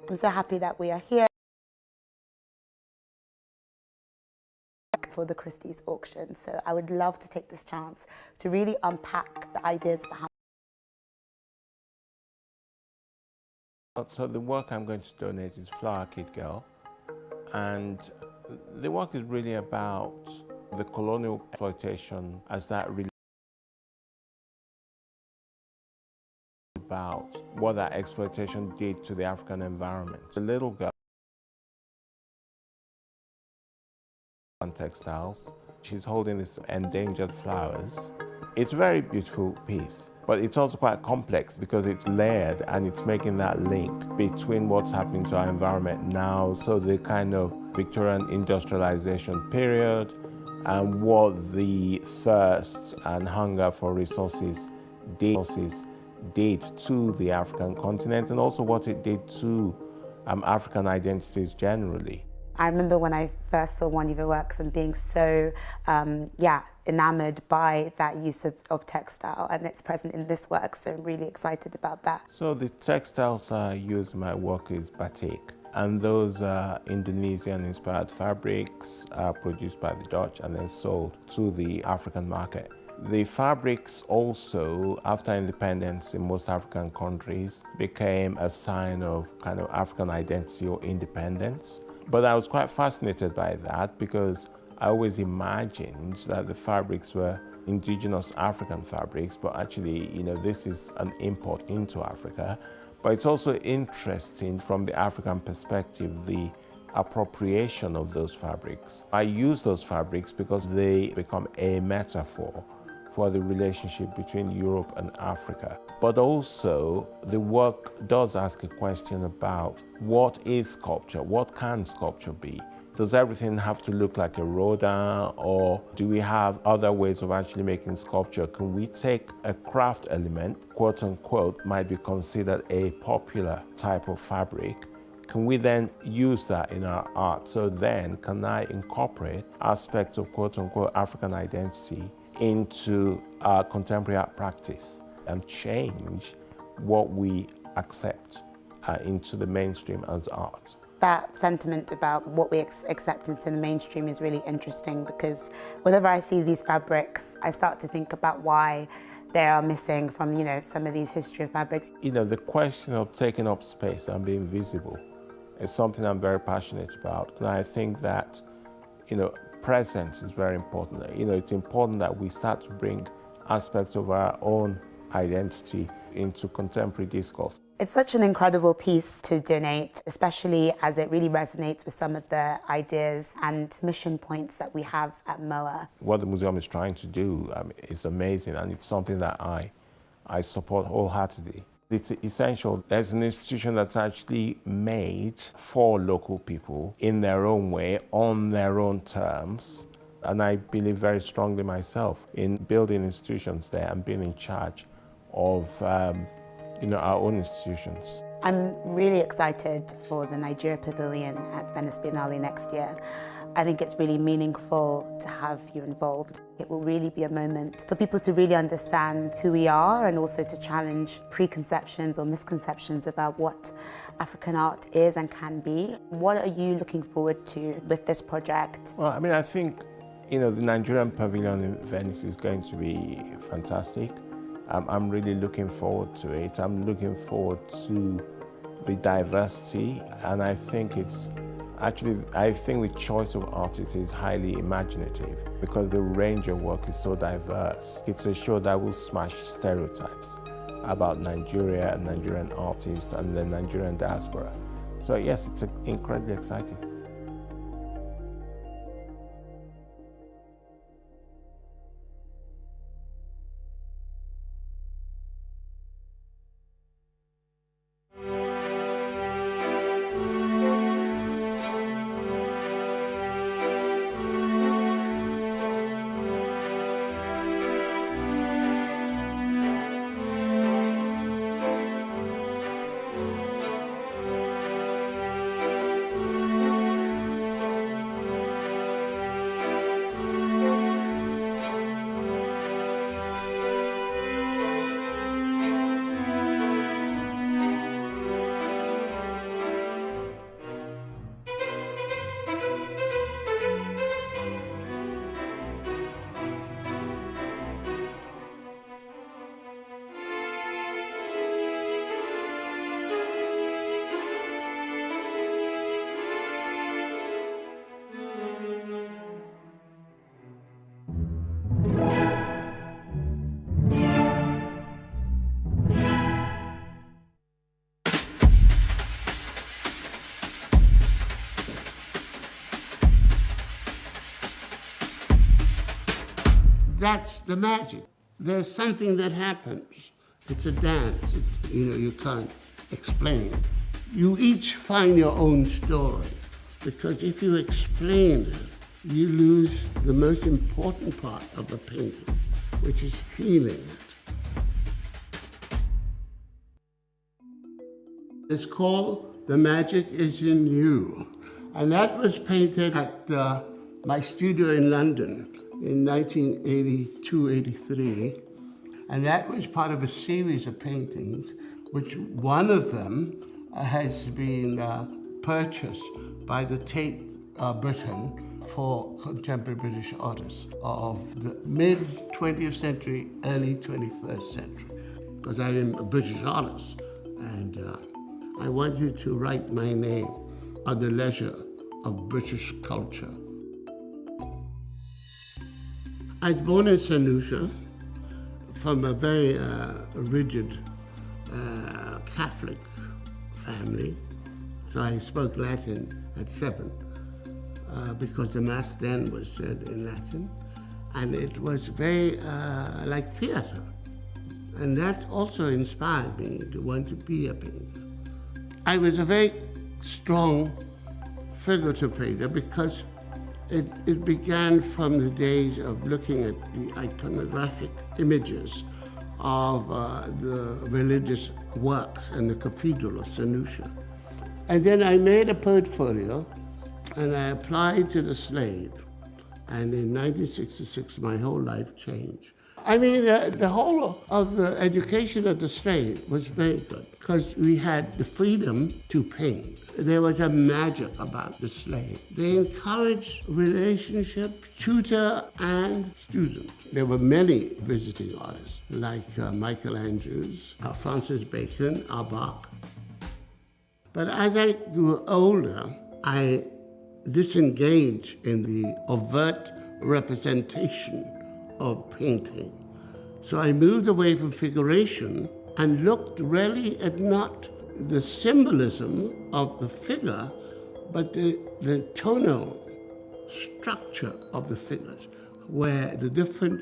I'm so happy that we are here for the Christie's auction. So I would love to take this chance to really unpack the ideas behind. So the work I'm going to donate is Flower Kid Girl, and the work is really about the colonial exploitation as that really about what that exploitation did to the African environment. The little girl on textiles, she's holding these endangered flowers. It's a very beautiful piece, but it's also quite complex because it's layered and it's making that link between what's happening to our environment now, so the kind of Victorian industrialization period, and what the thirst and hunger for resources did to the African continent, and also what it did to African identities generally. I remember when I first saw one of your works and being so, enamored by that use of textile, and it's present in this work, so I'm really excited about that. So the textiles I use in my work is batik, and those are Indonesian-inspired fabrics produced by the Dutch and then sold to the African market. The fabrics also, after independence in most African countries, became a sign of kind of African identity or independence. But I was quite fascinated by that because I always imagined that the fabrics were indigenous African fabrics, but actually, this is an import into Africa. But it's also interesting from the African perspective, the appropriation of those fabrics. I use those fabrics because they become a metaphor for the relationship between Europe and Africa. But also, the work does ask a question about what is sculpture? What can sculpture be? Does everything have to look like a Rodin, or do we have other ways of actually making sculpture? Can we take a craft element, quote unquote, might be considered a popular type of fabric? Can we then use that in our art? So then, can I incorporate aspects of quote unquote African identity into our contemporary art practice and change what we accept into the mainstream as art? That sentiment about what we accept into the mainstream is really interesting, because whenever I see these fabrics, I start to think about why they are missing from, some of these history of fabrics. The question of taking up space and being visible is something I'm very passionate about. And I think that, presence is very important. It's important that we start to bring aspects of our own identity into contemporary discourse. It's such an incredible piece to donate, especially as it really resonates with some of the ideas and mission points that we have at MOA. What the museum is trying to do is amazing, and it's something that I support wholeheartedly. It's essential. There's an institution that's actually made for local people in their own way, on their own terms. And I believe very strongly myself in building institutions there and being in charge of our own institutions. I'm really excited for the Nigeria Pavilion at Venice Biennale next year. I think it's really meaningful to have you involved. It will really be a moment for people to really understand who we are, and also to challenge preconceptions or misconceptions about what African art is and can be. What are you looking forward to with this project? Well, I think, the Nigerian Pavilion in Venice is going to be fantastic. I'm really looking forward to it. I'm looking forward to the diversity, and I think the choice of artists is highly imaginative because the range of work is so diverse. It's a show that will smash stereotypes about Nigeria and Nigerian artists and the Nigerian diaspora. So yes, it's incredibly exciting. That's the magic. There's something that happens. It's a dance. You can't explain it. You each find your own story, because if you explain it, you lose the most important part of a painting, which is feeling it. It's called The Magic Is in You. And that was painted at my studio in London in 1982-83. And that was part of a series of paintings, which one of them has been purchased by the Tate Britain for contemporary British artists of the mid-20th century, early 21st century. Because I am a British artist, and I wanted to write my name on the ledger of British culture. I was born in St. Lucia from a very rigid Catholic family. So I spoke Latin at 7 because the Mass then was said in Latin. And it was very like theater. And that also inspired me to want to be a painter. I was a very strong figurative painter because it began from the days of looking at the iconographic images of the religious works in the Cathedral of St. Lucia. And then I made a portfolio and I applied to the Slade. And in 1966, my whole life changed. I mean, the whole of the education of the Slade was very good because we had the freedom to paint. There was a magic about the Slade. They encouraged relationship, tutor and student. There were many visiting artists like Michael Andrews, Francis Bacon, Arbach. But as I grew older, I disengaged in the overt representation of painting. So I moved away from figuration and looked really at not the symbolism of the figure, but the tonal structure of the figures, where the different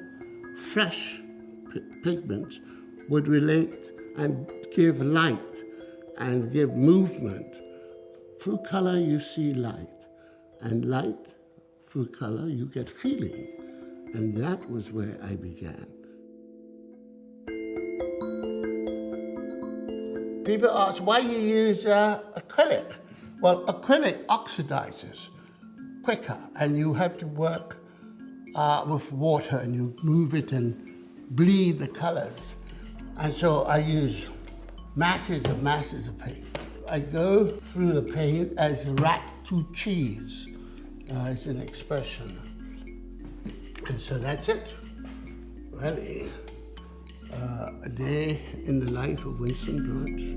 fresh pigments would relate and give light and give movement. Through color, you see light, and light, through color, you get feeling. And that was where I began. People ask why you use acrylic. Well, acrylic oxidizes quicker, and you have to work with water, and you move it and bleed the colors. And so I use masses of paint. I go through the paint as a rat to cheese. It's an expression. And so that's it. Really, a day in the life of Winston George.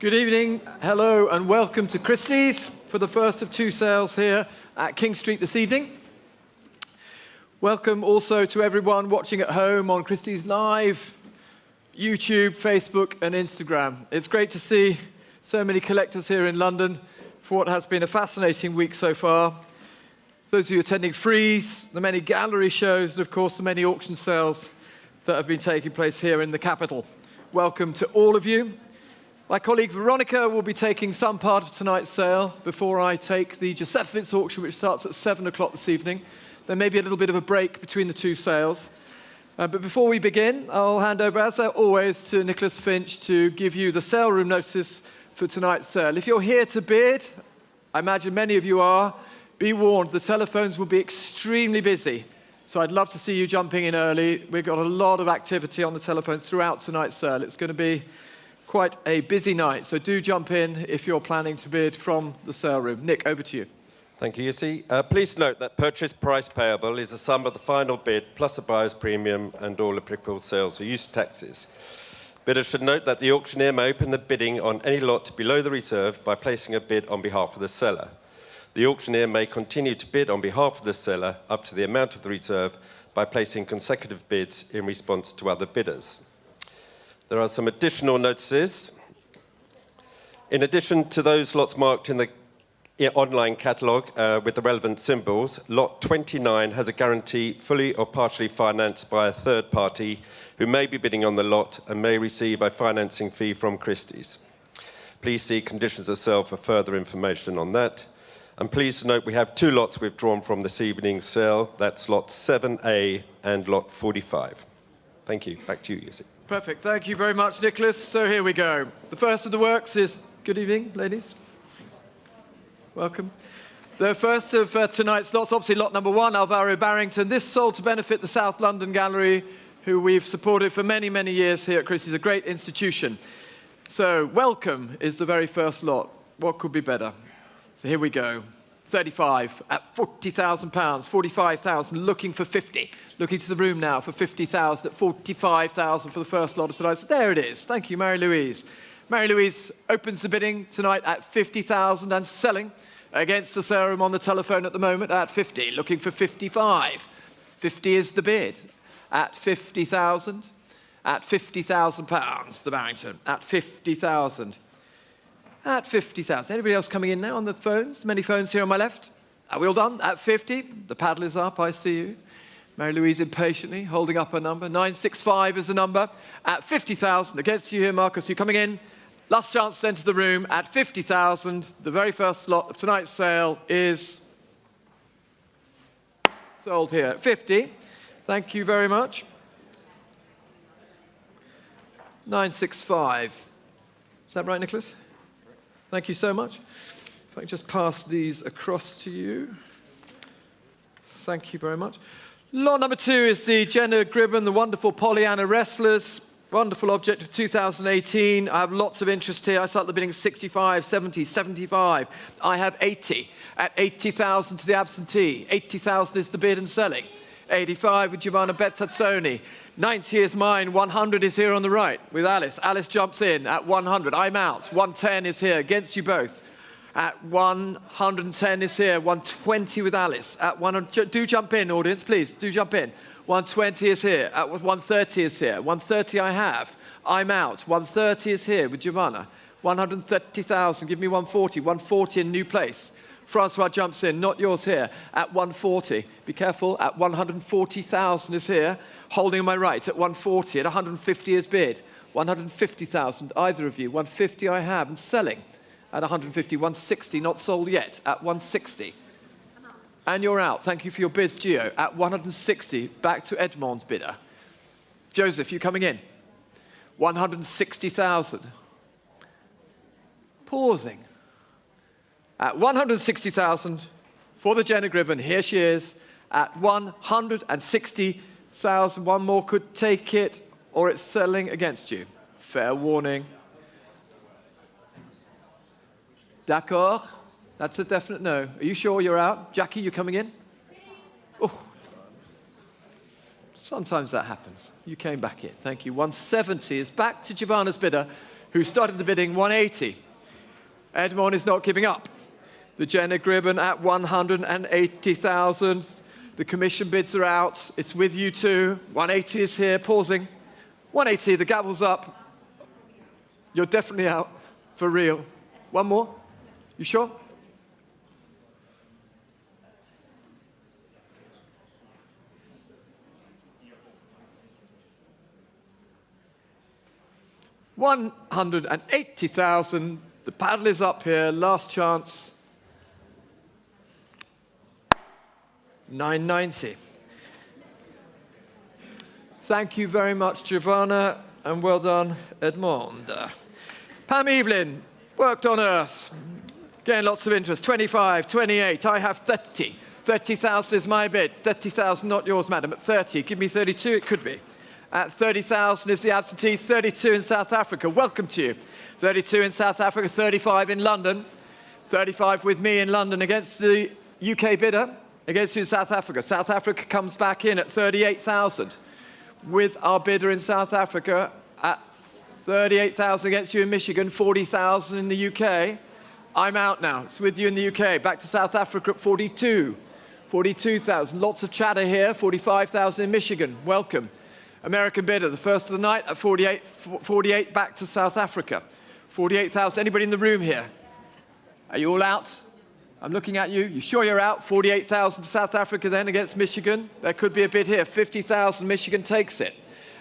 Good evening, hello, and welcome to Christie's for the first of two sales here at King Street this evening. Welcome also to everyone watching at home on Christie's Live, YouTube, Facebook, and Instagram. It's great to see so many collectors here in London for what has been a fascinating week so far. Those of you attending Frieze, the many gallery shows, and of course the many auction sales that have been taking place here in the capital. Welcome to all of you. My colleague Veronica will be taking some part of tonight's sale before I take the Josefowitz auction, which starts at 7 o'clock this evening. There may be a little bit of a break between the two sales. But before we begin, I'll hand over, as always, to Nicholas Finch to give you the sale room notices for tonight's sale. If you're here to bid, I imagine many of you are, be warned, the telephones will be extremely busy. So I'd love to see you jumping in early. We've got a lot of activity on the telephones throughout tonight's sale. It's going to be quite a busy night, so do jump in if you're planning to bid from the sale room. Nick, over to you. Thank you, Yussi. Please note that purchase price payable is the sum of the final bid plus a buyer's premium and all applicable sales or use taxes. Bidders should note that the auctioneer may open the bidding on any lot below the reserve by placing a bid on behalf of the seller. The auctioneer may continue to bid on behalf of the seller up to the amount of the reserve by placing consecutive bids in response to other bidders. There are some additional notices. In addition to those lots marked in the online catalogue with the relevant symbols, lot 29 has a guarantee fully or partially financed by a third party who may be bidding on the lot and may receive a financing fee from Christie's. Please see conditions of sale for further information on that. And please note we have two lots withdrawn from this evening's sale. That's lot 7A and lot 45. Thank you. Back to you, Yussi. Perfect. Thank you very much, Nicholas. So here we go. The first of the works is, good evening, ladies. Welcome. The first of tonight's lots, obviously lot number 1, Alvaro Barrington. This sold to benefit the South London Gallery, who we've supported for many, many years here at Christie's, a great institution. So welcome is the very first lot. What could be better? So here we go. 35 at £40,000, 45,000, looking for 50. Looking to the room now for 50,000 at 45,000 for the first lot of tonight. So there it is. Thank you, Mary-Louise. Mary-Louise opens the bidding tonight at 50,000 and selling against the sale room on the telephone at the moment at 50, looking for 55. 50 is the bid at 50,000, at £50,000, the Barrington, at 50,000. At 50,000. Anybody else coming in now on the phones? Many phones here on my left. Are we all done? At 50. The paddle is up, I see you. Mary-Louise impatiently holding up her number. 965 is the number. At 50,000. Against you here, Marcus. You coming in? Last chance to enter the room at 50,000. The very first slot of tonight's sale is sold here at 50. Thank you very much. 965. Is that right, Nicholas? Thank you so much. If I can just pass these across to you. Thank you very much. Lot number 2 is the Jenna Gribben, the wonderful Pollyanna Wrestlers. Wonderful object of 2018. I have lots of interest here. I start the bidding 65, 70, 75. I have 80 at 80,000 to the absentee. 80,000 is the bid and selling. 85 with Giovanna Bettazzoni. 90 is mine, 100 is here on the right with Alice. Alice jumps in at 100. I'm out. 110 is here against you both. At 110 is here. 120 with Alice. At 100, do jump in, audience, please. Do jump in. 120 is here. At 130 is here. 130 I have. I'm out. 130 is here with Giovanna. 130,000. Give me 140. 140 in new place. Francois jumps in. Not yours here. At 140. Be careful. At 140,000 is here. Holding on my right at 140, at 150 is bid. 150,000, either of you. 150 I have, and selling at 150. 160, not sold yet, at 160. And you're out. Thank you for your bids, Gio. At 160, back to Edmond's bidder. Joseph, you coming in? 160,000. Pausing. At 160,000 for the Jenna Gribben. Here she is at 160,000. One more could take it, or it's selling against you. Fair warning. D'accord? That's a definite no. Are you sure you're out? Jackie, you coming in? Oh. Sometimes that happens. You came back in. Thank you. 170 is back to Giovanna's bidder. who started the bidding 180. Edmond is not giving up. The Jenna Gribben at 180,000. The commission bids are out. It's with you too. 180 is here, pausing. 180, the gavel's up. You're definitely out, for real. One more? You sure? $180,000. The paddle is up here. Last chance. 990. Thank you very much, Giovanna, and well done, Edmond. Pam Evelyn, worked on Earth. Again, lots of interest. 25, 28. I have 30. 30,000 is my bid. 30,000, not yours, madam. At 30, give me 32. It could be. At 30,000 is the absentee. 32 in South Africa. Welcome to you. 32 in South Africa. 35 in London. 35 with me in London against the UK bidder. Against you in South Africa. South Africa comes back in at 38,000. With our bidder in South Africa at 38,000 against you in Michigan, 40,000 in the UK. I'm out now. It's with you in the UK. Back to South Africa at 42. 42,000. Lots of chatter here. 45,000 in Michigan. Welcome. American bidder, the first of the night at 48. 48 back to South Africa. 48,000. Anybody in the room here? Are you all out? I'm looking at you. You sure you're out? 48,000 to South Africa then against Michigan. There could be a bid here. 50,000. Michigan takes it.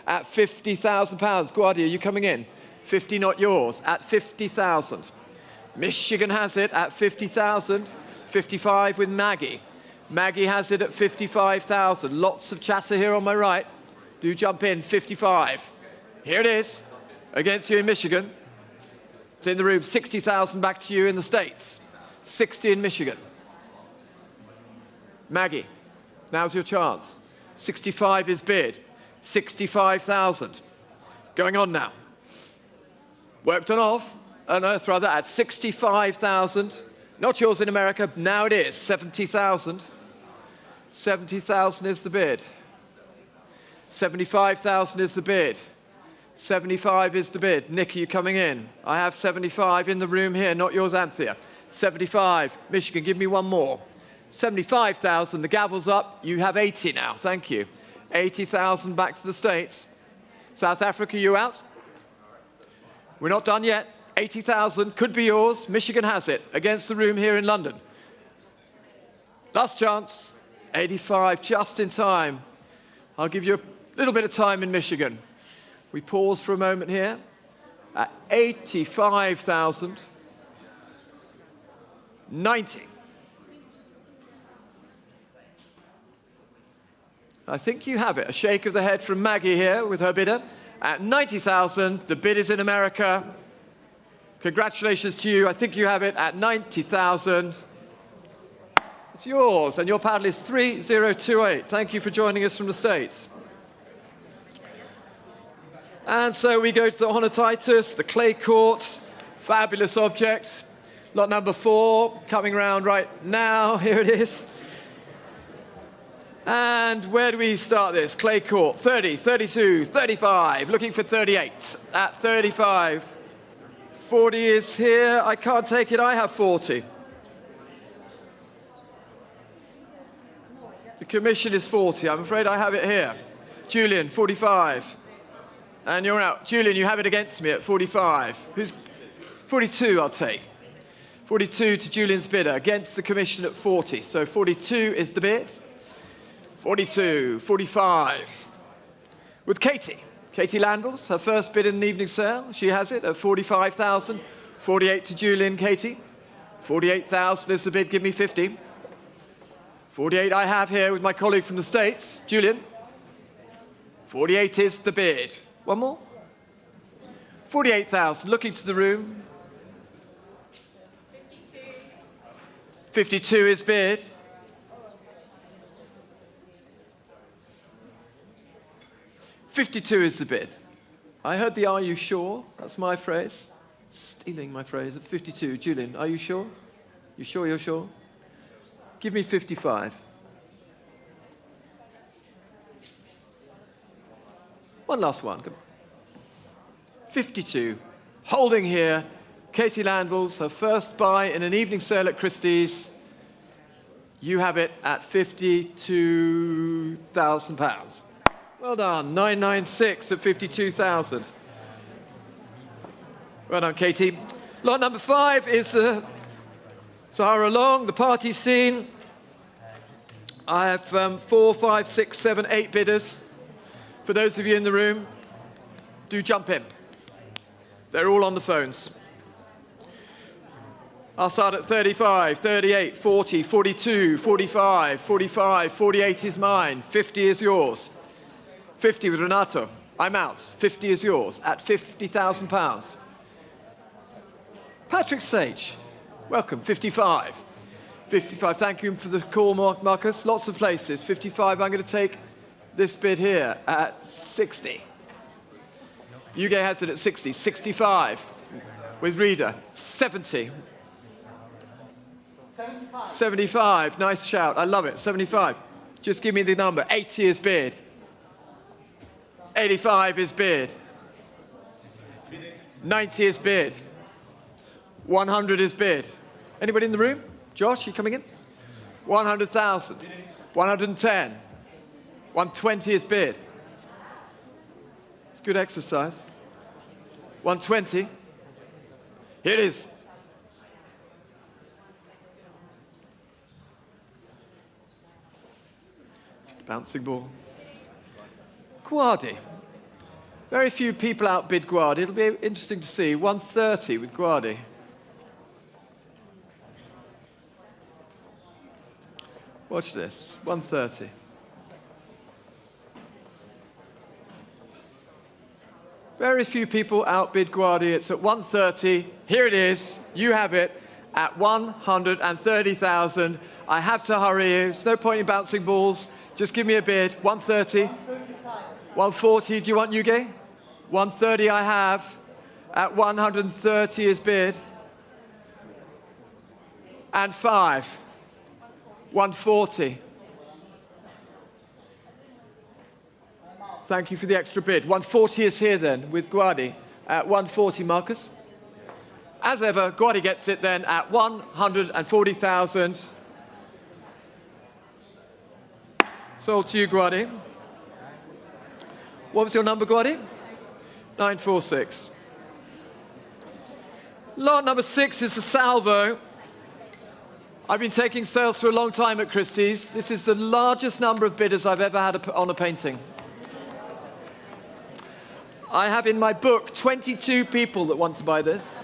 At £50,000. Guardia, are you coming in? 50 not yours. At 50,000. Michigan has it at 50,000. 55 with Maggie. Maggie has it at 55,000. Lots of chatter here on my right. Do jump in. 55. Here it is. Against you in Michigan. It's in the room. 60,000 back to you in the States. 60 in Michigan. Maggie, now's your chance. 65 is bid. 65,000. Going on now. Worked on off. Unearthed rather at 65,000. Not yours in America. Now it is 70,000. 70,000 is the bid. 75,000 is the bid. 75 is the bid. Nick, are you coming in? I have 75 in the room here. Not yours, Anthea. 75. Michigan, give me one more. 75,000. The gavel's up. You have 80 now. Thank you. 80,000 back to the States. South Africa, you out? We're not done yet. 80,000 could be yours. Michigan has it against the room here in London. Last chance. 85, just in time. I'll give you a little bit of time in Michigan. We pause for a moment here. At 85,000. 90. I think you have it. A shake of the head from Maggie here with her bidder. At 90,000, the bid is in America. Congratulations to you. I think you have it at 90,000. It's yours, and your paddle is 3028. Thank you for joining us from the States. And so we go to the Honoritis, the clay court. Fabulous object. Lot number 4, coming round right now. Here it is. And where do we start this? Clay court. 30, 32, 35. Looking for 38. At 35. 40 is here. I can't take it. I have 40. The commission is 40. I'm afraid I have it here. Julian, 45. And you're out. Julian, you have it against me at 45. Who's 42, I'll take. 42 to Julian's bidder, against the commission at 40. So 42 is the bid. 42, 45. With Katie. Katie Landals, her first bid in the evening sale. She has it at 45,000. 48 to Julian, Katie. 48,000 is the bid, give me 50. 48 I have here with my colleague from the States, Julian. 48 is the bid. One more. 48,000, looking to the room. 52 is bid. 52 is the bid. I heard the "are you sure?" That's my phrase. Stealing my phrase at 52. Julian, are you sure? You sure you're sure? Give me 55. One last one. Come on. 52. holding here Katie Landell's, her first buy in an evening sale at Christie's. You have it at £52,000. Well done, 996 at 52,000. Well done, Katie. Lot number 5 is Sahara Long, the party scene. I have 4, 5, 6, 7, 8 bidders. For those of you in the room, do jump in. They're all on the phones. I'll start at 35, 38, 40, 42, 45, 45, 48 is mine, 50 is yours. 50 with Renato. I'm out. 50 is yours at £50,000. Patrick Sage, welcome, 55. 55, thank you for the call, Marcus. Lots of places. 55, I'm going to take this bid here at 60. UK has it at 60. 65 with Reader. 70. 75, nice shout. I love it. 75. Just give me the number. 80 is bid. 85 is bid. 90 is bid. 100 is bid. Anybody in the room? Josh, you coming in? 100,000. 110. 120 is bid. It's good exercise. 120. Here it is. Bouncing ball. Guardi. Very few people outbid Guardi. It'll be interesting to see. 130 with Guardi. Watch this. 130. Very few people outbid Guardi. It's at 130. Here it is. You have it at 130,000. I have to hurry you. There's no point in bouncing balls. Just give me a bid. 130. 140. Do you want Yuge? 130 I have. At 130 is bid. And 5. 140. Thank you for the extra bid. 140 is here then with Guardi at 140, Marcus. As ever, Guardi gets it then at 140,000. Sold to you, Guardi. What was your number, Guardi? 946. Lot number 6 is the Salvo. I've been taking sales for a long time at Christie's. This is the largest number of bidders I've ever had on a painting. I have in my book 22 people that want to buy this.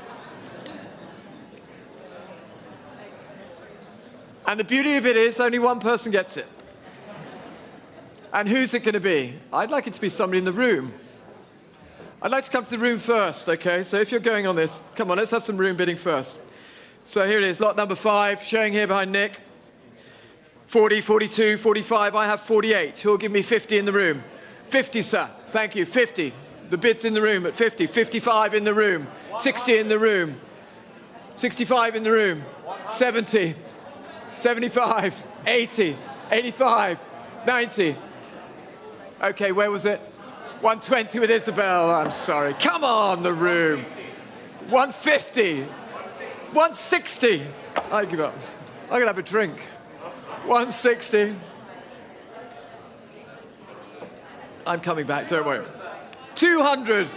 And the beauty of it is only one person gets it. And who's it going to be? I'd like it to be somebody in the room. I'd like to come to the room first, okay? So if you're going on this, come on, let's have some room bidding first. So here it is, lot number 5, showing here behind Nick. 40, 42, 45, I have 48. Who'll give me 50 in the room? 50, sir. Thank you, 50. The bid's in the room at 50. 55 in the room. 60 in the room. 65 in the room. 70. 75. 80. 85. 90. Okay, where was it? 120 with Isabel. I'm sorry. Come on, the room. 150. 160. I give up. I'm going to have a drink. 160. I'm coming back, don't worry. 200.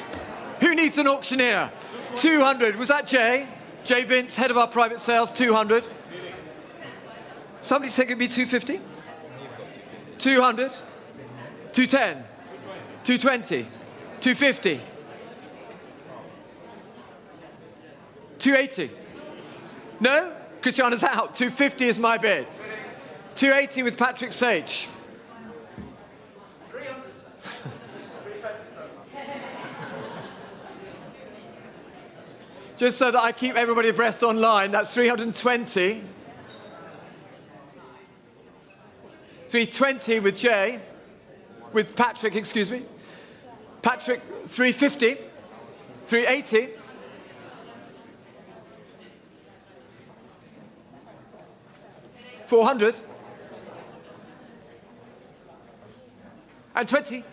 Who needs an auctioneer? 200. Was that Jay? Jay Vince, head of our private sales, 200. Somebody said it'd be 250? 200. 210. 220. 250. 280. No? Christiana's out. 250 is my bid. 280 with Patrick Sage. 300. Just so that I keep everybody abreast online, that's 320. 320 with Jay. With Patrick, excuse me. Patrick, 350. 380. 400. And 20.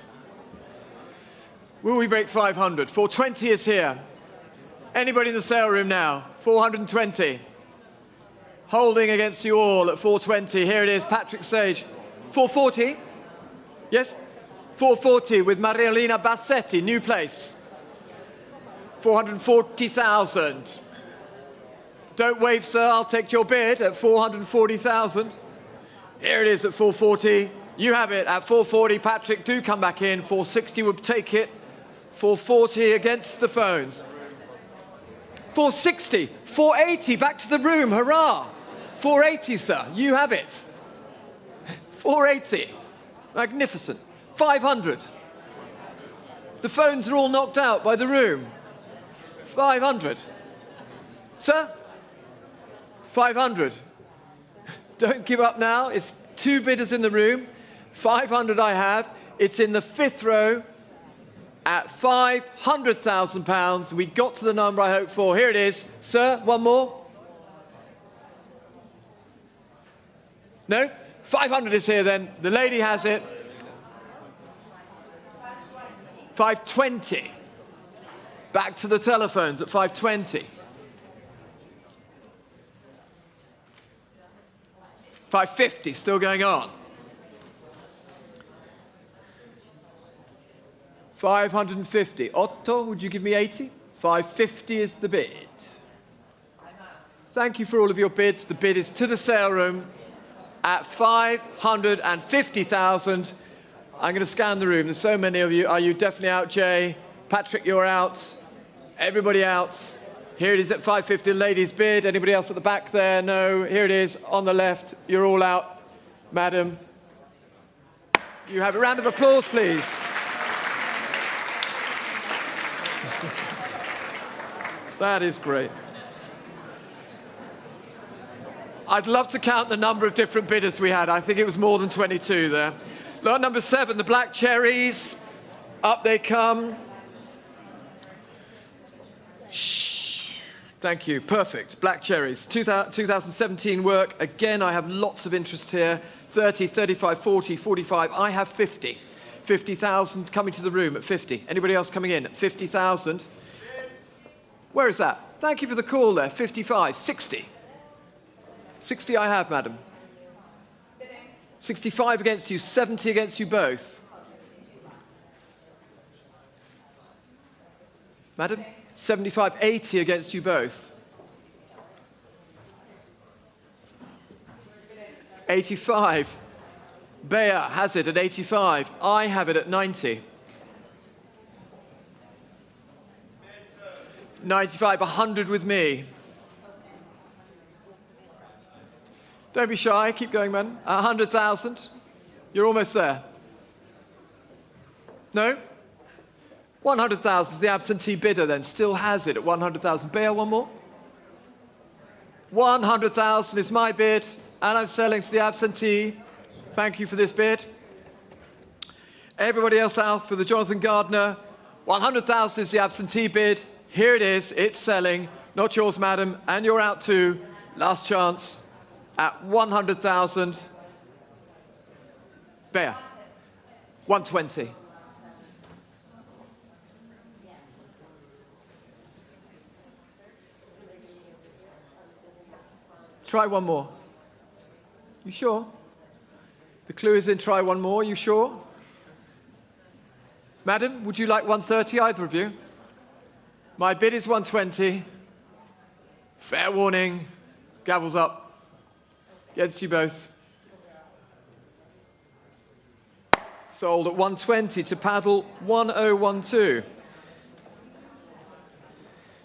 Will we break 500? 420 is here. Anybody in the sale room now? 420. Holding against you all at 420. Here it is, Patrick Sage. 440? Yes? 440 with Marielina Bassetti, new place. 440,000. Don't wave, sir, I'll take your bid at 440,000. Here it is at 440. You have it at 440. Patrick, do come back in. 460 would take it. 440 against the phones. 460. 480. Back to the room. Hurrah. 480, sir. You have it. 480. Magnificent. 500. The phones are all knocked out by the room. 500. Sir? 500. Don't give up now. It's 2 bidders in the room. 500 I have. It's in the 5th row at £500,000. We got to the number I hoped for. Here it is. Sir, one more? No? 500 is here then. The lady has it. 520. Back to the telephones at 520. 550, still going on. 550. Otto, would you give me 80? 550 is the bid. Thank you for all of your bids. The bid is to the sale room at 550,000. I'm going to scan the room. There's so many of you. Are you definitely out, Jay? Patrick, you're out. Everybody out. Here it is at 550, ladies' bid. Anybody else at the back there? No. Here it is on the left. You're all out. Madam, you have a round of applause, please. That is great. I'd love to count the number of different bidders we had. I think it was more than 22 there. Lot number 7, the black cherries. Up they come. Shh. Thank you. Perfect. Black cherries. 2017 work. Again, I have lots of interest here. 30, 35, 40, 45. I have 50. 50,000 coming to the room at 50. Anybody else coming in at 50,000? Where is that? Thank you for the call there. 55. 60. 60 I have, madam. 65 against you, 70 against you both. Madam? 75, 80 against you both. 85. Bea has it at 85. I have it at 90. 95, 100 with me. Don't be shy, keep going, man. 100,000. You're almost there. No? 100,000 is the absentee bidder then, still has it at 100,000. Bea, one more? 100,000 is my bid, and I'm selling to the absentee. Thank you for this bid. Everybody else out for the Jonathan Gardner. 100,000 is the absentee bid. Here it is, it's selling. Not yours, madam, and you're out too. Last chance. At 100,000. Bea. 120. Try one more. You sure? The clue is in try one more. You sure? Madam, would you like 130, either of you? My bid is 120. Fair warning. Gavels up. Against you both. Sold at 120 to paddle 1012.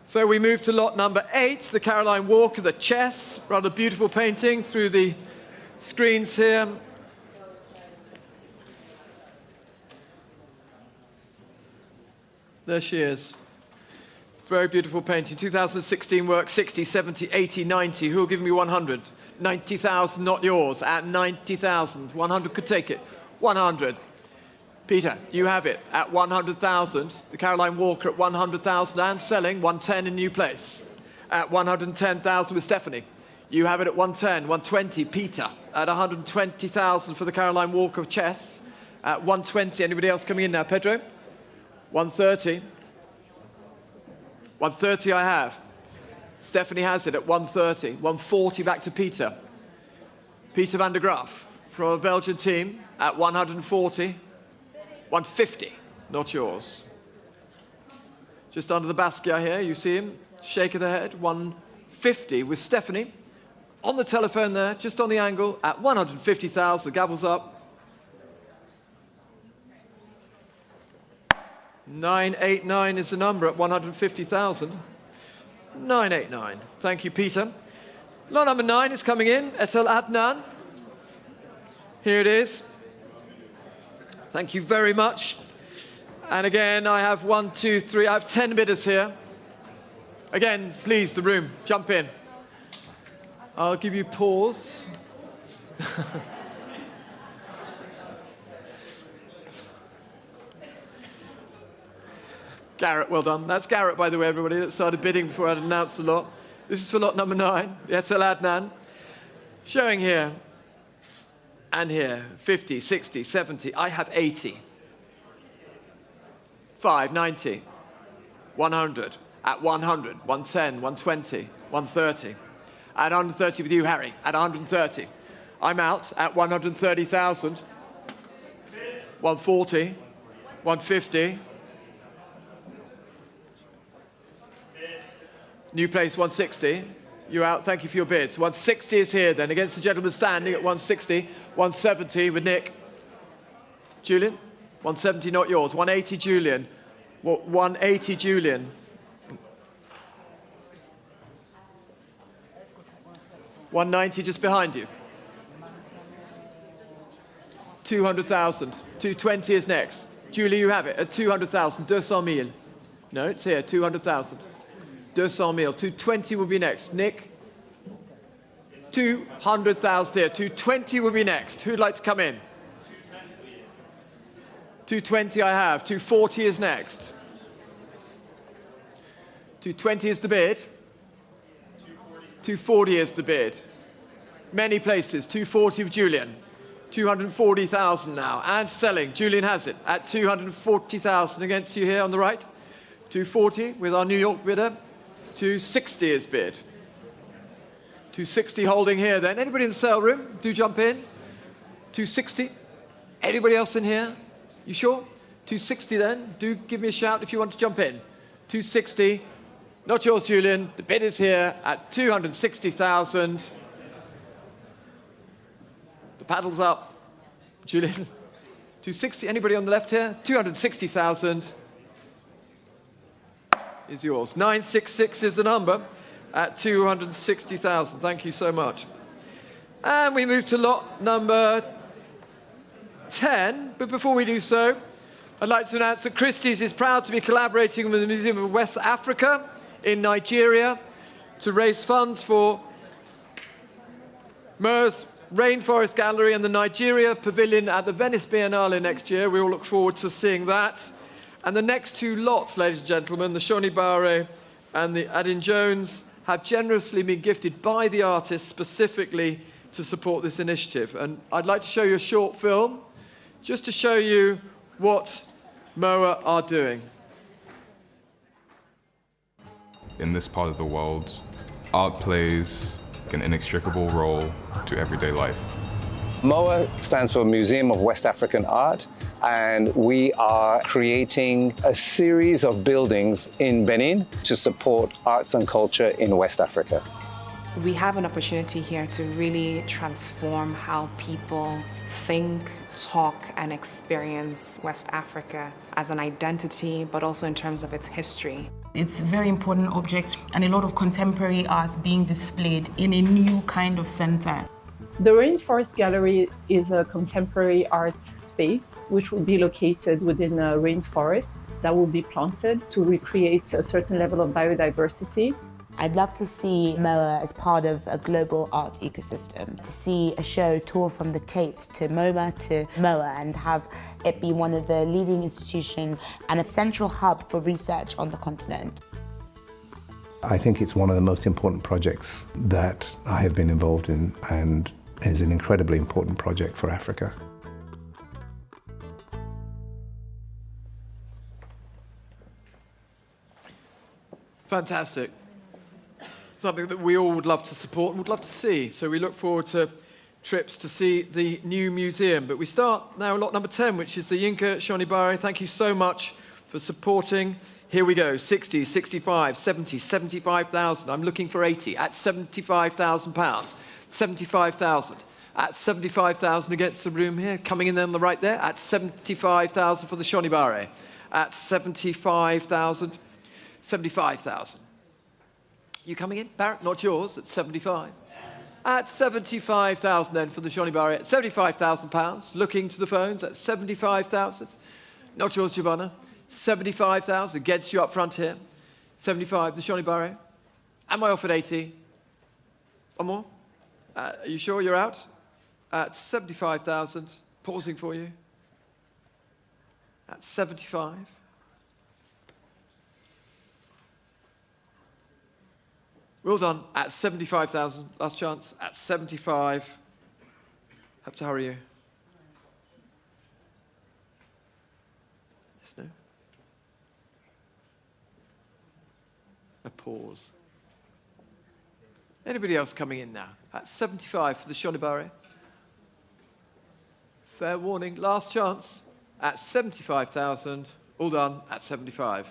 So we move to lot number 8, the Caroline Walker, the chess. Rather beautiful painting through the screens here. There she is. Very beautiful painting. 2016 work, 60, 70, 80, 90. Who will give me 100? 90,000, not yours, at 90,000. 100 could take it. 100. Peter, you have it at 100,000. The Caroline Walker at 100,000 and selling 110 in new place. At 110,000 with Stephanie. You have it at 110, 120. Peter at 120,000 for the Caroline Walker of chess. At 120. Anybody else coming in now? Pedro? 130. 130 I have. Stephanie has it at 130. 140 back to Peter. Peter van der Graaf from a Belgian team at 140. 150, not yours. Just under the Basquiat here, you see him, shake of the head, 150 with Stephanie. On the telephone there, just on the angle, at 150,000, the gavel's up. 989 is the number at 150,000. 989. Thank you, Peter. Lot number 9 is coming in. Etel Adnan. Here it is. Thank you very much. And again, I have 1, 2, 3. I have 10 bidders here. Again, please, the room, jump in. I'll give you pause. Garrett, well done. That's Garrett, by the way, everybody, that started bidding before I'd announced the lot. This is for lot number 9, the Etel Adnan. Showing here and here, 50, 60, 70. I have 80. 5, 90, 100, at 100, 110, 120, 130. At 130 with you, Harry, at 130. I'm out at 130,000. 140, 150. New place, 160. You're out, thank you for your bids. 160 is here then, against the gentleman standing at 160. 170 with Nick. Julian, 170, not yours. 180, Julian. 180, Julian. $190 just behind you. 200,000. 220 is next. Julie, you have it at 200,000. 200,000. No, it's here. 200,000. 200,000. 220 will be next. Nick. 200,000 here. 220 will be next. Who'd like to come in? 220 I have. 240 is next. 220 is the bid. 240 is the bid. Many places. 240 with Julian. 240,000 now. And selling. Julian has it at 240,000 against you here on the right. 240 with our New York bidder. 260 is bid. 260 holding here then. Anybody in the sale room? Do jump in. 260. Anybody else in here? You sure? 260 then. Do give me a shout if you want to jump in. 260. Not yours, Julian. The bid is here at 260,000. The paddle's up. Julian. 260. Anybody on the left here? 260,000 is yours. 966 is the number at 260,000. Thank you so much. And we move to lot number 10. But before we do so, I'd like to announce that Christie's is proud to be collaborating with the Museum of West Africa in Nigeria to raise funds for MER's Rainforest Gallery and the Nigeria Pavilion at the Venice Biennale next year. We all look forward to seeing that. And the next two lots, ladies and gentlemen, the Shoni Bare and the Adin Jones, have generously been gifted by the artists specifically to support this initiative. And I'd like to show you a short film just to show you what MOA are doing. In this part of the world, art plays an inextricable role to everyday life. MOA stands for Museum of West African Art, and we are creating a series of buildings in Benin to support arts and culture in West Africa. We have an opportunity here to really transform how people think, talk, and experience West Africa as an identity, but also in terms of its history. It's a very important object and a lot of contemporary art being displayed in a new kind of center. The Rainforest Gallery is a contemporary art space which will be located within a rainforest that will be planted to recreate a certain level of biodiversity. I'd love to see MOA as part of a global art ecosystem, to see a show tour from the Tate to MoMA to MOA and have it be one of the leading institutions and a central hub for research on the continent. I think it's one of the most important projects that I have been involved in and is an incredibly important project for Africa. Fantastic. Something that we all would love to support and would love to see. So we look forward to trips to see the new museum. But we start now lot number 10, which is the Yinka Shonibare. Thank you so much for supporting. Here we go, 60, 65, 70, 75,000. I'm looking for 80 at £75,000. 75,000 at 75,000 against the room here. Coming in on the right there at 75,000 for the Shonibare. At 75,000, 75,000. You coming in, Barrett? Not yours, at 75. At 75,000 then for the Shonibare, at £75,000. Looking to the phones at 75,000. Not yours, Giovanna. 75,000 gets you up front here. 75, the Shonibare. Am I off at 80? One more? Are you sure you're out? At 75,000, pausing for you. At 75. Well done. At 75,000, last chance. At 75. Have to hurry you. Yes, no? A pause. Anybody else coming in now? At 75 for the Shonibare. Fair warning, last chance. At 75,000, all done at 75.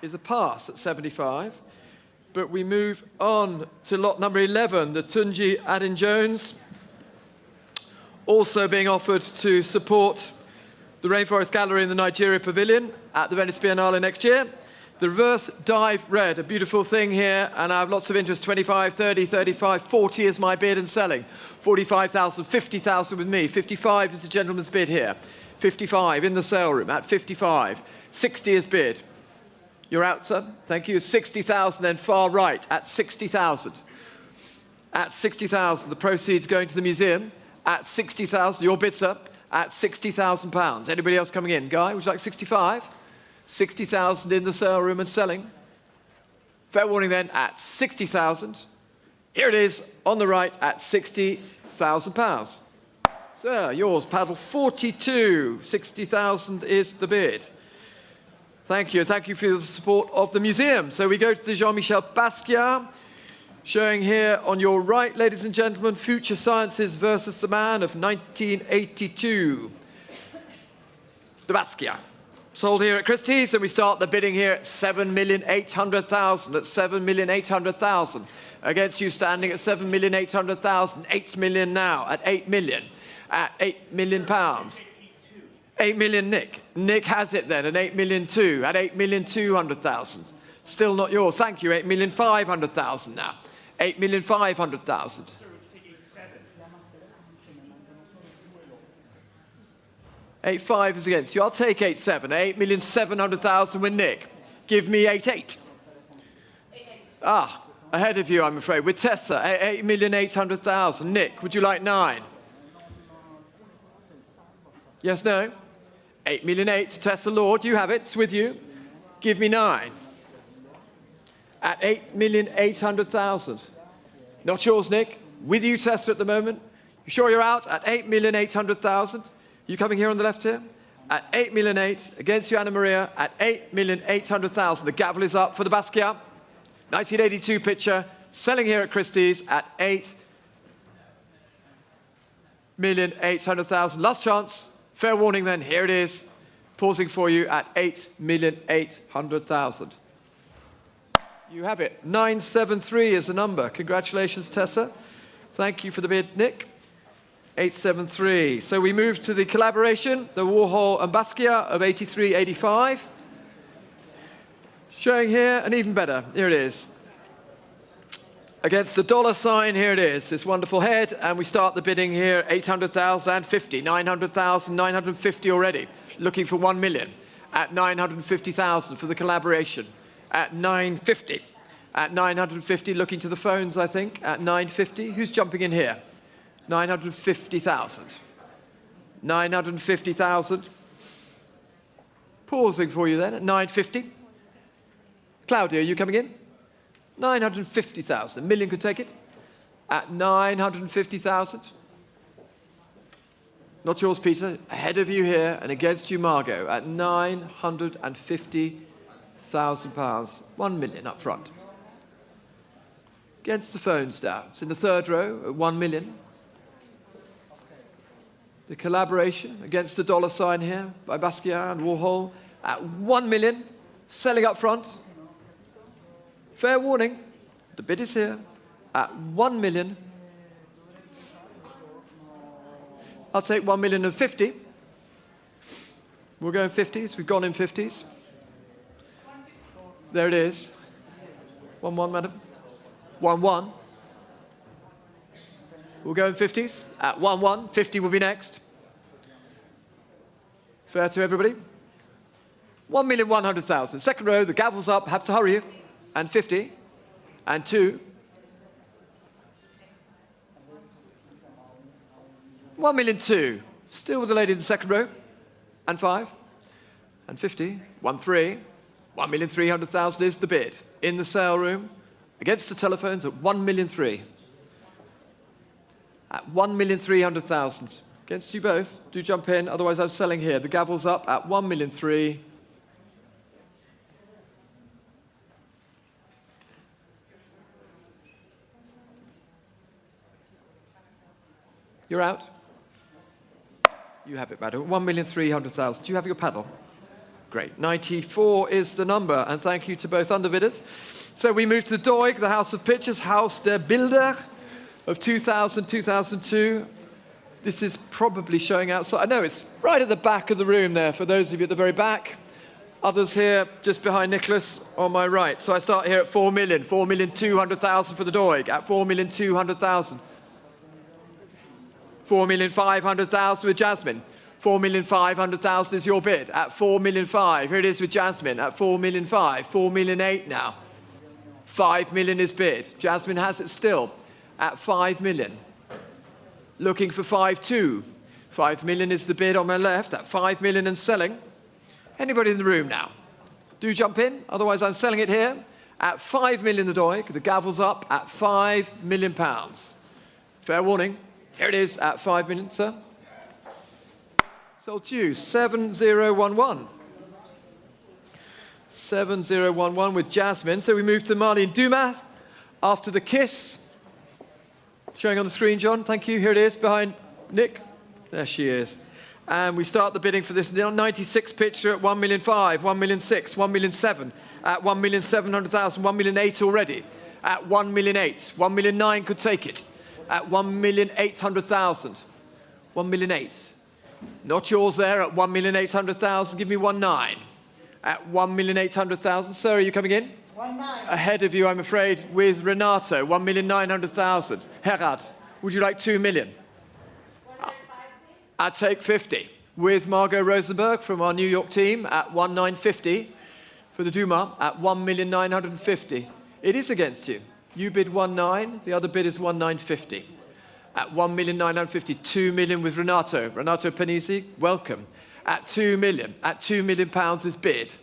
Is a pass at 75. But we move on to lot number 11, the Tunji Adin-Jones. Also being offered to support the Rainforest Gallery in the Nigeria Pavilion at the Venice Biennale next year. The reverse dive red, a beautiful thing here, and I have lots of interest, 25, 30, 35, 40 is my bid and selling. 45,000, 50,000 with me. 55 is the gentleman's bid here. 55 in the sale room at 55. 60 is bid. You're out, sir. Thank you. 60,000 then far right at 60,000. At 60,000, the proceeds going to the museum. At 60,000, your bid, sir, at £60,000. Anybody else coming in? Guy, would you like 65? 60,000 in the sale room and selling. Fair warning then at 60,000. Here it is on the right at £60,000. Sir, yours, paddle 42. 60,000 is the bid. Thank you. Thank you for the support of the museum. So we go to the Jean-Michel Basquiat, showing here on your right, ladies and gentlemen, Future Sciences versus the Man of 1982. The Basquiat. Sold here at Christie's, and we start the bidding here at 7,800,000. At 7,800,000. Against you standing at 7,800,000. 8 million now at 8 million. At £8 million. 8 million, Nick. Nick has it then, at 8 million too, at 8,200,000. Still not yours. Thank you, 8,500,000 now. 8,500,000. 8.5 is against you. I'll take 8.7. 8,700,000 with Nick. Give me 8.8. Ah, ahead of you, I'm afraid. With Tessa, 8,800,000. Nick, would you like 9? Yes, no? 8 million 8 to Tessa Lord. You have it. It's with you. Give me 9. At 8,800,000. Not yours, Nick. With you, Tessa, at the moment. You sure you're out? At 8,800,000. You coming here on the left here? At 8 million 8. Against you, Anna Maria. At 8,800,000. The gavel is up for the Basquiat. 1982 picture. Selling here at Christie's at 8,800,000. Last chance. Fair warning then. Here it is. Pausing for you at 8,800,000. You have it. 973 is the number. Congratulations, Tessa. Thank you for the bid, Nick. 873. So we move to the collaboration, the Warhol and Basquiat of 83-85. Showing here, and even better, here it is. Against the dollar sign, here it is, this wonderful head, and we start the bidding here, 800,000 and 50, 900,000, 950 already. Looking for 1 million at 950,000 for the collaboration. At 950. At 950, looking to the phones, I think, at 950. Who's jumping in here? 950,000. 950,000. Pausing for you then at 950. Claudia, are you coming in? 950,000. 1 million could take it. At 950,000. Not yours, Peter. Ahead of you here and against you, Margot. At 950,000. £100,000. 1 million up front. Against the phones now. It's in the third row at 1 million. The collaboration against the dollar sign here by Basquiat and Warhol at 1 million. Selling up front. Fair warning, the bid is here at 1 million. I'll take 1,050,000. We'll go in 50s. We've gone in 50s. There it is. 1-1, madam. 1-1. We'll go in 50s. At 1-1, 50 will be next. Fair to everybody. 1,100,000. Second row, the gavel's up. Have to hurry you. And 50. And 2. 1,002,000. Still with the lady in the second row. And 5. And 50. 1-3. 1,300,000 is the bid. In the sale room. Against the telephones at 1,003,000. At 1,300,000. Against you both. Do jump in, otherwise I'm selling here. The gavel's up at 1,003,000. You're out. You have it, madam. 1,300,000. Do you have your paddle? Great. 94 is the number, and thank you to both underbidders. So we move to Doig, the House of Pictures, Haus der Bilder of 2000, 2002. This is probably showing outside. I know it's right at the back of the room there, for those of you at the very back. Others here, just behind Nicholas, on my right. So I start here at 4 million, 4,200,000 for the Doig, at 4,200,000. 4,500,000 with Jasmine. 4,500,000 is your bid at 4,500,000. Here it is with Jasmine at 4,500,000. 4,800,000 now. 5 million is bid. Jasmine has it still at 5 million. Looking for 5,200,000. 5 million is the bid on my left at 5 million and selling. Anybody in the room now? Do jump in, otherwise I'm selling it here at 5 million the Doig. The gavel's up at £5 million. Fair warning. Here it is at 5 million, sir. Sold to you, 7011. 7011 with Jasmine. So we move to Marlene Dumas after the kiss. Showing on the screen, John. Thank you. Here it is behind Nick. There she is. And we start the bidding for this 96 picture at 1,500,000, 1,600,000, 1,700,000, at 1,700,000, 1,800,000 already. At 1,800,000, 1,900,000 could take it. At 1,800,000, 1,800,000. Not yours there at 1,800,000. Give me 1,900,000. At 1,800,000. Sir, are you coming in? 1,900,000. Ahead of you, I'm afraid, with Renato, 1,900,000. Herad, would you like 2 million? I'll take 50. With Margot Rosenberg from our New York team at 1,950. For the Duma at 1,950,000. It is against you. You bid 1,900,000. The other bid is 1,950,000. At 1,950,000, 2 million with Renato. Renato Panisi, welcome. At 2 million. At £2 million is bid.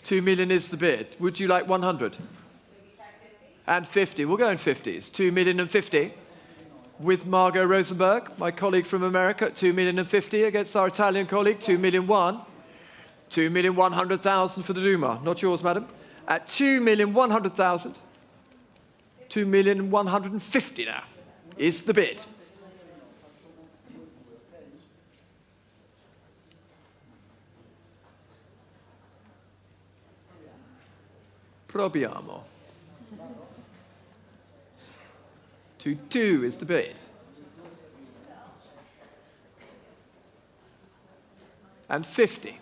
2 million is the bid. Would you like 100? And 50. We'll go in 50s. 2,050,000 with Margot Rosenberg, my colleague from America, at 2,050,000 against our Italian colleague, 2,100,000. 2,100,000 for the Duma. Not yours, madam. At 2,100,000. 2,150,000 now is the bid. Proviamo. 2,200,000 is the bid. And 50.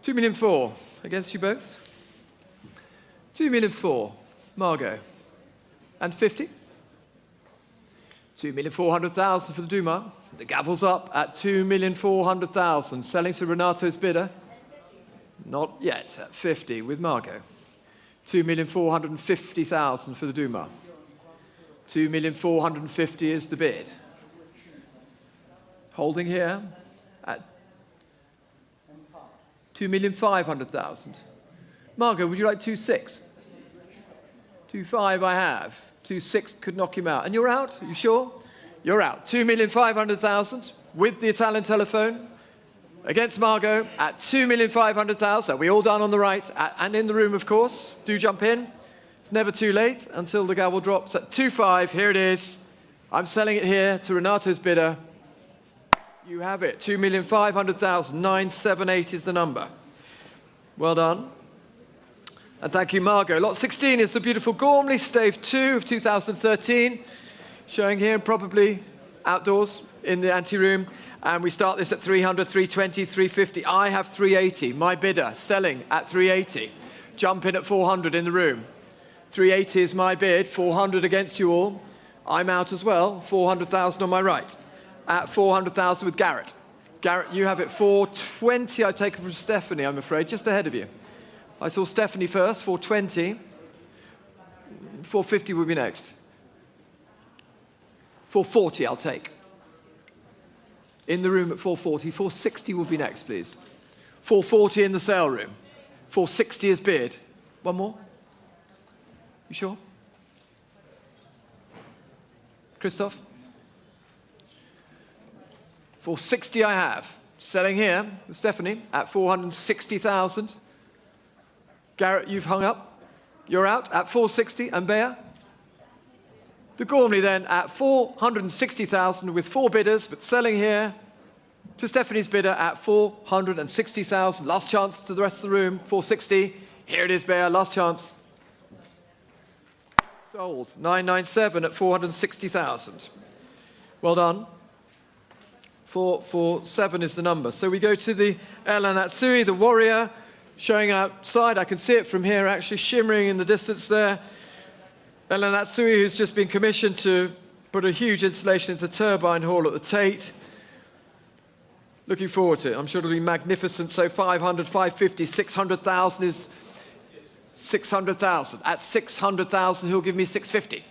£2,400,000 against you both. 2,400,000, Margot. And 50. 2,400,000 for the Duma. The gavel's up at 2,400,000. Selling to Renato's bidder. Not yet at 50 with Margot. 2,450,000 for the Duma. 2,450,000 is the bid. Holding here at 2,500,000. Margot, would you like 2,600,000? 2.5 I have. 2.6 could knock him out. And you're out? Are you sure? You're out. 2,500,000 with the Italian telephone against Margot at 2,500,000. Are we all done on the right? And in the room, of course. Do jump in. It's never too late until the gavel drops at 2.5. Here it is. I'm selling it here to Renato's bidder. You have it. 2,500,000. 978 is the number. Well done. And thank you, Margot. Lot 16 is the beautiful Gormley, stave 2 of 2013. Showing here, probably outdoors in the anteroom. And we start this at 300, 320, 350. I have 380. My bidder selling at 380. Jump in at 400 in the room. 380 is my bid. 400 against you all. I'm out as well. 400,000 on my right. At 400,000 with Garrett. Garrett, you have it 420. I take it from Stephanie, I'm afraid, just ahead of you. I saw Stephanie first, 420. 450 will be next. 440 I'll take. In the room at 440. 460 will be next, please. 440 in the sale room. 460 is bid. One more? You sure? Christoph? 460 I have. Selling here, Stephanie, at 460,000. Garrett, you've hung up. You're out at 460. And Bea? The Gormley then at 460,000 with 4 bidders, but selling here to Stephanie's bidder at 460,000. Last chance to the rest of the room, 460. Here it is, Bea, last chance. Sold. 997 at 460,000. Well done. 447 is the number. So we go to the Ellen Atsui, the warrior, showing outside. I can see it from here, actually shimmering in the distance there. Ellen Atsui, who's just been commissioned to put a huge installation into the turbine hall at the Tate. Looking forward to it. I'm sure it'll be magnificent. So 500, 550, 600,000 is 600,000. At 600,000, he'll give me 650.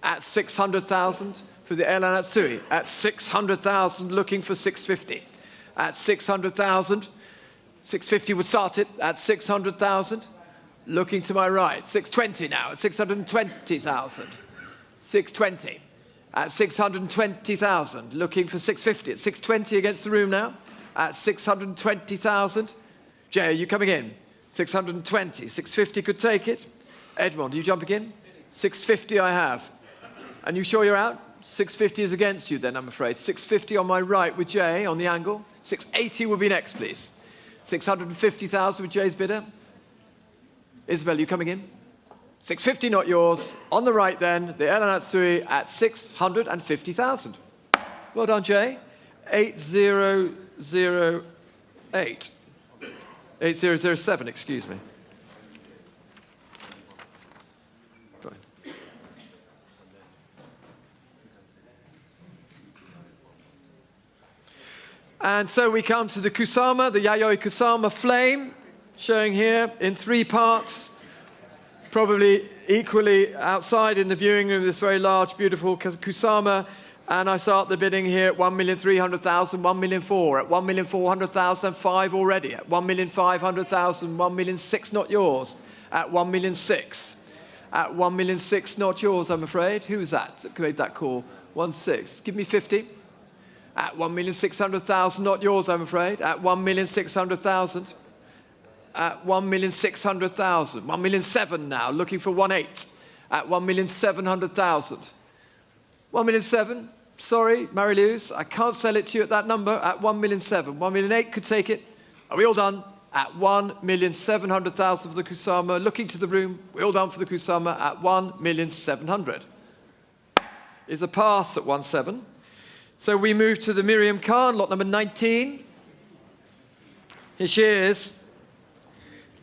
At 600,000 for the Ellen Atsui. At 600,000, looking for 650. At 600,000, 650 would start it. At 600,000. Looking to my right, 620 now, at 620,000. 620. At 620,000, looking for 650. At 620 against the room now. At 620,000. Jay, are you coming in? 620. 650 could take it. Edmond, are you jumping in? 650 I have. And you sure you're out? 650 is against you then, I'm afraid. 650 on my right with Jay on the angle. 680 will be next, please. 650,000 with Jay's bidder. Isabel, you coming in? 650, not yours. On the right then, the Ellen Atsui at 650,000. Well done, Jay. 8008. 8007, excuse me. Fine. And so we come to the Kusama, the Yayoi Kusama flame. Showing here in 3 parts, probably equally outside in the viewing room, this very large, beautiful Kusama. And I start the bidding here at 1,300,000, 1,400,000, at 1,400,000 and 5 already, at 1,500,000, 1,600,000 not yours, at 1,600,000, at 1,600,000 not yours, I'm afraid. Who's that made that call? 1,600,000, give me 50. At 1,600,000 not yours, I'm afraid, at 1,600,000. At 1,600,000. 1,700,000 now, looking for 1,800,000. At 1,700,000. 1,700,000. Sorry, Marie-Louise, I can't sell it to you at that number. At 1,700,000. 1,800,000 could take it. Are we all done? At 1,700,000 for the Kusama. Looking to the room. We all done for the Kusama at 1,700,000. Is a pass at 1,700,000. So we move to the Miriam Khan, lot number 19. Here she is.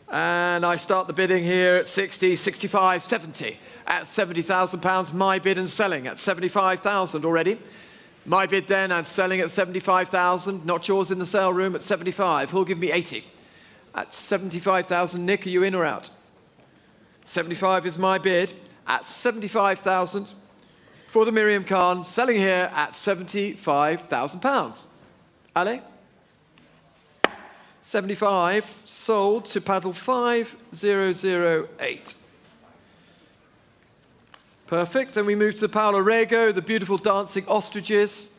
And I start the bidding here at 60, 65, 70. At £70,000, my bid and selling at 75,000 already. My bid then and selling at 75,000. Not yours in the sale room at 75. Who'll give me 80? At 75,000, Nick, are you in or out? 75 is my bid at 75,000 for the Miriam Khan, selling here at £75,000. Ale? 75 sold to paddle 5008. Perfect. And we move to the Paula Rego, the beautiful dancing ostriches.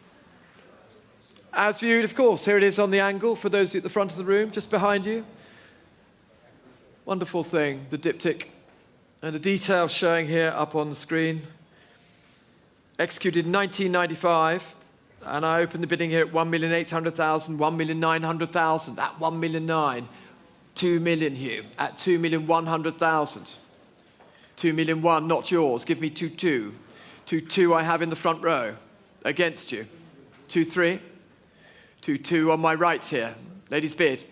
As viewed, of course, here it is on the angle for those at the front of the room, just behind you. Wonderful thing, the diptych. And the detail showing here up on the screen. Executed in 1995. And I opened the bidding here at 1,800,000, 1,900,000, at 1,900,000. 2 million, Hugh, at 2,100,000. 2,000,001, not yours. Give me 2,2. 2,2 I have in the front row. Against you. 2,3. 2,2 on my right here. Ladies bid.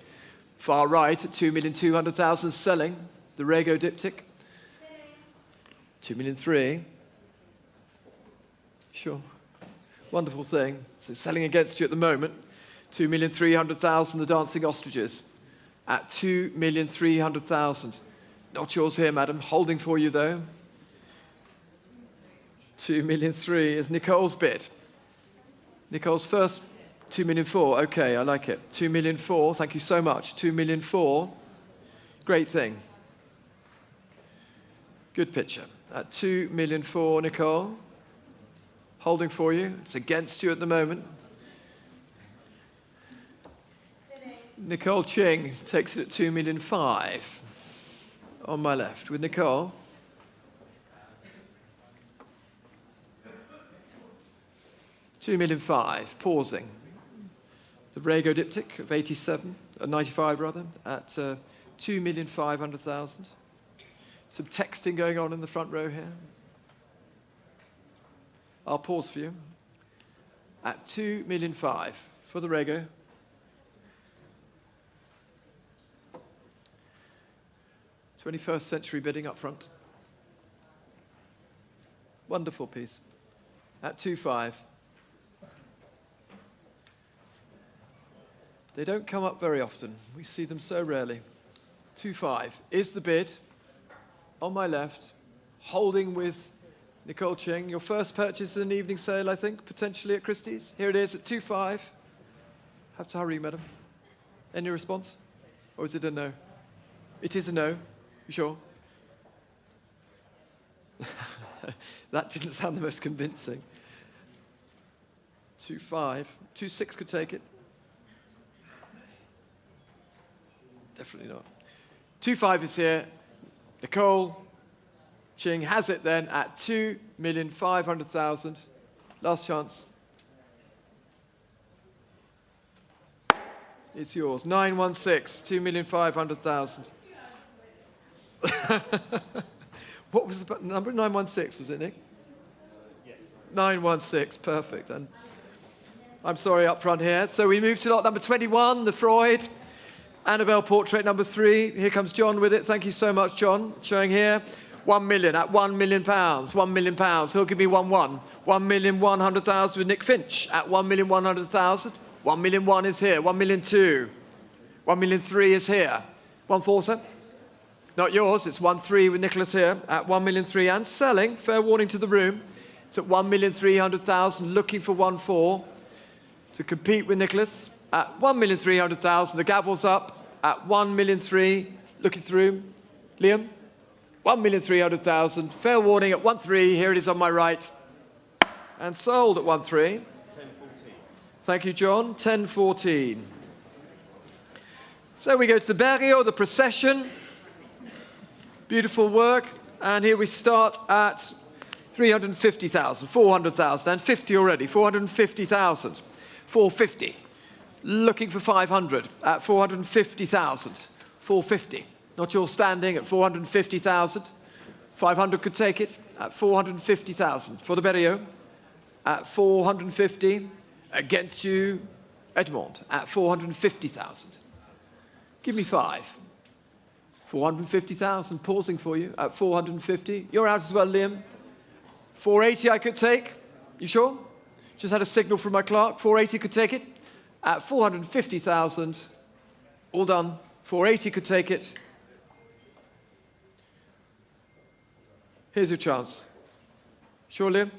Far right at 2,200,000 selling. The Rego diptych. 2,003,000. Sure. Wonderful thing. So selling against you at the moment. 2,300,000 the dancing ostriches. At 2,300,000. Not yours here, madam. Holding for you, though. 2,003,000 is Nicole's bid. Nicole's first, 2,004,000. Okay, I like it. 2,004,000. Thank you so much. 2,004,000. Great thing. Good picture. At 2,004,000, Nicole. Holding for you. It's against you at the moment. Nicole Ching takes it at 2,005,000 on my left with Nicole. $2,005,000, pausing. The Rego diptych of 95 rather, at 2,500,000. Some texting going on in the front row here. I'll pause for you. At 2,005,000 for the Rego. '21st century bidding up front. Wonderful piece. At 2,500,000. They don't come up very often. We see them so rarely. 2,500,000 is the bid. On my left, holding with Nicole Ching. Your first purchase in an evening sale, I think, potentially at Christie's. Here it is at 2,500,000. Have to hurry, madam. Any response? Or is it a no? It is a no. You sure? That didn't sound the most convincing. 2,500,000. 2,600,000 could take it. Definitely not. 2,500,000 is here. Nicole Ching has it then at 2,500,000. Last chance. It's yours. 916, 2,500,000. What was the number? 916, was it, Nick? Yes. 916, perfect. And I'm sorry up front here. So we move to lot number 21, the Freud. Annabelle portrait number 3. Here comes John with it. Thank you so much, John. Showing here. 1 million at £1 million. £1 million. He'll give me 1,1. 1,100,000 with Nick Finch at 1,100,000. 1,000,001 is here. 1,000,002. 1,000,003 is here. 1,400,000, sir? Not yours. It's 1,300,000 with Nicholas here at 1,003,000 and selling. Fair warning to the room. It's at 1,300,000. Looking for 1,400,000 to compete with Nicholas at 1,300,000. The gavel's up at 1,300,000. Looking through. Liam? 1,300,000. Fair warning at 1,300,000. Here it is on my right. And sold at 1,300,000. 1014. Thank you, John. 1014. So we go to the Berrio, the procession. Beautiful work. And here we start at 350,000, 400,000, and 50 already. 450,000. 450. Looking for 500 at 450,000. 450. Not your standing at 450,000. 500 could take it at 450,000 for the Berrio. At 450. Against you, Edmond, at 450,000. Give me 5. 450,000, pausing for you at 450. You're out as well, Liam. 480 I could take. You sure? Just had a signal from my clerk. 480 could take it at 450,000. All done. 480 could take it. Here's your chance. Sure, Liam?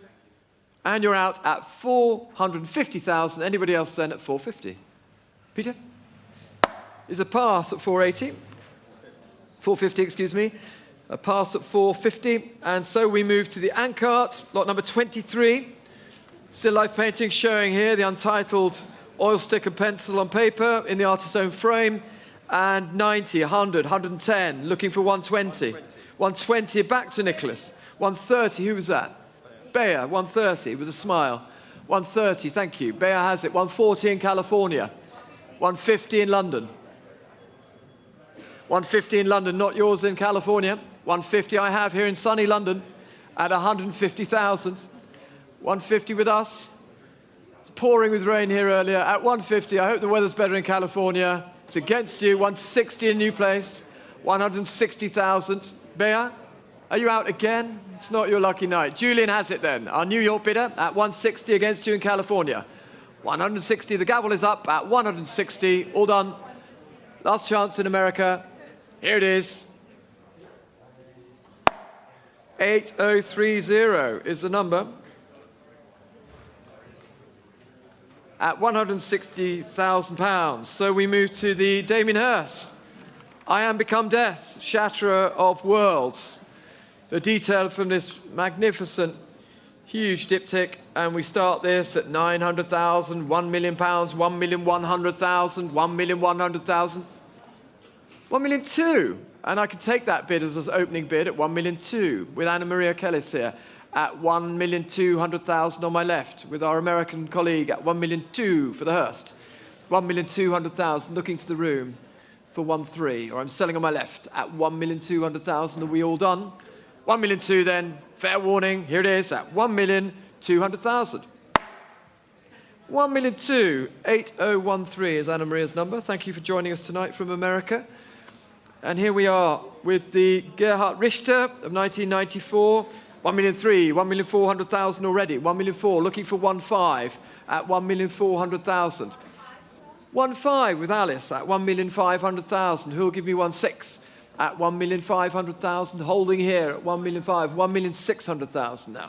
And you're out at 450,000. Anybody else then at 450? Peter? Is a pass at 480. 450, excuse me. A pass at 450. And so we move to the Ankart, lot number 23. Still life painting showing here the untitled oil stick and pencil on paper in the artist's own frame. And 90, 100, 110, looking for 120. 120, back to Nicholas. 130, who was that? Bayer, 130 with a smile. 130, thank you. Bayer has it. 140 in California. 150 in London. 150 in London, not yours in California. 150 I have here in sunny London at 150,000. 150 with us. It's pouring with rain here earlier. At 150, I hope the weather's better in California. It's against you. 160 in New Place. 160,000. Bea, are you out again? It's not your lucky night. Julian has it then. Our New York bidder at 160 against you in California. 160. The gavel is up at 160. All done. Last chance in America. Here it is. 8030 is the number. At £160,000. So we move to the Damien Hirst. I Am Become Death, Shatterer of Worlds. The detail from this magnificent, huge diptych. And we start this at 900,000, £1 million, 1,100,000, 1,100,000, 1,200,000. And I can take that bid as an opening bid at 1,200,000 with Anna Maria Kellis here. At 1,200,000 on my left, with our American colleague at 1,200,000 for the Hirst. 1,200,000 looking to the room for 1,300,000, or I'm selling on my left at 1,200,000. Are we all done? 1,200,000 then, fair warning, here it is at 1,200,000. 1,200,000, 8013 is Anna Maria's number. Thank you for joining us tonight from America. And here we are with the Gerhard Richter of 1994. 1,300,000, 1,400,000 already. 1,400,000, looking for 1,500,000 at 1,400,000. 1,500,000 with Alice at 1,500,000. Who'll give me 1,600,000 at 1,500,000? Holding here at 1,500,000, 1,600,000 now.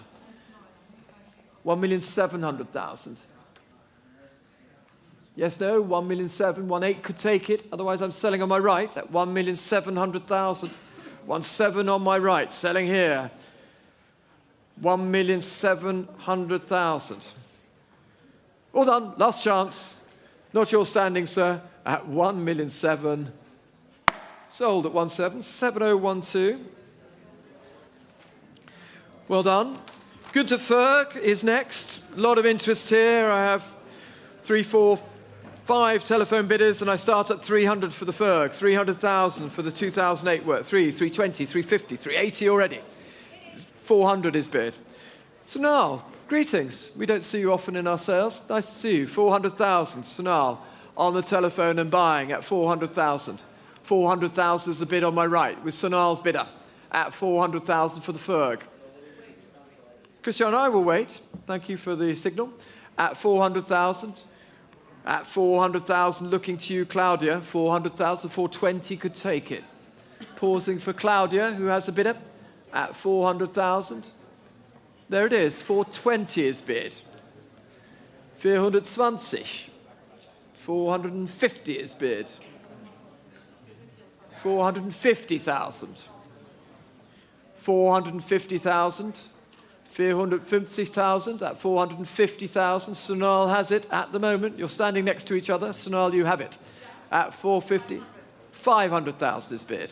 1,700,000. Yes, no, 1,700,000, 1,800,000 could take it. Otherwise, I'm selling on my right at 1,700,000. 1,700,000 on my right, selling here. 1,700,000. All done, last chance. Not your standing, sir, at 1,700,000. Sold at 1,700,000, 7012. Well done. Günther Ferg is next. A lot of interest here. I have 3, 4, 5 telephone bidders, and I start at 300 for the Ferg, 300,000 for the 2008 work, 320, 350, 380 already. 400 is bid. Sunal, greetings. We don't see you often in our sales. Nice to see you. 400,000. Sunal on the telephone and buying at 400,000. 400,000 is the bid on my right with Sunal's bidder at 400,000 for the Ferg. Christian, I will wait. Thank you for the signal. At 400,000. At 400,000, looking to you, Claudia. 400,000, 420 could take it. Pausing for Claudia, who has a bidder. At 400,000. There it is, 420 is bid. 420. 450 is bid. 450,000. 450,000. 450,000 at 450,000. Sunal has it at the moment. You're standing next to each other. Sunal, you have it. At 450. 500,000 is bid.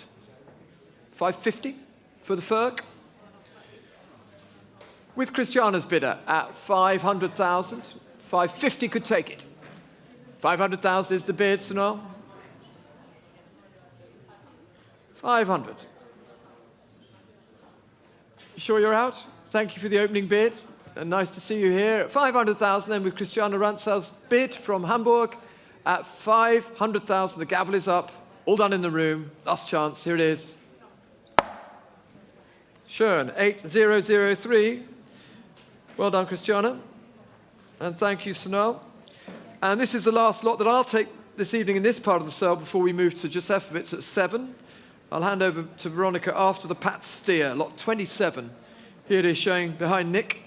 550 for the Ferg. With Christiana's bidder at 500,000. 550 could take it. 500,000 is the bid, Sunal. 500. You sure you're out? Thank you for the opening bid. And nice to see you here. At 500,000 then with Christiana Rantzau's bid from Hamburg at 500,000. The gavel is up. All done in the room. Last chance. Here it is. Schön. 8003. Well done, Christiana. And thank you, Sunal. And this is the last lot that I'll take this evening in this part of the sale before we move to Josefowitz at 7. I'll hand over to Veronica after the Pat Steer, lot 27. Here it is showing behind Nick.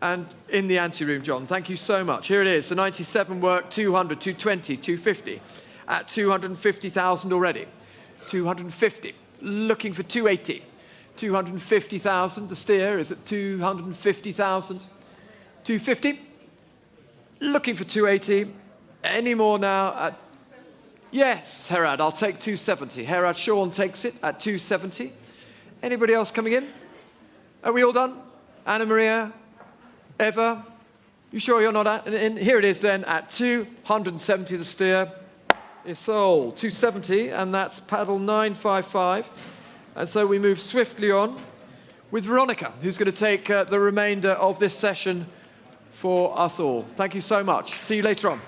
And in the ante-room, John. Thank you so much. Here it is, the 97 work, 200, 220, 250. At 250,000 already. 250. looking for 280. 250,000. The steer is at 250,000. 250. Looking for 280. Any more now? Yes, Herad, I'll take 270. Herad Sean takes it at 270. Anybody else coming in? Are we all done? Anna Maria? Eva? You sure you're not in? Here it is then at 270. The steer is sold. 270, and that's paddle 955. And so we move swiftly on with Veronica, who's going to take the remainder of this session for us all. Thank you so much. See you later on.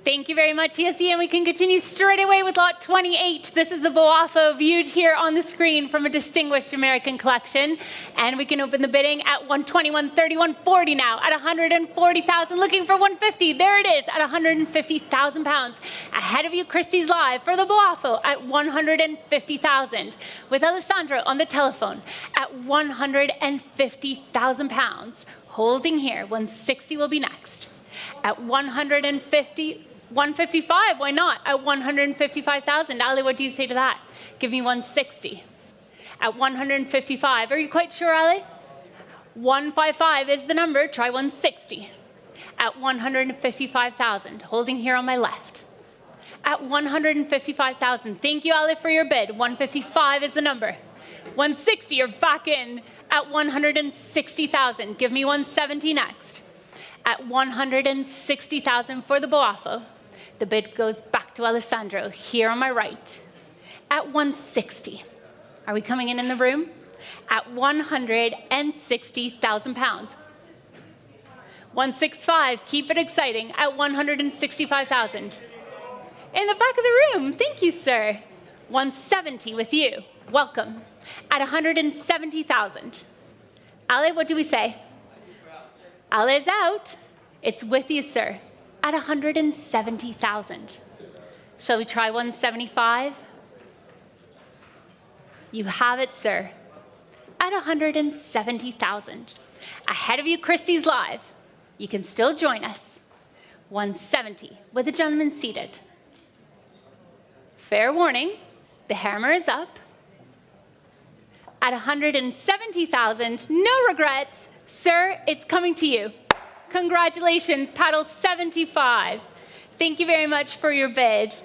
Thank you very much, ESE, and we can continue straight away with lot 28. This is the Boafo viewed here on the screen from a distinguished American collection. And we can open the bidding at 120, 130, 140 now, at 140,000, looking for 150. There it is, at 150,000 pounds. Ahead of you, Christie's Live for the Boafo at 150,000, with Alessandro on the telephone at 150,000 pounds. Holding here, 160 will be next. At 155, why not? At 155,000. Ali, what do you say to that? Give me 160. At 155, are you quite sure, Ali? 155 is the number, try 160. At 155,000, holding here on my left. At 155,000, thank you, Ali, for your bid. 155 is the number. 160, you're back in. At 160,000, give me 170 next. At 160,000 for the Boafo. The bid goes back to Alessandro, here on my right. At 160. Are we coming in the room? At 160,000 pounds. 165, keep it exciting, at 165,000. In the back of the room, thank you, sir. 170 with you, welcome. At 170,000. Ali, what do we say? Ali is out. It's with you, sir, at 170,000. Shall we try 175? You have it, sir, at 170,000. Ahead of you, Christie's Live. You can still join us. 170 with the gentleman seated. Fair warning, the hammer is up. At 170,000, no regrets. Sir, it's coming to you. Congratulations, paddle 75. Thank you very much for your bid.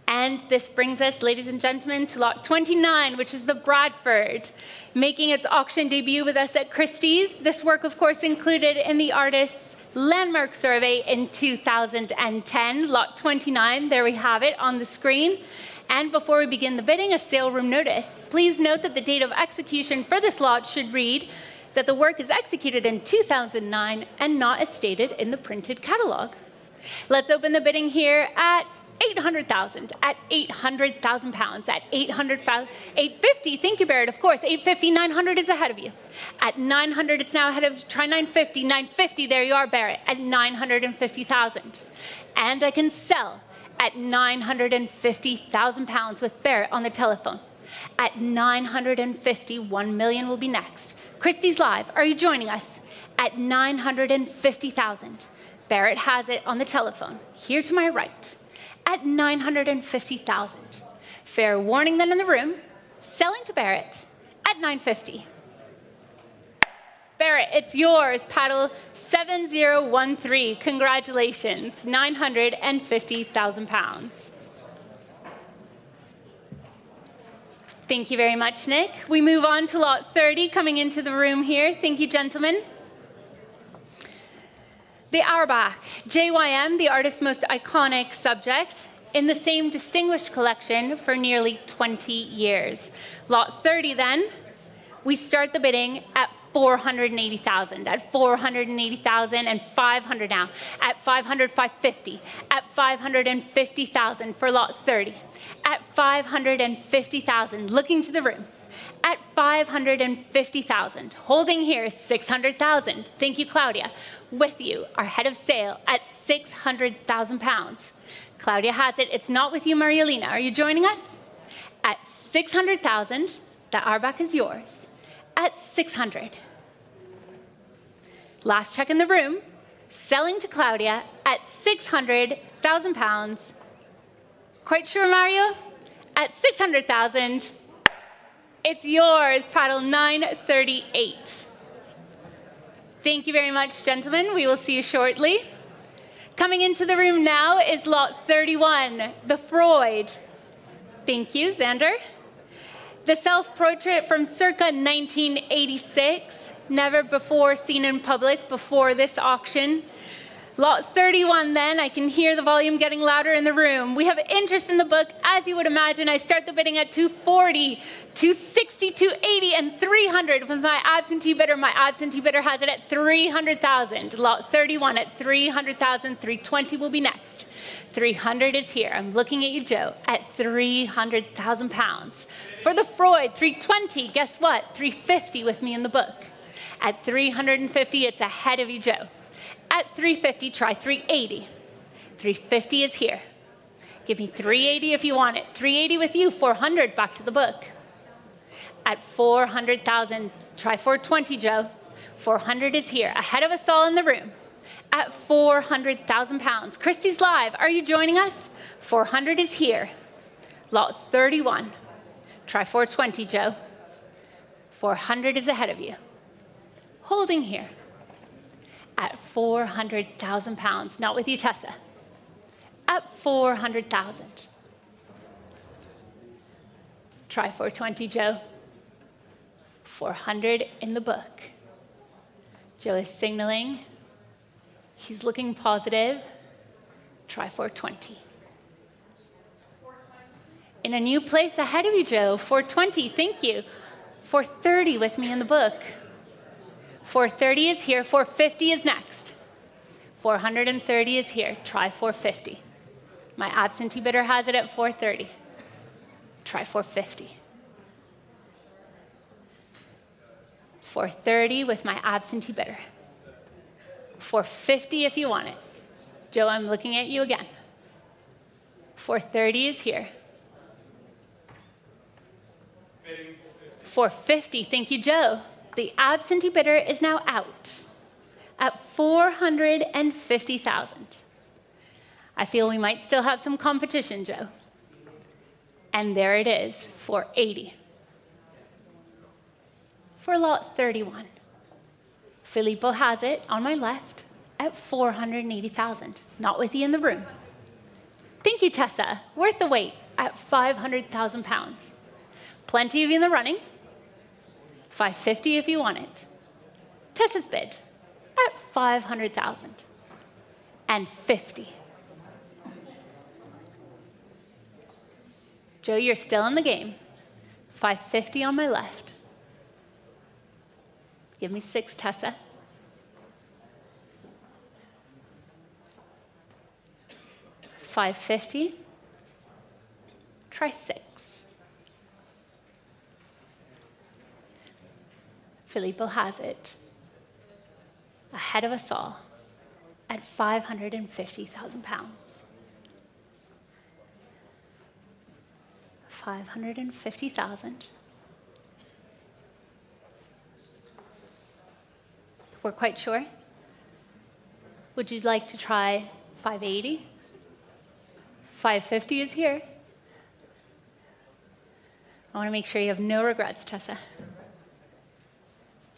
And this brings us, ladies and gentlemen, to lot 29, which is the Bradford, making its auction debut with us at Christie's. This work, of course, included in the artist's landmark survey in 2010, lot 29. There we have it on the screen. And before we begin the bidding, a sale room notice. Please note that the date of execution for this lot should read that the work is executed in 2009 and not as stated in the printed catalog. Let's open the bidding here at 800,000, at 800,000 pounds, at 850, thank you, Barrett, of course, 850, 900 is ahead of you. At 900, it's now ahead of, try 950, 950, there you are, Barrett, at 950,000. And I can sell at 950,000 pounds with Barrett on the telephone. At 950, 1 million will be next. Christie's Live, are you joining us? At 950,000. Barrett has it on the telephone, here to my right. At 950,000. Fair warning then in the room, selling to Barrett at 950. Barrett, it's yours, paddle 7013. Congratulations, 950,000 pounds. Thank you very much, Nick. We move on to lot 30 coming into the room here. Thank you, gentlemen. The Auerbach, JYM, the artist's most iconic subject, in the same distinguished collection for nearly 20 years. Lot 30 then, we start the bidding at 480,000, at 480,000 and 500 now, at 500, 550, at 550,000 for lot 30, at 550,000, looking to the room, at 550,000, holding here 600,000. Thank you, Claudia. With you, our head of sale at 600,000 pounds. Claudia has it. It's not with you, Marielina. Are you joining us? At 600,000, the Auerbach is yours. At 600. Last check in the room, selling to Claudia at 600,000 pounds. Quite sure, Mario? At 600,000, it's yours, paddle 938. Thank you very much, gentlemen. We will see you shortly. Coming into the room now is lot 31, the Freud. Thank you, Xander. The self-portrait from circa 1986, never before seen in public before this auction. Lot 31 then, I can hear the volume getting louder in the room. We have interest in the book, as you would imagine. I start the bidding at 240, 260, 280, and 300. With my absentee bidder has it at 300,000. Lot 31 at 300,000, 320 will be next. 300 is here. I'm looking at you, Joe, at 300,000 pounds. For the Freud, 320, guess what? 350 with me in the book. At 350, it's ahead of you, Joe. At 350, try 380. 350 is here. Give me 380 if you want it. 380 with you, 400, back to the book. At 400,000, try 420, Joe. 400 is here, ahead of us all in the room. At 400,000 pounds. Christie's live, are you joining us? 400 is here. Lot 31. Try 420, Joe. 400 is ahead of you. Holding here. At 400,000 pounds. Not with you, Tessa. At 400,000. Try 420, Joe. 400 in the book. Joe is signaling. He's looking positive. Try 420. In a new place ahead of you, Joe. 420, thank you. 430 with me in the book. 430 is here, 450 is next. 430 is here, try 450. My absentee bidder has it at 430. Try 450. 430 with my absentee bidder. 450 if you want it. Joe, I'm looking at you again. 430 is here. 450, thank you, Joe. The absentee bidder is now out at 450,000. I feel we might still have some competition, Joe. And there it is, 480. For lot 31. Filippo has it on my left at 480,000. Not with you in the room. Thank you, Tessa. Worth the wait at 500,000 pounds. Plenty of you in the running. 550 if you want it. Tessa's bid at 500,000 and 50. Joe, you're still in the game. 550 on my left. Give me 6, Tessa. $550. Try 6. Filippo has it ahead of us all at 550,000 pounds. 550,000. We're quite sure. Would you like to try 580? 550 is here. I want to make sure you have no regrets, Tessa.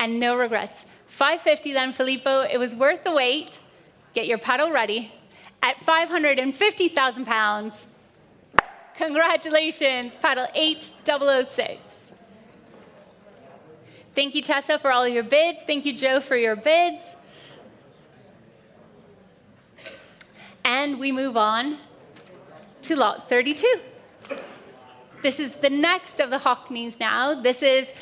And no regrets. 550 then, Filippo. It was worth the wait. Get your paddle ready. At 550,000 pounds, Congratulations, paddle 8006. Thank you, Tessa, for all of your bids. Thank you, Joe, for your bids. And we move on to lot 32. This is the next of the Hockneys now. This is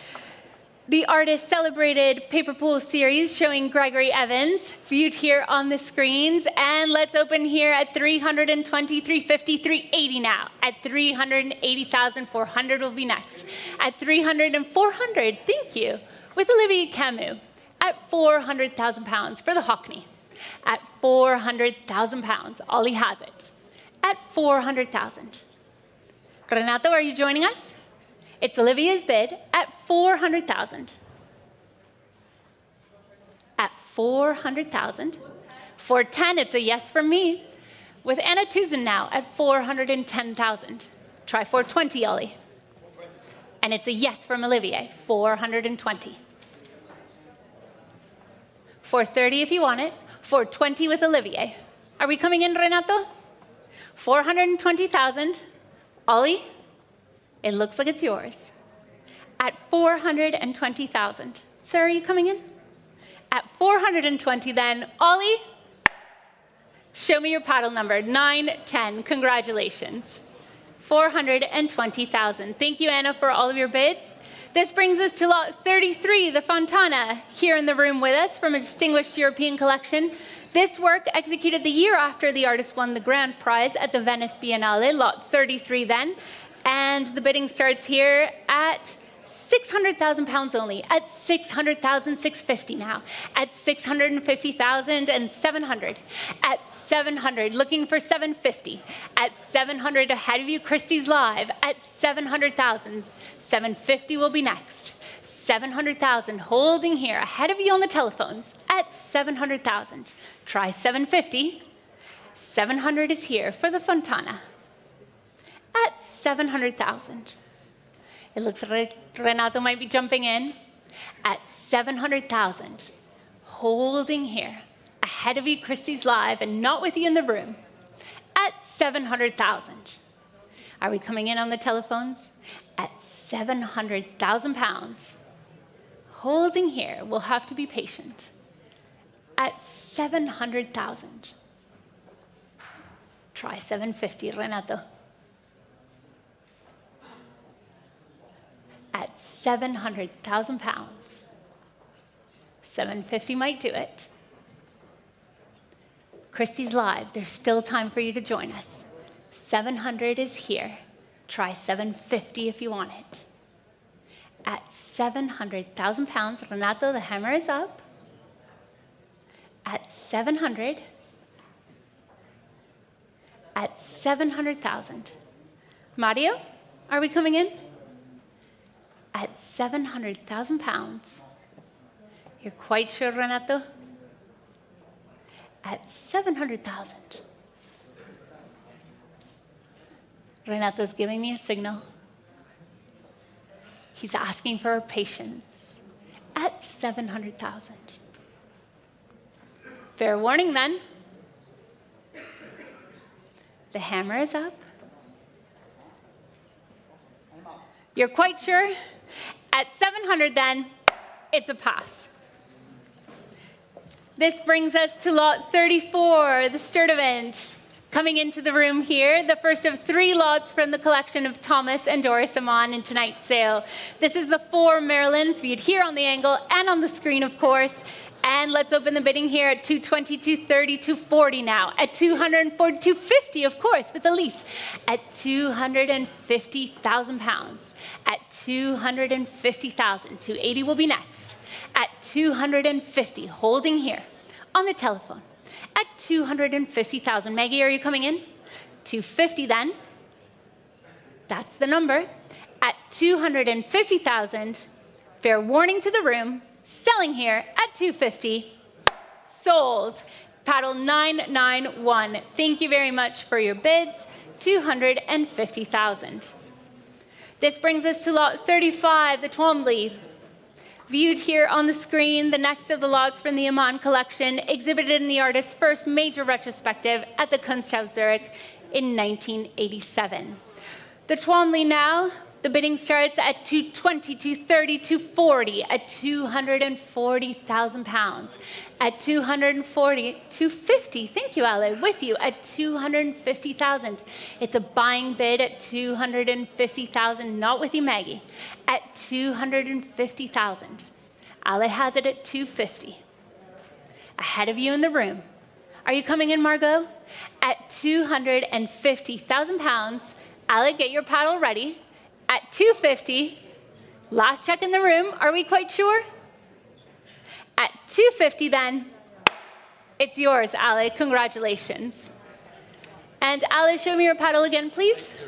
the artist celebrated paper pool series showing Gregory Evans, viewed here on the screens. And let's open here at 320, 350, 380 now. At 380,400 will be next. At 300 and 400, thank you, with Olivier Camus. At 400,000 pounds for the Hockney. At 400,000 pounds, Ollie has it. At 400,000. Renato, are you joining us? It's Olivia's bid at 400,000. At 400,000. 410, it's a yes from me. With Anna Tuzin now at 410,000. Try 420, Ollie. And it's a yes from Olivier, 420. 430 if you want it. 420 with Olivier. Are we coming in, Renato? 420,000. Ollie, it looks like it's yours. At 420,000. Sir, are you coming in? At 420 then, Ollie, show me your paddle number, 910. Congratulations. 420,000. Thank you, Anna, for all of your bids. This brings us to lot 33, the Fontana, here in the room with us from a distinguished European collection. This work, executed the year after the artist won the grand prize at the Venice Biennale, lot 33 then. And the bidding starts here at 600,000 pounds only, at 600,000, 650 now, at 650,000 and 700, at 700, looking for 750, at 700 ahead of you, Christie's Live, at 700,000, 750 will be next. 700,000, holding here, ahead of you on the telephones, at 700,000. Try 750. 700 is here for the Fontana. At 700,000. It looks like Renato might be jumping in. At 700,000, holding here, ahead of you, Christie's Live, and not with you in the room. At 700,000. Are we coming in on the telephones? At 700,000 pounds. Holding here, we'll have to be patient. At 700,000. Try 750, Renato. At 700,000 pounds. 750 might do it. Christie's Live, there's still time for you to join us. 700 is here. Try 750 if you want it. At 700,000 pounds, Renato, the hammer is up. At 700. At 700,000. Mario, are we coming in? At 700,000 pounds. You're quite sure, Renato? At 700,000. Renato's giving me a signal. He's asking for our patience. At 700,000. Fair warning then. The hammer is up. You're quite sure? At 700 then, it's a pass. This brings us to lot 34, the Sturdivant. Coming into the room here, the first of 3 lots from the collection of Thomas and Doris Amon in tonight's sale. This is the 4 Marilyns, viewed here on the angle and on the screen, of course. And let's open the bidding here at 220, 230, 240 now. At 240, 250, of course, with the lease. At 250,000 pounds. At 250,000. 280 will be next. At 250, holding here on the telephone. At 250,000. Maggie, are you coming in? 250 then. That's the number. At 250,000. Fair warning to the room. Selling here at 250. Sold. Paddle 991. Thank you very much for your bids. 250,000. This brings us to lot 35, the Twombly. Viewed here on the screen, the next of the lots from the Amon collection, exhibited in the artist's first major retrospective at the Kunsthaus Zurich in 1987. The Twomley now, the bidding starts at 220, 230, 240, at 240,000 pounds. At 240, 250, thank you, Ale, with you, at 250,000. It's a buying bid at 250,000, not with you, Maggie, at 250,000. Ale has it at 250. Ahead of you in the room. Are you coming in, Margot? At 250,000 pounds, Ale, get your paddle ready. At 250, last check in the room, are we quite sure? At 250 then, it's yours, Ale, congratulations. And Ale, show me your paddle again, please.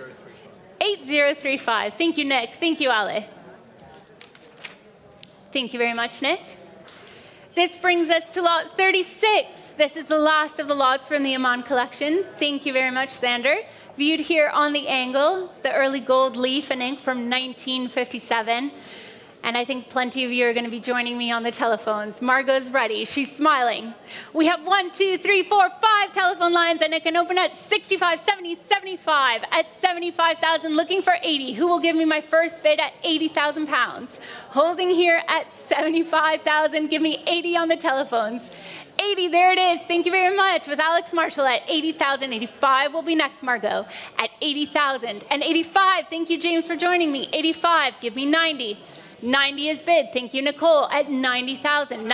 8035, thank you, Nick, thank you, Ale. Thank you very much, Nick. This brings us to lot 36. This is the last of the lots from the Amman collection. Thank you very much, Xander. Viewed here on the angle, the early gold leaf and ink from 1957. And I think plenty of you are going to be joining me on the telephones. Margot's ready. She's smiling. We have 1, 2, 3, 4, 5 telephone lines, and it can open at 65, 70, 75, at 75,000, looking for 80. Who will give me my first bid at 80,000 pounds? Holding here at 75,000. Give me 80 on the telephones. 80, there it is. Thank you very much. With Alex Marshall at 80,000. 85 will be next, Margot, at 80,000. And 85, thank you, James, for joining me. 85, give me 90. 90 is bid. Thank you, Nicole, at 90,000.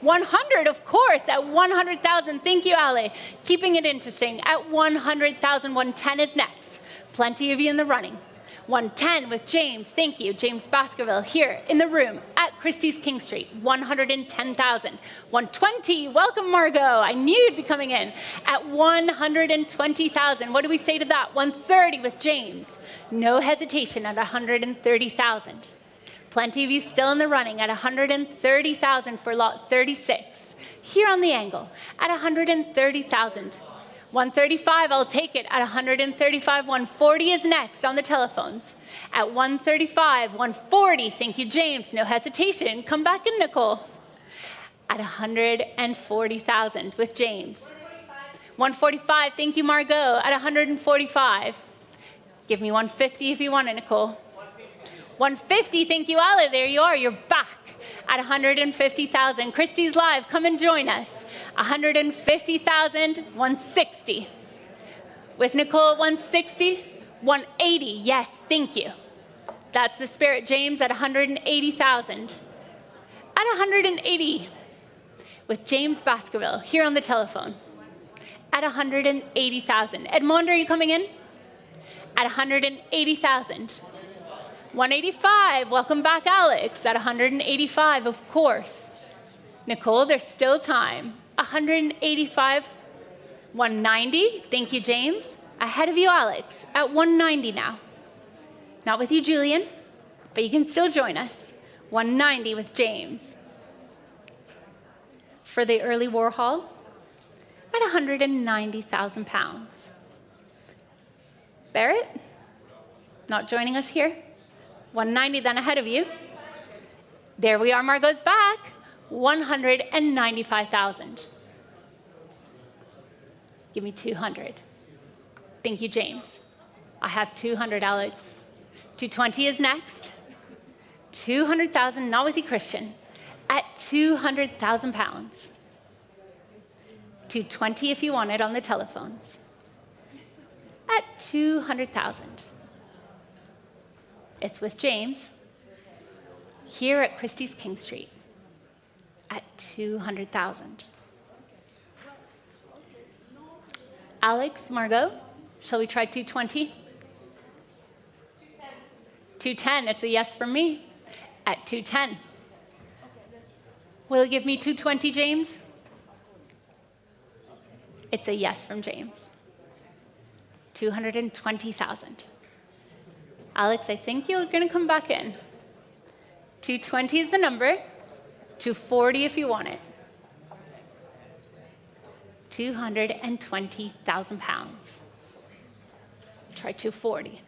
100, of course, at 100,000. Thank you, Ale. Keeping it interesting. At 100,000, 110 is next. Plenty of you in the running. 110 with James. Thank you, James Baskerville, here in the room at Christie's King Street. 110,000. 120, welcome, Margot. I knew you'd be coming in. At 120,000. What do we say to that? 130 with James. No hesitation at 130,000. Plenty of you still in the running at 130,000 for lot 36. Here on the angle at 130,000. 135, I'll take it at 135. 140 is next on the telephones. At 135, 140, thank you, James. No hesitation. Come back in, Nicole. At 140,000 with James. 145, thank you, Margot. At 145. Give me 150 if you want it, Nicole. 150, thank you, Ale. There you are. You're back at 150,000. Christie's Live, come and join us. 150,000, 160. With Nicole at 160, 180. Yes, thank you. That's the spirit, James, at 180,000. At 180, with James Baskerville, here on the telephone. At 180,000. Edmond, are you coming in? At 180,000. 185, welcome back, Alex, at 185, of course. Nicole, there's still time. 185, 190, thank you, James. Ahead of you, Alex, at 190 now. Not with you, Julian, but you can still join us. 190 with James. For the early Warhol, at 190,000 pounds. Barrett, not joining us here. 190 then ahead of you. There we are, Margot's back. 195,000. Give me 200. Thank you, James. I have 200, Alex. 220 is next. 200,000, not with you, Christian. At 200,000 pounds. 220 if you want it on the telephones. At 200,000. It's with James, here at Christie's King Street, at 200,000. Alex, Margot, shall we try 220? 210, it's a yes from me, at 210. Will you give me 220, James? It's a yes from James. 220,000. Alex, I think you're going to come back in. 220 is the number. 240 if you want it. 220,000 pounds. Try 240.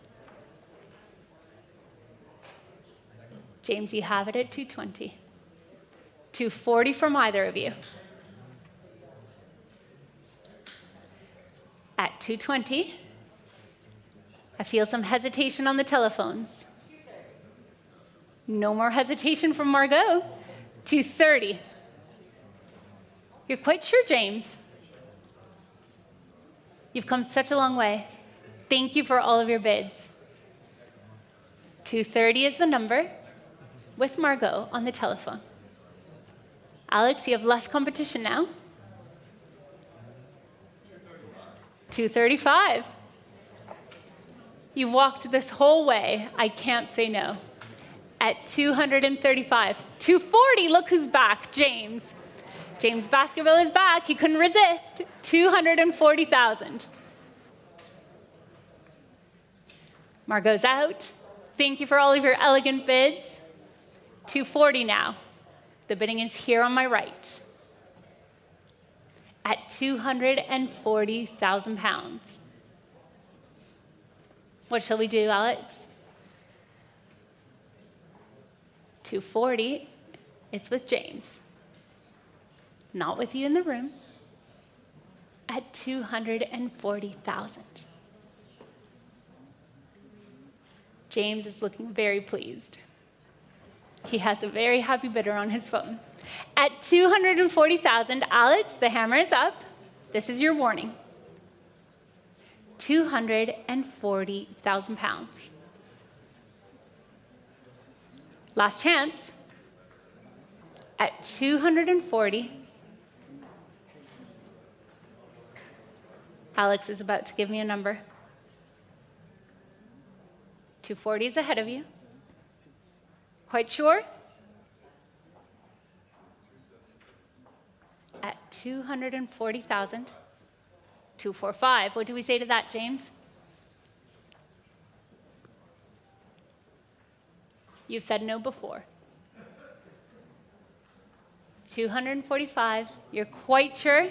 James, you have it at 220. 240 from either of you. At 220. I feel some hesitation on the telephones. No more hesitation from Margot. 230. You're quite sure, James? You've come such a long way. Thank you for all of your bids. 230 is the number with Margot on the telephone. Alex, you have less competition now. 235. You've walked this whole way. I can't say no. At 235. 240, look who's back, James. James Basquiat is back. He couldn't resist. 240,000. Margot's out. Thank you for all of your elegant bids. 240 now. The bidding is here on my right. At 240,000 pounds. What shall we do, Alex? 240, it's with James. Not with you in the room. At 240,000. James is looking very pleased. He has a very happy bidder on his phone. At 240,000, Alex, the hammer is up. This is your warning. 240,000 pounds. Last chance. At 240, Alex is about to give me a number. 240 is ahead of you. Quite sure? At 240,000. 245. What do we say to that, James? You've said no before. 245. You're quite sure?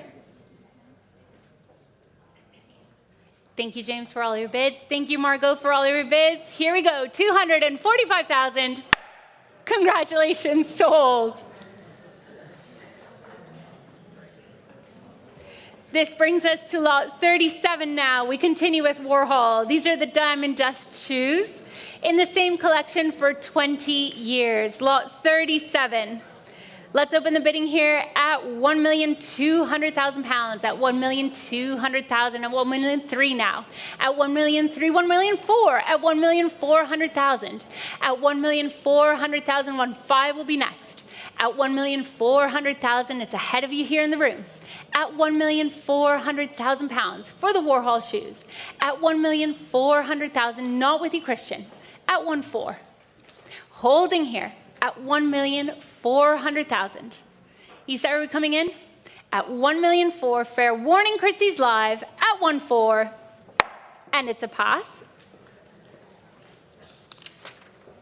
Thank you, James, for all your bids. Thank you, Margot, for all your bids. Here we go. 245,000. Congratulations, sold. This brings us to lot 37 now. We continue with Warhol. These are the diamond dust shoes in the same collection for 20 years. Lot 37. Let's open the bidding here at 1,200,000 pounds, at 1,200,000, at 1,000,003 now, at 1,000,003, 1,000,004, at 1,400,000, at 1,400,000, 1.5 will be next. At 1,400,000, it's ahead of you here in the room. At 1,400,000 pounds for the Warhol shoes. At 1,400,000, not with you, Christian. At 1.4. Holding here at 1,400,000. Isa, are we coming in? At 1,004,000, fair warning, Christie's live at 1.4. And it's a pass.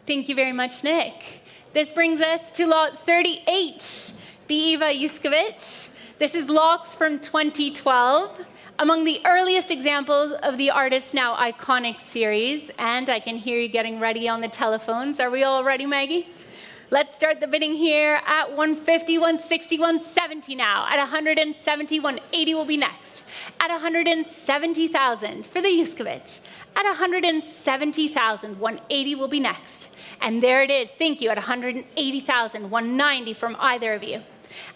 Thank you very much, Nick. This brings us to lot 38, the Eva Yuskovic. This is locks from 2012, among the earliest examples of the artist's now iconic series. And I can hear you getting ready on the telephones. Are we all ready, Maggie? Let's start the bidding here at 150, 160, 170 now. At 170, 180 will be next. At 170,000 for the Yuskovic. At 170,000, 180 will be next. And there it is. Thank you. At 180,000, 190 from either of you.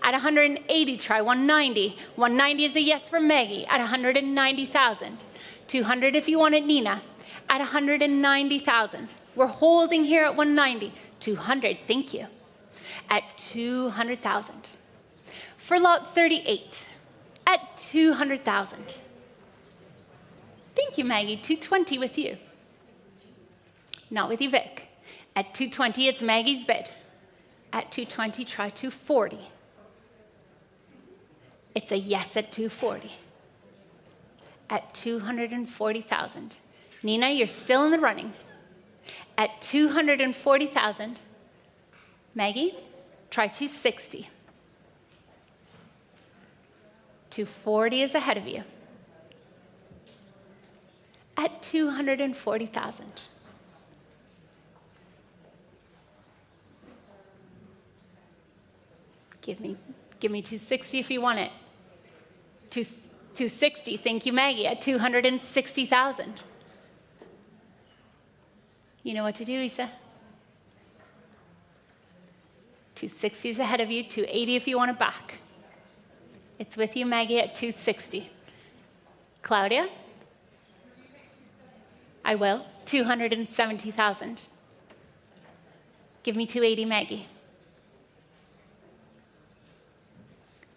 At 180, try 190. 190 is a yes from Maggie. At 190,000. 200 if you want it, Nina. At 190,000. We're holding here at 190. 200, thank you. At 200,000. For lot 38, at 200,000. Thank you, Maggie. 220 with you. Not with you, Vic. At 220, it's Maggie's bid. At 220, try 240. It's a yes at 240. At 240,000. Nina, you're still in the running. At 240,000. Maggie, try 260. 240 is ahead of you. At 240,000. Give me 260 if you want it. 260, thank you, Maggie, at 260,000. You know what to do, Isa. 260 is ahead of you, 280 if you want it back. It's with you, Maggie, at 260. Claudia? I will. 270,000. Give me 280, Maggie.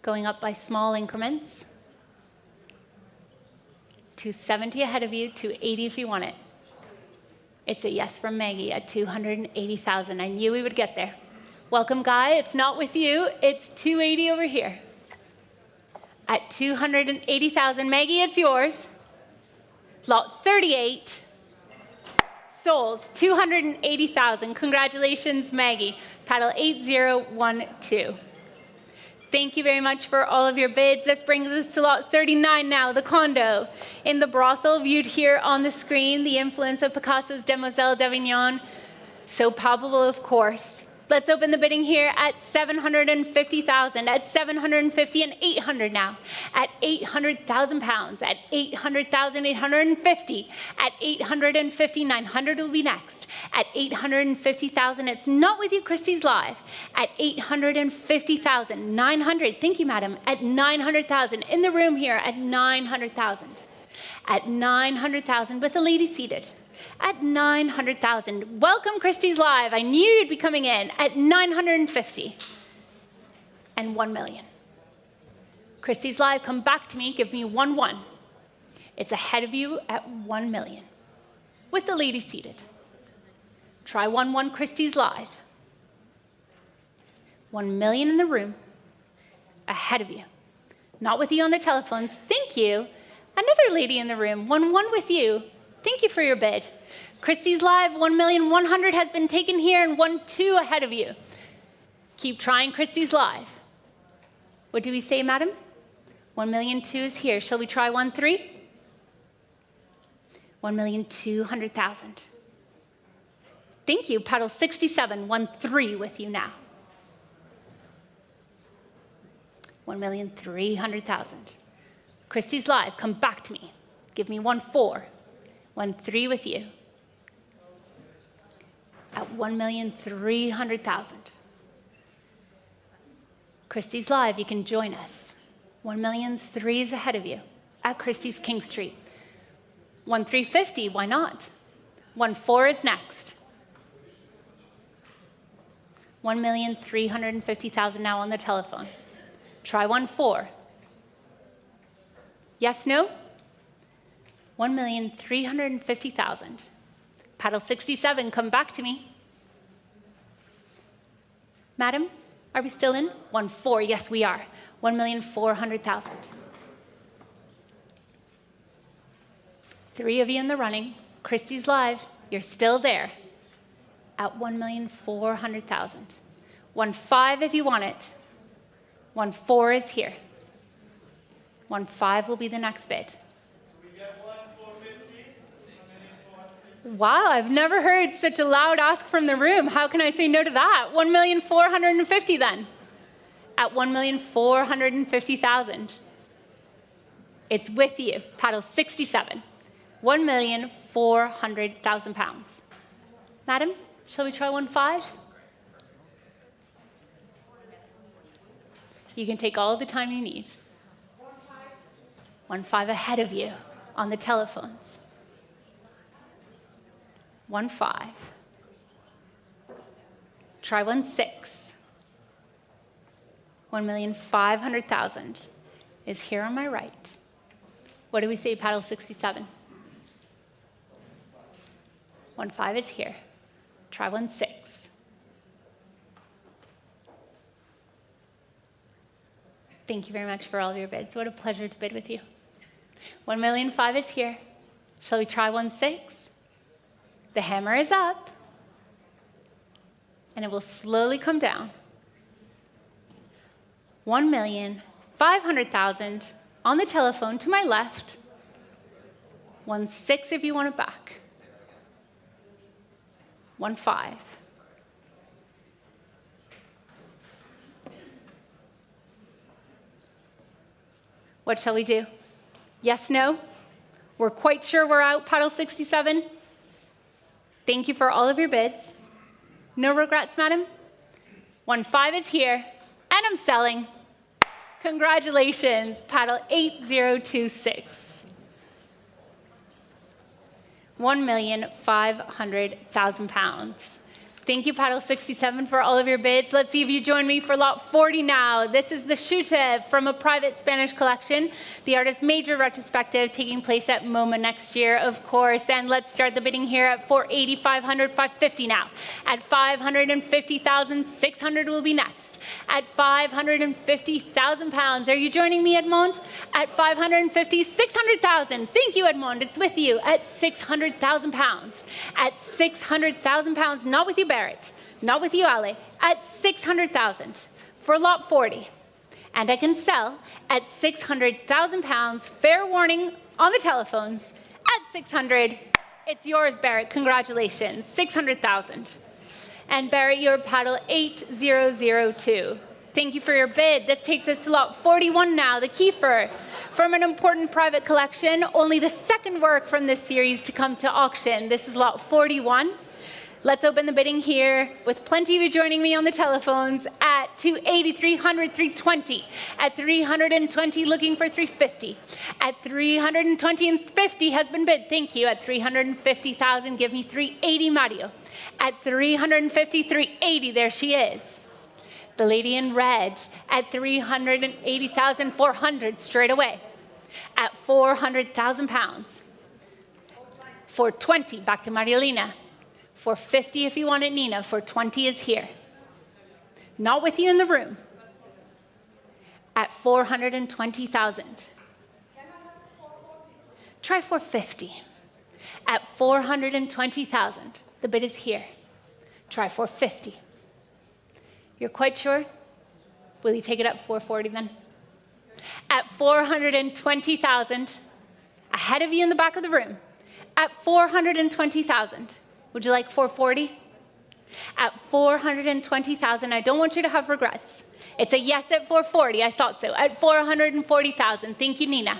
Going up by small increments. 270 ahead of you, 280 if you want it. It's a yes from Maggie at 280,000. I knew we would get there. Welcome, Guy. It's not with you. It's 280 over here. At 280,000. Maggie, it's yours. Lot 38. Sold. 280,000. Congratulations, Maggie. Paddle 8012. Thank you very much for all of your bids. This brings us to lot 39 now, the condo. In the brothel, viewed here on the screen, the influence of Picasso's Demoiselle d'Avignon. So palpable, of course. Let's open the bidding here at 750,000, at 750 and 800 now, at 800,000 pounds, at 800,000, 850, at 850, 900 will be next, at 850,000, it's not with you, Christie's Live, at 850,000, 900, thank you, madam, at 900,000, in the room here at 900,000, at 900,000 with a lady seated. At 900,000. Welcome, Christie's Live. I knew you'd be coming in at 950 and 1 million. Christie's Live, come back to me. Give me 1-1. It's ahead of you at 1 million with the lady seated. Try 1-1, Christie's Live. 1 million in the room, ahead of you. Not with you on the telephones. Thank you. Another lady in the room. 1-1 with you. Thank you for your bid. Christie's Live, 1,100,000 has been taken here and 1-2 ahead of you. Keep trying Christie's Live. What do we say, madam? 1,200,000 is here. Shall we try 1-3? 1,200,000. Thank you. Paddle 67, 1-3 with you now. 1,300,000. Christie's Live, come back to me. Give me 1-4. 1-3 with you. At 1,300,000. Christie's Live, you can join us. 1,300,000 is ahead of you at Christie's King Street. 1,350, why not? 1-4 is next. 1,350,000 now on the telephone. Try 1-4. Yes, no? 1,350,000. Paddle 67, come back to me. Madam, are we still in? 1-4, yes we are. 1,400,000. 3 of you in the running. Christie's Live, you're still there at 1,400,000. 1-5 if you want it. 1-4 is here. 1-5 will be the next bid. Wow, I've never heard such a loud ask from the room. How can I say no to that? 1,450,000 then. At 1,450,000. It's with you. Paddle 67. 1,400,000 pounds. Madam, shall we try 1-5? You can take all the time you need. 1-5 ahead of you on the telephones. 1-5. Try 1-6. 1,500,000 is here on my right. What do we say, paddle 67? 1-5 is here. Try 1-6. Thank you very much for all of your bids. What a pleasure to bid with you. 1,500,000 is here. Shall we try 1-6? The hammer is up, and it will slowly come down. 1,500,000 on the telephone to my left. 1-6 if you want it back. 1-5. What shall we do? Yes, no? We're quite sure we're out, paddle 67? Thank you for all of your bids. No regrets, madam? 15 is here, and I'm selling. Congratulations, paddle 8026. £1,500,000. Thank you, paddle 67, for all of your bids. Let's see if you join me for lot 40 now. This is the Chute from a private Spanish collection, the artist's major retrospective taking place at MoMA next year, of course. And let's start the bidding here at 480, 500, 550 now. At 550,000, 600 will be next. At 550,000 pounds. Are you joining me, Edmond? At 550, 600,000. Thank you, Edmond. It's with you at 600,000 pounds. At 600,000 pounds, not with you, Barrett. Not with you, Ale. At 600,000 for lot 40. And I can sell at 600,000 pounds. Fair warning on the telephones. At 600, it's yours, Barrett. Congratulations. 600,000. And Barrett, your paddle 8002. Thank you for your bid. This takes us to lot 41 now, the Kiefer. From an important private collection, only the second work from this series to come to auction. This is lot 41. Let's open the bidding here with plenty of you joining me on the telephones at 280, 300, 320. At 320, looking for 350. At 320 and 50 has been bid. Thank you. At 350,000, give me 380, Mario. At 350, 380, there she is. The lady in red at 380,400 straight away. At 400,000 pounds. 420, back to Mariolina. 450 if you want it, Nina. 420 is here. Not with you in the room. At 420,000. Try 450. At 420,000. The bid is here. Try 450. You're quite sure? Will you take it at 440 then? At 420,000. Ahead of you in the back of the room. At 420,000. Would you like 440? At 420,000, I don't want you to have regrets. It's a yes at 440, I thought so. At 440,000, thank you, Nina.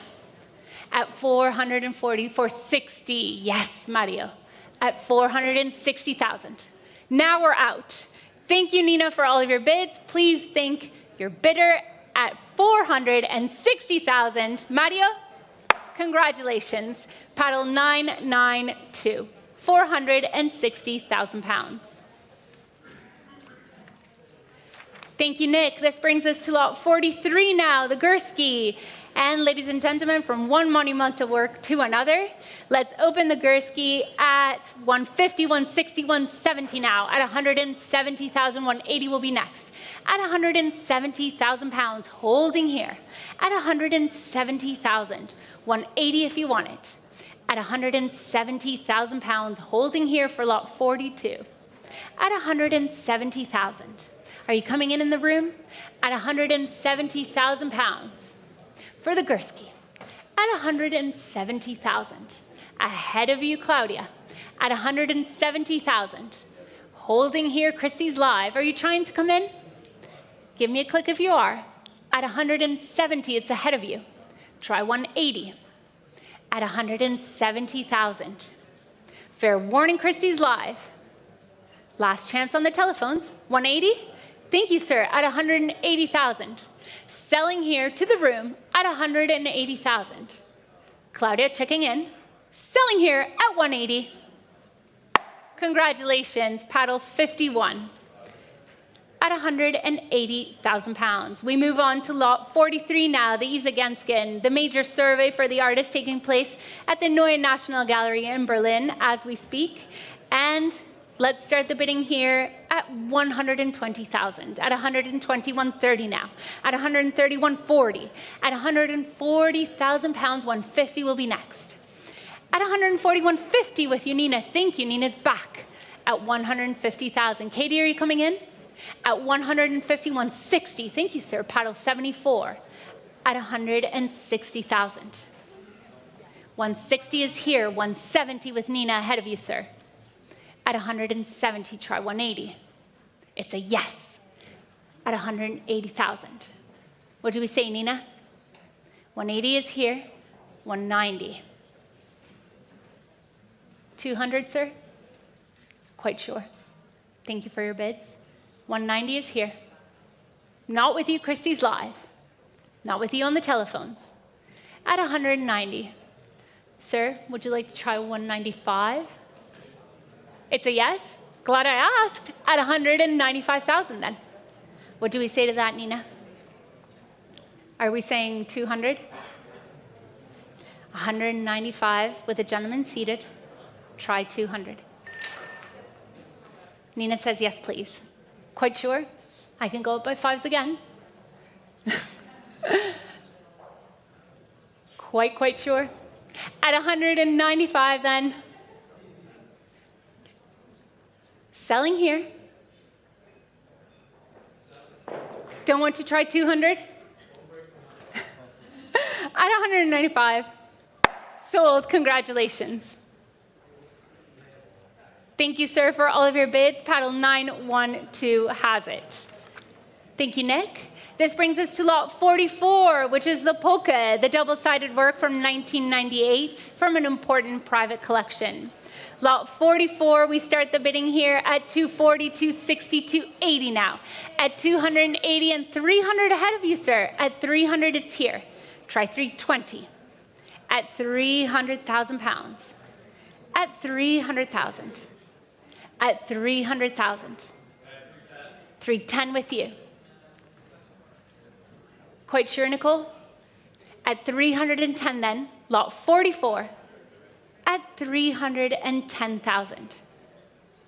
At 440, 460, yes, Mario. At 460,000. Now we're out. Thank you, Nina, for all of your bids. Please thank your bidder at 460,000. Mario, congratulations. Paddle 992. 460,000 pounds. Thank you, Nick. This brings us to lot 43 now, the Gursky. And ladies and gentlemen, from one monumental work to another, let's open the Gursky at 150, 160, 170 now. At 170,000, 180 will be next. At 170,000 pounds, holding here. At 170,000, 180 if you want it. At 170,000 pounds, holding here for lot 42. At 170,000. Are you coming in the room? At 170,000 pounds. For the Gursky. At 170,000. Ahead of you, Claudia. At 170,000. Holding here, Christie's live. Are you trying to come in? Give me a click if you are. At 170, it's ahead of you. Try 180. At 170,000. Fair warning, Christie's live. Last chance on the telephones. 180? Thank you, sir. At 180,000. Selling here to the room at 180,000. Claudia checking in. Selling here at 180. Congratulations, paddle 51. At 180,000 pounds. We move on to lot 43 now, the Isegenskin, the major survey for the artist taking place at the Neue National Gallery in Berlin as we speak. And let's start the bidding here at 120,000. At 120, 130 now. At 130, 140. At 140,000 pounds, 150 will be next. At 140, 150 with you, Nina. Thank you, Nina's back. At 150,000. Katie, are you coming in? At 150, 160. Thank you, sir. Paddle 74. At 160,000. 160 is here. 170 with Nina ahead of you, sir. At 170, try 180. It's a yes. At 180,000. What do we say, Nina? 180 is here. 190. 200, sir? Quite sure. Thank you for your bids. 190 is here. Not with you, Christie's live. Not with you on the telephones. At 190. Sir, would you like to try 195? It's a yes. Glad I asked. At 195,000 then. What do we say to that, Nina? Are we saying 200? 195 with a gentleman seated. Try 200. Nina says yes, please. Quite sure? I can go up by fives again. Quite sure? At 195 then. Selling here. Don't want to try 200? At 195. Sold, congratulations. Thank you, sir, for all of your bids. Paddle 912 has it. Thank you, Nick. This brings us to lot 44, which is the polka, the double-sided work from 1998 from an important private collection. Lot 44, we start the bidding here at 240, 260, 280 now. At 280 and 300 ahead of you, sir. At 300, it's here. Try 320. At 300,000 pounds. At 300,000. At 300,000. 310 with you. Quite sure, Nicole? At 310 then, lot 44. At 310,000.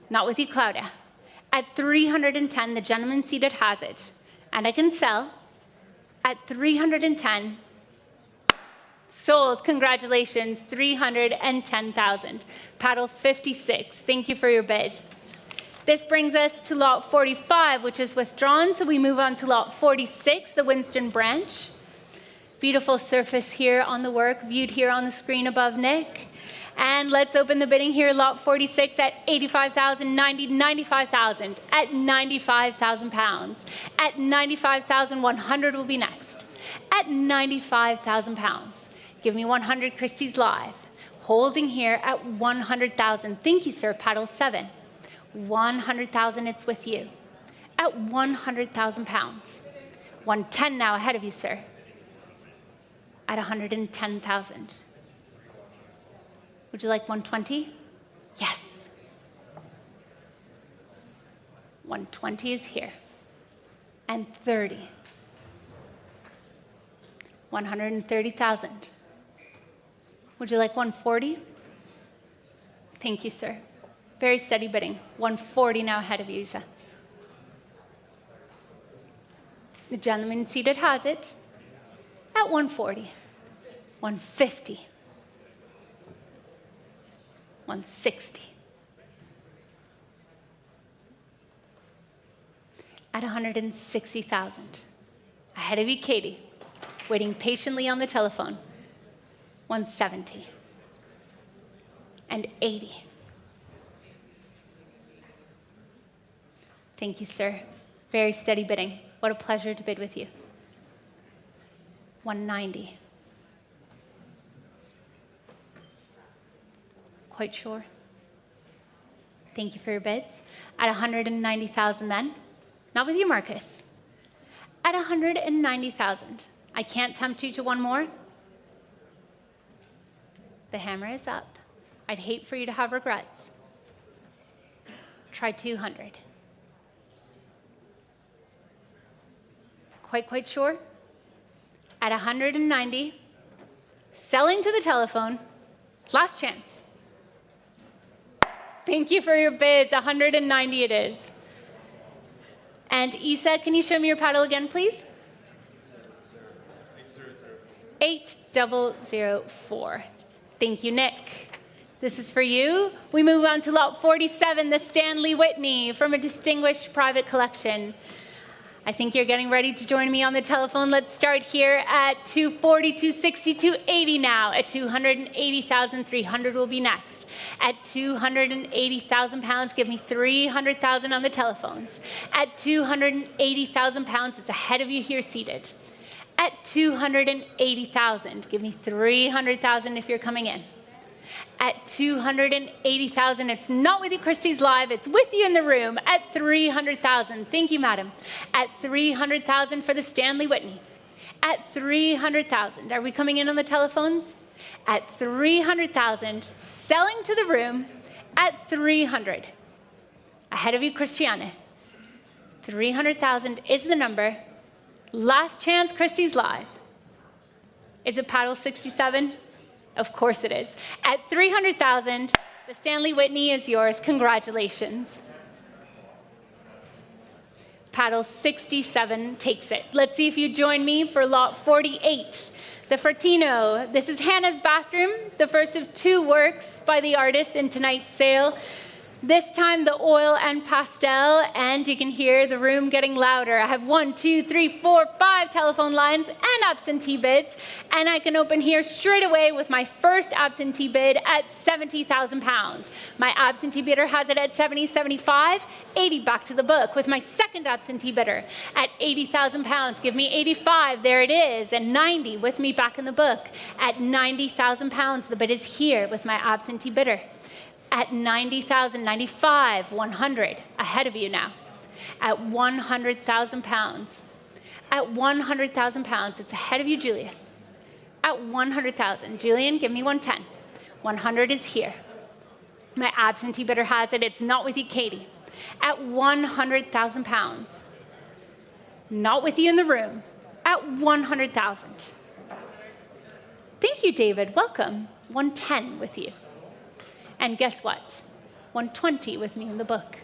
Not with you, Claudia. At 310, the gentleman seated has it. And I can sell at 310. Sold, congratulations, 310,000. Paddle 56, thank you for your bid. This brings us to lot 45, which is withdrawn, so we move on to lot 46, the Winston branch. Beautiful surface here on the work, viewed here on the screen above Nick. And let's open the bidding here, lot 46 at 85,000, 90, 95,000, at 95,000 pounds. At 95,100 will be next. At 95,000 pounds. Give me 100 Christie's live. Holding here at 100,000. Thank you, sir, paddle 7. 100,000, it's with you. At 100,000 pounds. 110 now ahead of you, sir. At 110,000. Would you like 120? Yes. 120 is here. And 30. 130,000. Would you like 140? Thank you, sir. Very steady bidding. 140 now ahead of you, Isa. The gentleman seated has it at 140, 150, 160. At 160,000. Ahead of you, Katie, waiting patiently on the telephone. 170 and 80. Thank you, sir. Very steady bidding. What a pleasure to bid with you. 190. Quite sure. Thank you for your bids. At 190,000 then. Not with you, Marcus. At 190,000. I can't tempt you to one more. The hammer is up. I'd hate for you to have regrets. Try 200. Quite sure? At 190, selling to the telephone, last chance. Thank you for your bids, 190 it is. And Isa, can you show me your paddle again, please? 8004. Thank you, Nick. This is for you. We move on to lot 47, the Stanley Whitney from a distinguished private collection. I think you're getting ready to join me on the telephone. Let's start here at 240, 260, 280 now. At 280,300 will be next. At 280,000 pounds, give me 300,000 on the telephones. At 280,000 pounds, it's ahead of you here seated. At 280,000, give me 300,000 if you're coming in. at 280,000. It's not with you, Christie's Live. It's with you in the room at 300,000. Thank you, madam. At 300,000 for the Stanley Whitney. At 300,000. Are we coming in on the telephones? At 300,000. Selling to the room at 300. Ahead of you, Christiane. 300,000 is the number. Last chance, Christie's Live. Is it paddle 67? Of course it is. At 300,000, the Stanley Whitney is yours. Congratulations. Paddle 67 takes it. Let's see if you join me for lot 48. The Fortino. This is Hannah's bathroom, the first of 2 works by the artist in tonight's sale. This time the oil and pastel, and you can hear the room getting louder. I have 1, 2, 3, 4, 5 telephone lines and absentee bids, and I can open here straight away with my first absentee bid at 70,000 pounds. My absentee bidder has it at 70, 75, 80 back to the book with my second absentee bidder at 80,000 pounds. Give me 85, there it is, and 90 with me back in the book. At 90,000 pounds, the bid is here with my absentee bidder. At 90,000, 95, 100, ahead of you now. At 100,000 pounds. At 100,000 pounds, it's ahead of you, Julius. At 100,000, Julian, give me 110. 100 is here. My absentee bidder has it, it's not with you, Katie. At 100,000 pounds. Not with you in the room. At 100,000. Thank you, David, welcome. 110 with you. And guess what? 120 with me in the book.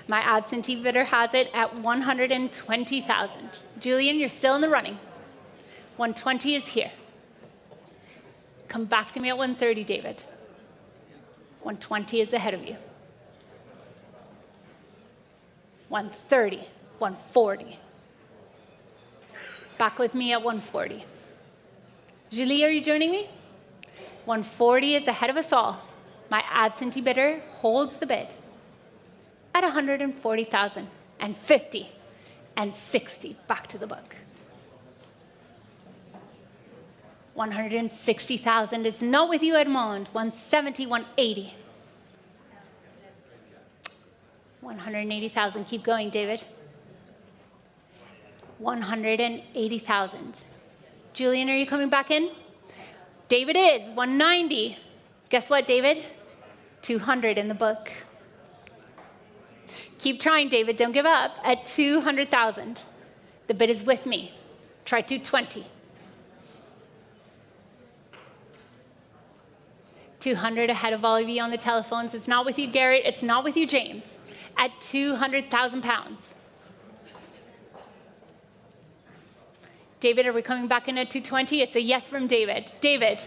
My absentee bidder has it at 120,000. Julian, you're still in the running. 120 is here. Come back to me at 130, David. 120 is ahead of you. 130, 140. Back with me at 140. Julie, are you joining me? 140 is ahead of us all. My absentee bidder holds the bid at 140,000 and 50 and 60 back to the book. 160,000. It's not with you, Edmond. 170, 180. 180,000. Keep going, David. 180,000. Julian, are you coming back in? David is 190. Guess what, David? 200 in the book. Keep trying, David. Don't give up. At 200,000, the bid is with me. Try 220. 200 ahead of all of you on the telephones. It's not with you, Garrett. It's not with you, James. At 200,000 pounds. David, are we coming back in at 220? It's a yes from David. David,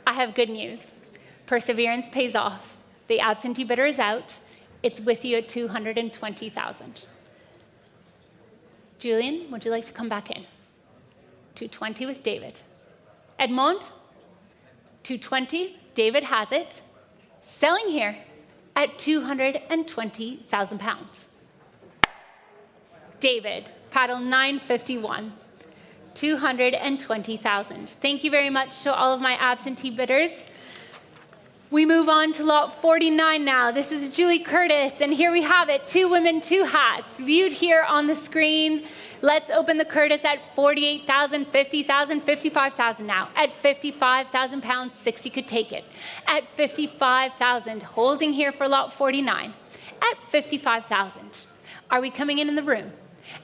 I have good news. Perseverance pays off. The absentee bidder is out. It's with you at 220,000. Julian, would you like to come back in? 220 with David. Edmond, 220. David has it. Selling here at 220,000 pounds. David, paddle 951. 220,000. Thank you very much to all of my absentee bidders. We move on to lot 49 now. This is Julie Curtis, and here we have it. 2 women, 2 hats, viewed here on the screen. Let's open the Curtis at 48,000, 50,000, 55,000 now. At 55,000 pounds, 60 could take it. At 55,000, holding here for lot 49. At 55,000, are we coming in the room?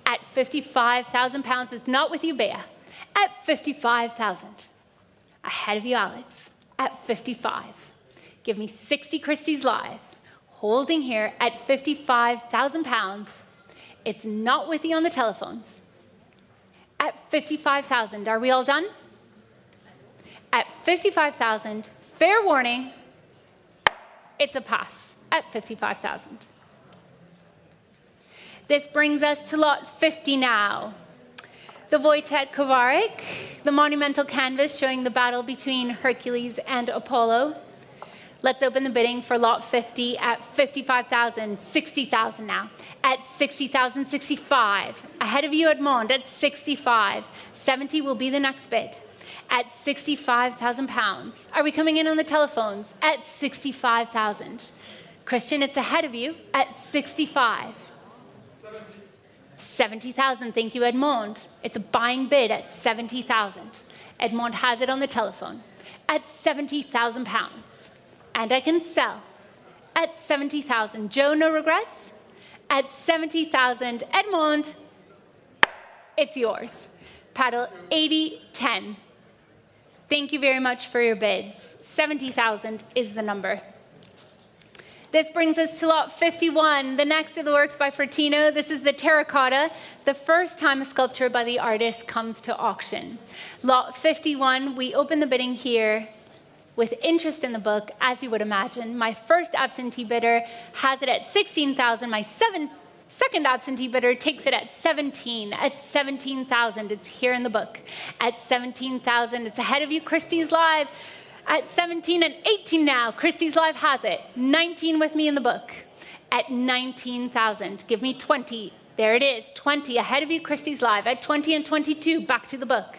At 55,000 pounds, it's not with you, Bea. At 55,000, ahead of you, Alex. At 55. Give me 60 Christie's Live, holding here at 55,000 pounds. It's not with you on the telephones. At 55,000, are we all done? At 55,000, fair warning, it's a pass at 55,000. This brings us to lot 50 now. The Wojtek Kowarek, the monumental canvas showing the battle between Hercules and Apollo. Let's open the bidding for lot 50 at 55,000, 60,000 now. At 60,000, 65. Ahead of you, Edmond, at 65. 70 will be the next bid. at £65,000. Are we coming in on the telephones? At 65,000. Christian, it's ahead of you at 65. 70,000. Thank you, Edmond. It's a buying bid at 70,000. Edmond has it on the telephone at £70,000. And I can sell at 70,000. Joe, no regrets? At 70,000. Edmond, it's yours. Paddle 8010. Thank you very much for your bids. 70,000 is the number. This brings us to lot 51, the next of the works by Fortino. This is the terracotta, the first time a sculpture by the artist comes to auction. Lot 51, we open the bidding here with interest in the book, as you would imagine. My first absentee bidder has it at 16,000. My second absentee bidder takes it at 17. At 17,000, it's here in the book. At 17,000, it's ahead of you, Christie's Live. At 17 and 18 now, Christie's Live has it. 19 with me in the book. At 19,000, give me 20. There it is, 20, ahead of you, Christie's Live. At 20 and 22, back to the book.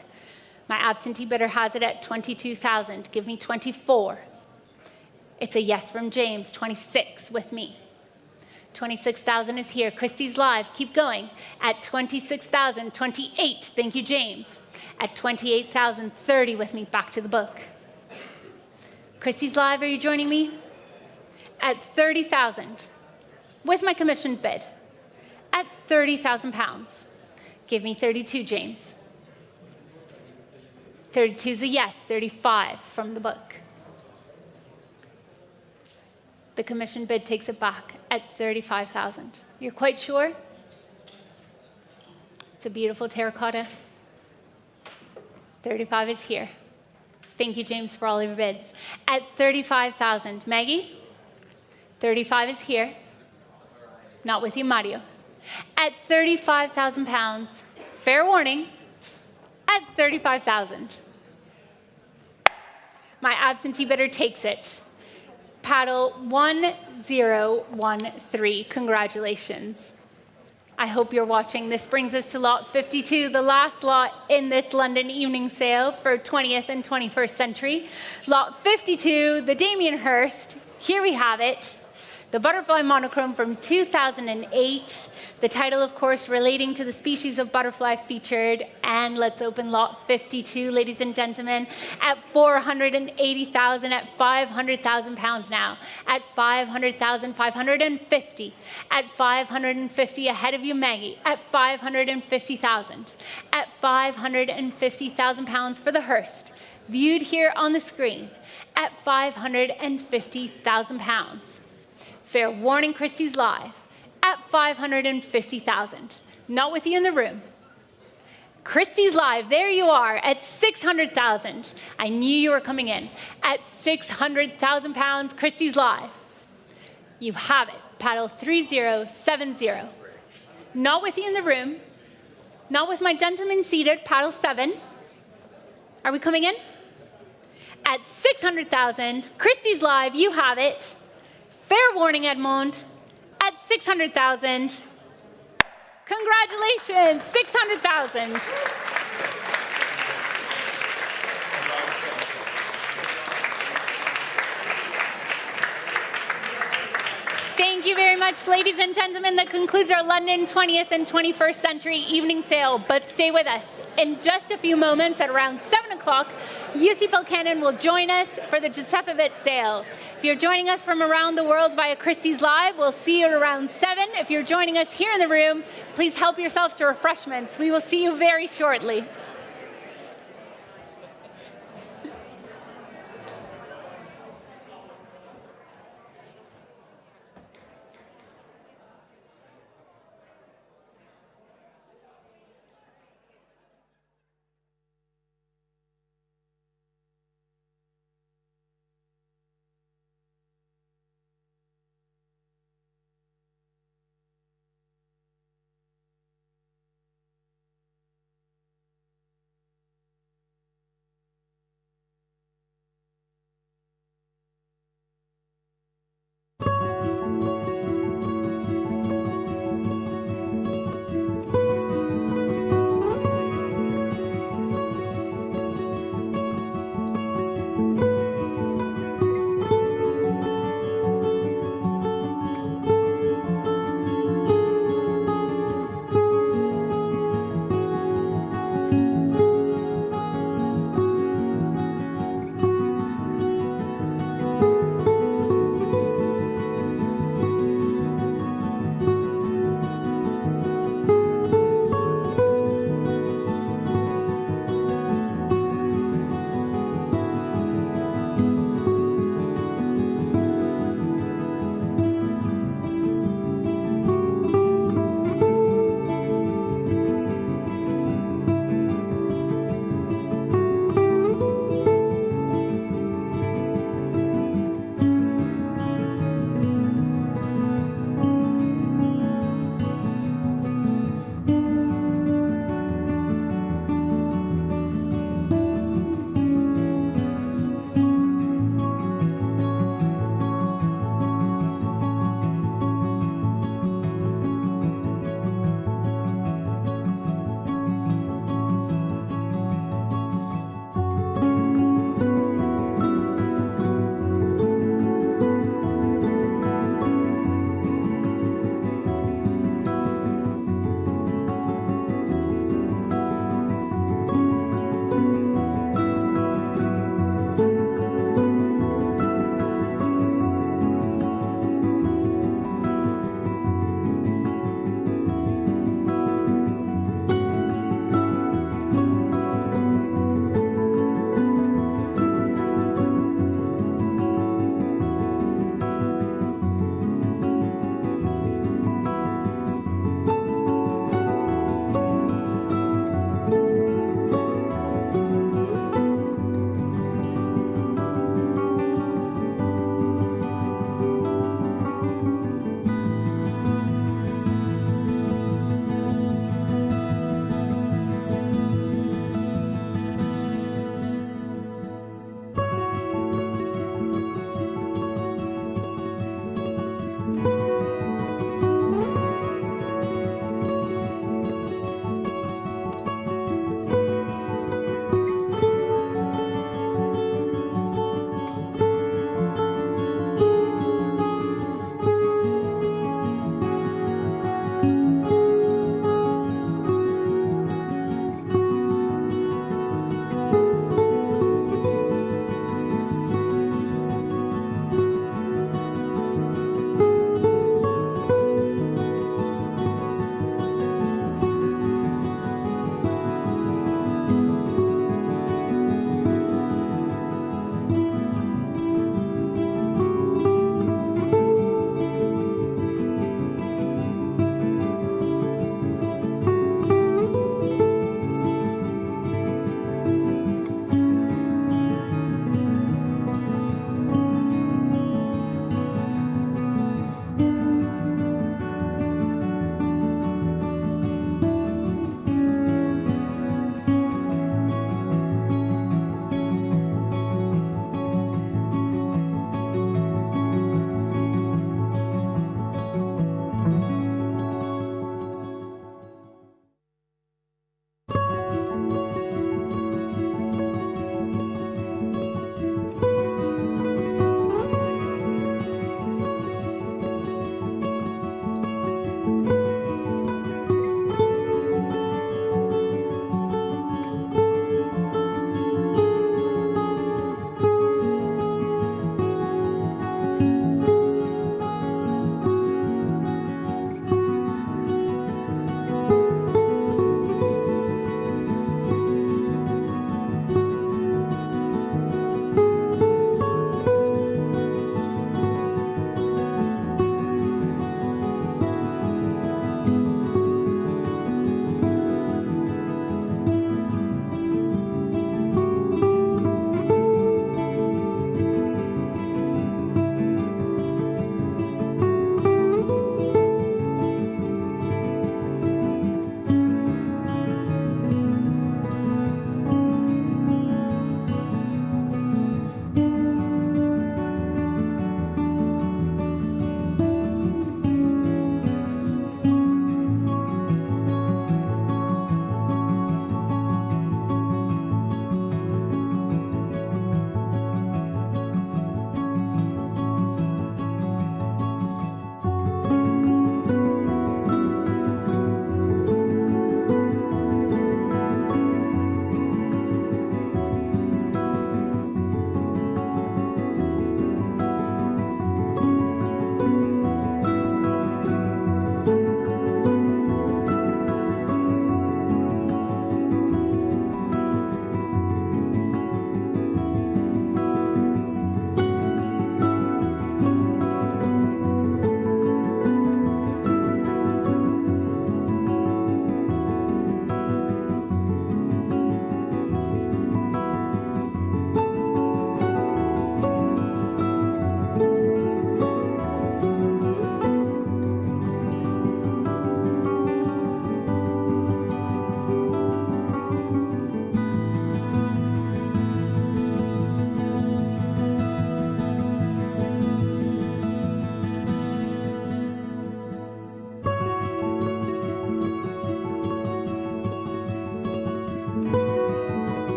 My absentee bidder has it at 22,000, give me 24. It's a yes from James, 26 with me. 26,000 is here, Christie's Live, keep going. At 26,000, 28, thank you, James. At 28,000, 30 with me, back to the book. Christie's Live, are you joining me? At 30,000, with my commissioned bid. At £30,000. Give me 32, James. 32 is a yes, 35 from the book. The commissioned bid takes it back at 35,000. You're quite sure? It's a beautiful terracotta. 35 is here. Thank you, James, for all of your bids. At 35,000, Maggie? 35 is here. Not with you, Mario. At £35,000, fair warning, at 35,000. My absentee bidder takes it. Paddle 1013, congratulations. I hope you're watching. This brings us to lot 52, the last lot in this London evening sale for 20th and 21st century. Lot 52, the Damien Hirst. Here we have it. The butterfly monochrome from 2008. The title, of course, relating to the species of butterfly featured. And let's open lot 52, ladies and gentlemen, at 480,000, at £500,000 now. At 500,000, 550. At 550, ahead of you, Maggie. At 550,000. At £550,000 for the Hearst. Viewed here on the screen. At £550,000. Fair warning, Christie's Live. At 550,000. Not with you in the room. Christie's Live, there you are at 600,000. I knew you were coming in. At £600,000, Christie's Live. You have it, paddle 3070. Not with you in the room. Not with my gentleman seated, paddle 7. Are we coming in? At 600,000, Christie's Live, you have it. Fair warning, Edmond. At 600,000. Congratulations, 600,000. Thank you very much, ladies and gentlemen. That concludes our London 20th and 21st century evening sale, but stay with us. In just a few moments, at around 7 o'clock, UC Buchanan will join us for the Josefowitz sale. If you're joining us from around the world via Christie's Live, we'll see you at around 7. If you're joining us here in the room, please help yourself to refreshments. We will see you very shortly.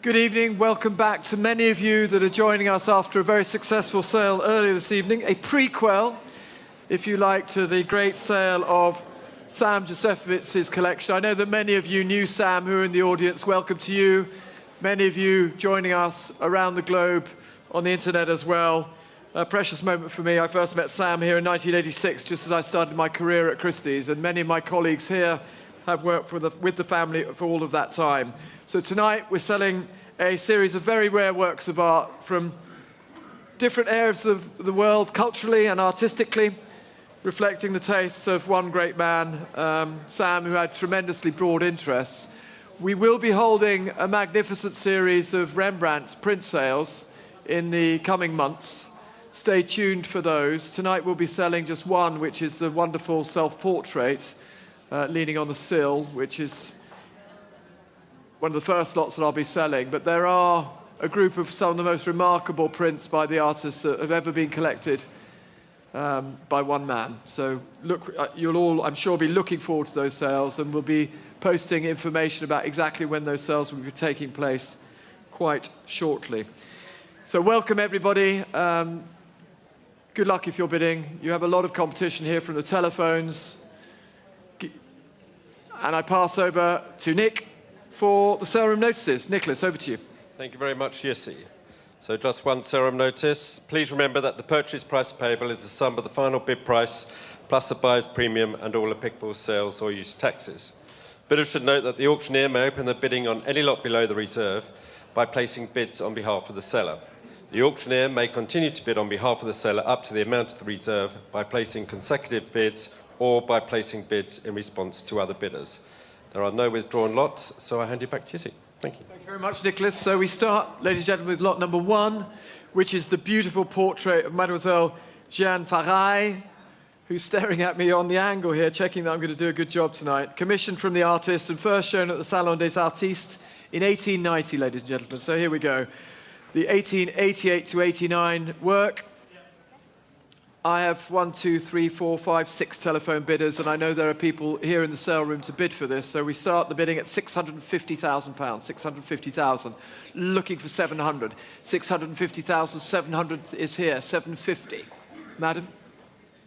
Good evening, welcome back to many of you that are joining us after a very successful sale earlier this evening, a prequel, if you like, to the great sale of Sam Josefowitz's collection. I know that many of you knew Sam who are in the audience. Welcome to you. Many of you joining us around the globe on the internet as well. A precious moment for me. I first met Sam here in 1986, just as I started my career at Christie's, and many of my colleagues here have worked with the family for all of that time. So tonight we're selling a series of very rare works of art from different areas of the world, culturally and artistically, reflecting the tastes of one great man, Sam, who had tremendously broad interests. We will be holding a magnificent series of Rembrandt's print sales in the coming months. Stay tuned for those. Tonight we'll be selling just one, which is the wonderful self-portrait leaning on the sill, which is one of the first lots that I'll be selling. But there are a group of some of the most remarkable prints by the artists that have ever been collected by one man. So look, you'll all, I'm sure, be looking forward to those sales, and we'll be posting information about exactly when those sales will be taking place quite shortly. So welcome, everybody. Good luck if you're bidding. You have a lot of competition here from the telephones. And I pass over to Nick for the sale room notices. Nicholas, over to you. Thank you very much, Yissi. So just one sale room notice. Please remember that the purchase price payable is the sum of the final bid price plus the buyer's premium and all applicable sales or use taxes. Bidders should note that the auctioneer may open the bidding on any lot below the reserve by placing bids on behalf of the seller. The auctioneer may continue to bid on behalf of the seller up to the amount of the reserve by placing consecutive bids or by placing bids in response to other bidders. There are no withdrawn lots, so I hand you back to Yissi. Thank you. Thank you very much, Nicholas. So we start, ladies and gentlemen, with lot number one, which is the beautiful portrait of Mademoiselle Jeanne Faray, who's staring at me on the angle here, checking that I'm going to do a good job tonight. Commissioned from the artist and first shown at the Salon des Artistes in 1890, ladies and gentlemen. So here we go. The 1888 to 89 work. I have 1, 2, 3, 4, 5, 6 telephone bidders, and I know there are people here in the sale room to bid for this. So we start the bidding at £650,000. 650,000. Looking for 700. 650,000. 700 is here. 750. Madam?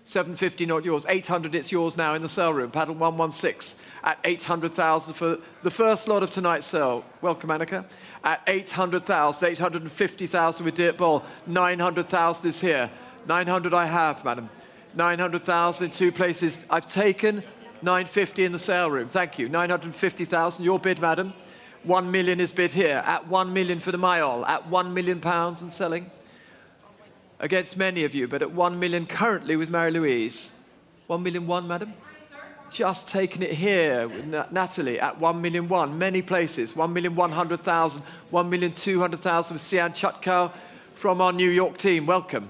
750, not yours. 800, it's yours now in the sale room. Paddle 116 at 800,000 for the first lot of tonight's sale. Welcome, Annika. At 800,000, 850,000 with Dirk Boll. 900,000 is here. 900 I have, madam. 900,000 in two places. I've taken 950 in the sale room. Thank you. 950,000. Your bid, madam. 1 million is bid here. At 1 million for the Mayol. At £1 million and selling. Against many of you, but at 1 million currently with Marie-Louise. 1 million one, madam? Just taking it here with Natalie at 1 million one. Many places. 1,100,000. 1,200,000 with Sian Chutkow from our New York team. Welcome.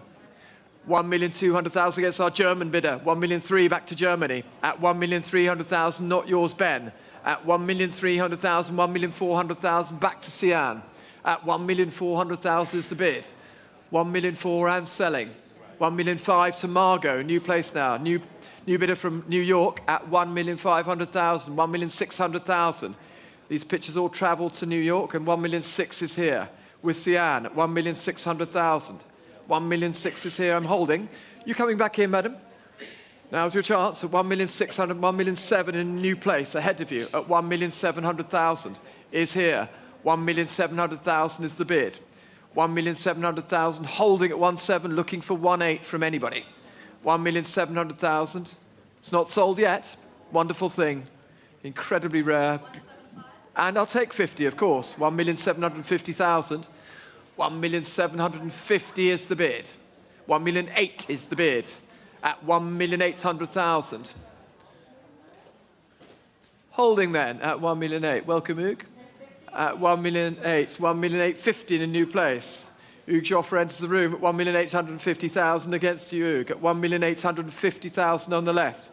1,200,000 against our German bidder. 1,300,000 back to Germany. At 1,300,000, not yours, Ben. At 1,300,000, 1,400,000 back to Sian. At 1,400,000 is the bid. 1,400,000 and selling. 1,500,000 to Margot, new place now. New bidder from New York at 1,500,000, 1,600,000. These pictures all travel to New York, and 1,600,000 is here with Sian at 1,600,000. 1,600,000 is here. I'm holding. You coming back in, madam? Now's your chance at 1,600,000, 1,700,000 in a new place ahead of you at 1,700,000 is here. 1,700,000 is the bid. 1,700,000 holding at 1,700,000, looking for 1,800,000 from anybody. 1,700,000. It's not sold yet. Wonderful thing. Incredibly rare. And I'll take 50, of course. 1,750,000. 1,750,000 is the bid. 1,800,000 is the bid. At 1,800,000. Holding then at 1,800,000. Welcome, Hugues. At 1,800,000. 1,850,000 in a new place. Hugues Joffre enters the room at 1,850,000 against you, Hugues. At 1,850,000 on the left.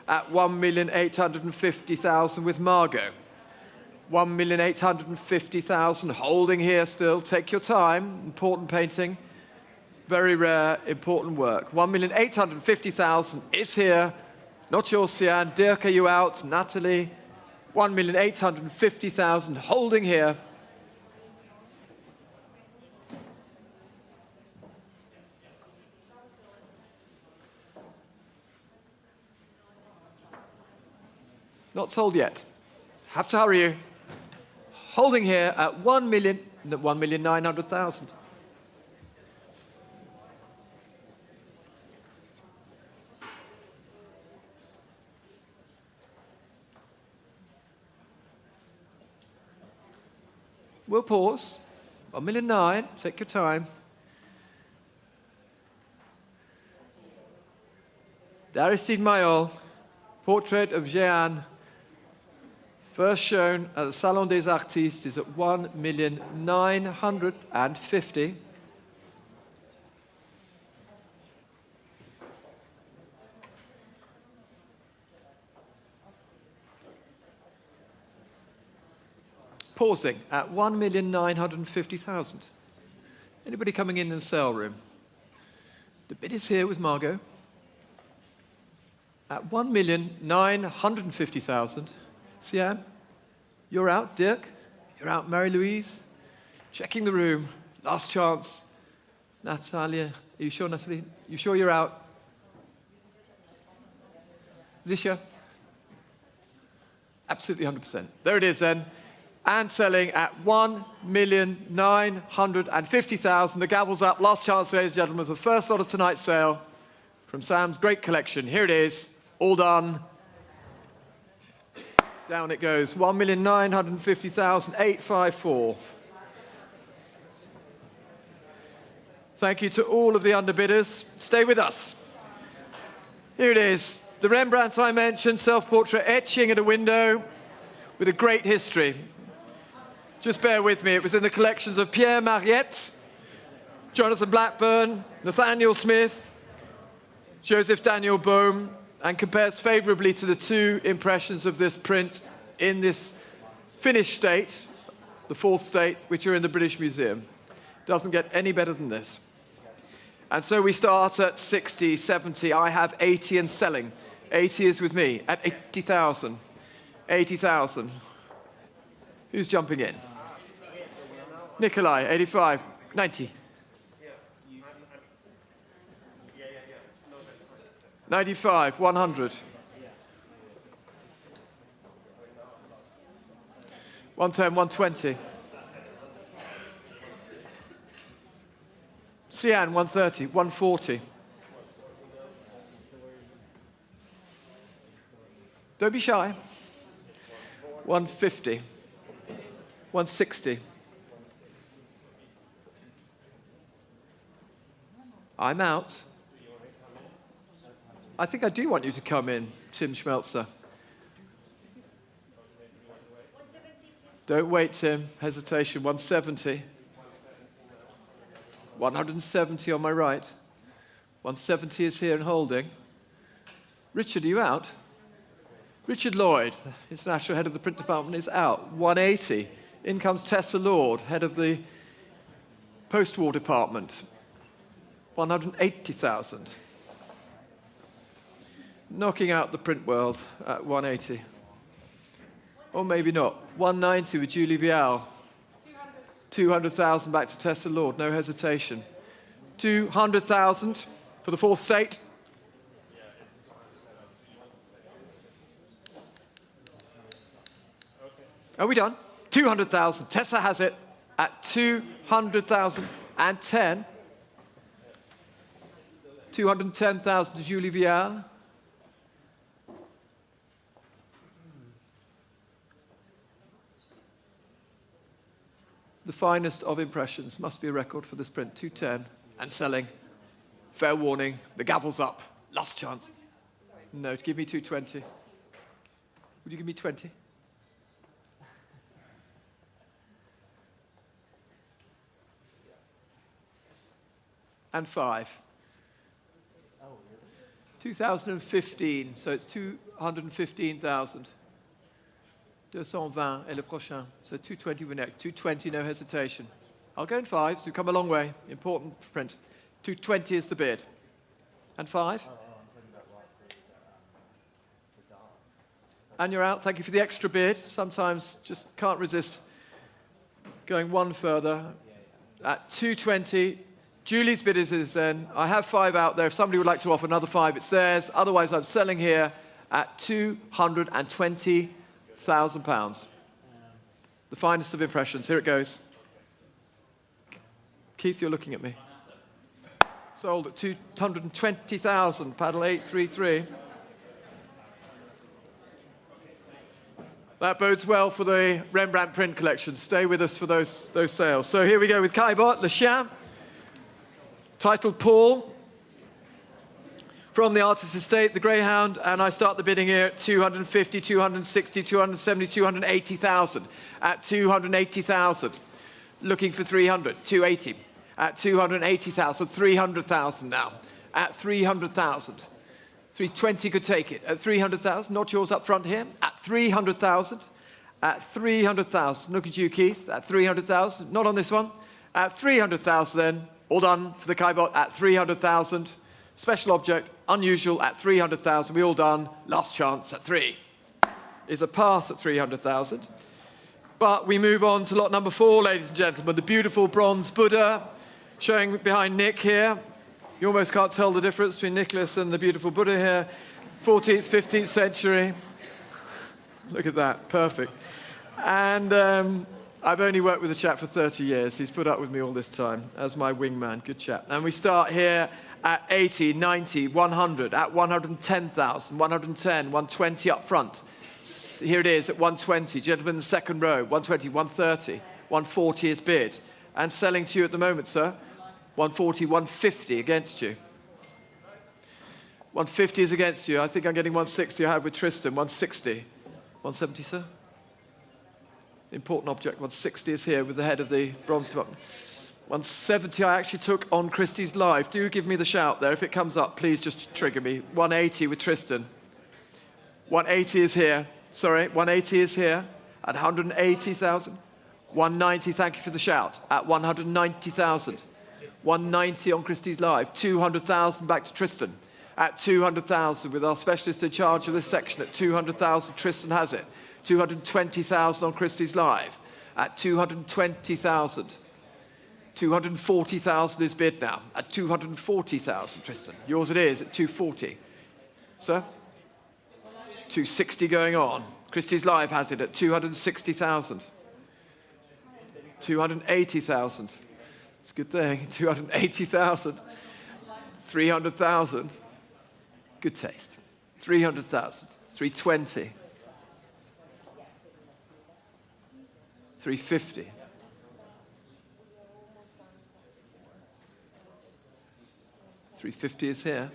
At 1,850,000 with Margot. 1,850,000 holding here still. Take your time. Important painting. Very rare, important work. 1,850,000 is here. Not yours, Sian. Dirk, are you out? Natalie. 1,850,000 holding here. Not sold yet. Have to hurry you. Holding here at 1,900,000. We'll pause. 1,900,000. Take your time. Aristide Maillol, portrait of Jeanne, first shown at the Salon des Artistes, is at 1,950,000. Pausing at 1,950,000. Anybody coming in the sale room? The bid is here with Margot. At 1,950,000. Sian, you're out. Dirk, you're out. Marie-Louise, checking the room. Last chance. Natalia, are you sure, Natalie? You sure you're out? Zisha? Absolutely 100%. There it is then. And selling at 1,950,000. The gavel's up. Last chance, ladies and gentlemen, the first lot of tonight's sale from Sam's great collection. Here it is. All done. Down it goes. 1,950,000, 854. Thank you to all of the underbidders. Stay with us. Here it is. The Rembrandt I mentioned, self-portrait etching at a window with a great history. Just bear with me. It was in the collections of Pierre Mariette, Jonathan Blackburn, Nathaniel Smith, Joseph Daniel Bohm, and compares favorably to the two impressions of this print in this finished state, the fourth state, which are in the British Museum. Doesn't get any better than this. And so we start at 60, 70. I have 80 and selling. 80 is with me at 80,000. 80,000. Who's jumping in? Nikolai, 85, 90. 95, 100. 110, 120. Sian, 130, 140. Don't be shy. 150. 160. I'm out. I think I do want you to come in, Tim Schmelzer. Don't wait, Tim. Hesitation. 170. 170 on my right. 170 is here and holding. Richard, are you out? Richard Lloyd, the international head of the print department, is out. 180. In comes Tessa Lord, head of the post-war department. 180,000. Knocking out the print world at 180. Or maybe not. 190 with Julie Vial. 200,000 back to Tessa Lord, no hesitation. 200,000 for the fourth state. Are we done? 200,000. Tessa has it at 200,010. 210,000 to Julie Vial. The finest of impressions. Must be a record for this print. 210 and selling. Fair warning. The gavel's up. Last chance. No, give me 220. Would you give me 20? And 5. 2015, so it's 215,000. 220 et le prochain. So 220 we're next. 220, no hesitation. I'll go in 5, so we've come a long way. Important print. 220 is the bid. And 5. And you're out. Thank you for the extra bid. Sometimes just can't resist going one further. At 220, Julie's bid is then. I have 5 out there. If somebody would like to offer another 5, it's theirs. Otherwise, I'm selling here at £220,000. The finest of impressions. Here it goes. Keith, you're looking at me. Sold at 220,000, paddle 833. That bodes well for the Rembrandt print collection. Stay with us for those sales. So here we go with Caillebotte, Le Chien, titled Paul, from the artist's estate, the Greyhound, and I start the bidding here at 250, 260, 270, 280,000. At 280,000. Looking for 300, 280. At 280,000, 300,000 now. At 300,000. 320 could take it. At 300,000, not yours up front here. At 300,000. At 300,000. Look at you, Keith. At 300,000. Not on this one. At 300,000 then. All done for the Caillebotte at 300,000. Special object, unusual at 300,000. We all done. Last chance at 3. Is a pass at 300,000. But we move on to lot number 4, ladies and gentlemen. The beautiful bronze Buddha, showing behind Nick here. You almost can't tell the difference between Nicholas and the beautiful Buddha here. 14th, 15th century. Look at that, perfect. And I've only worked with the chap for 30 years. He's put up with me all this time as my wingman. Good chap. And we start here at 80, 90, 100, at 110,000, 110, 120 up front. Here it is at 120. Gentlemen in the second row, 120, 130, 140 is bid. And selling to you at the moment, sir, 140, 150 against you. 150 is against you. I think I'm getting 160 I have with Tristan. 160. 170, sir? Important object. 160 is here with the head of the bronze department. 170 I actually took on Christie's Live. Do give me the shout there. If it comes up, please just trigger me. 180 with Tristan. 180 is here. Sorry, 180 is here at 180,000. 190, thank you for the shout, at 190,000. 190 on Christie's Live. 200,000 back to Tristan at 200,000 with our specialist in charge of this section at 200,000. Tristan has it. 220,000 on Christie's Live at 220,000. 240,000 is bid now at 240,000, Tristan. Yours it is at 240. Sir? 260 going on. Christie's Live has it at 260,000. 280,000. It's a good thing. 280,000. 300,000. Good taste. 300,000. 320. 350. 350 is here.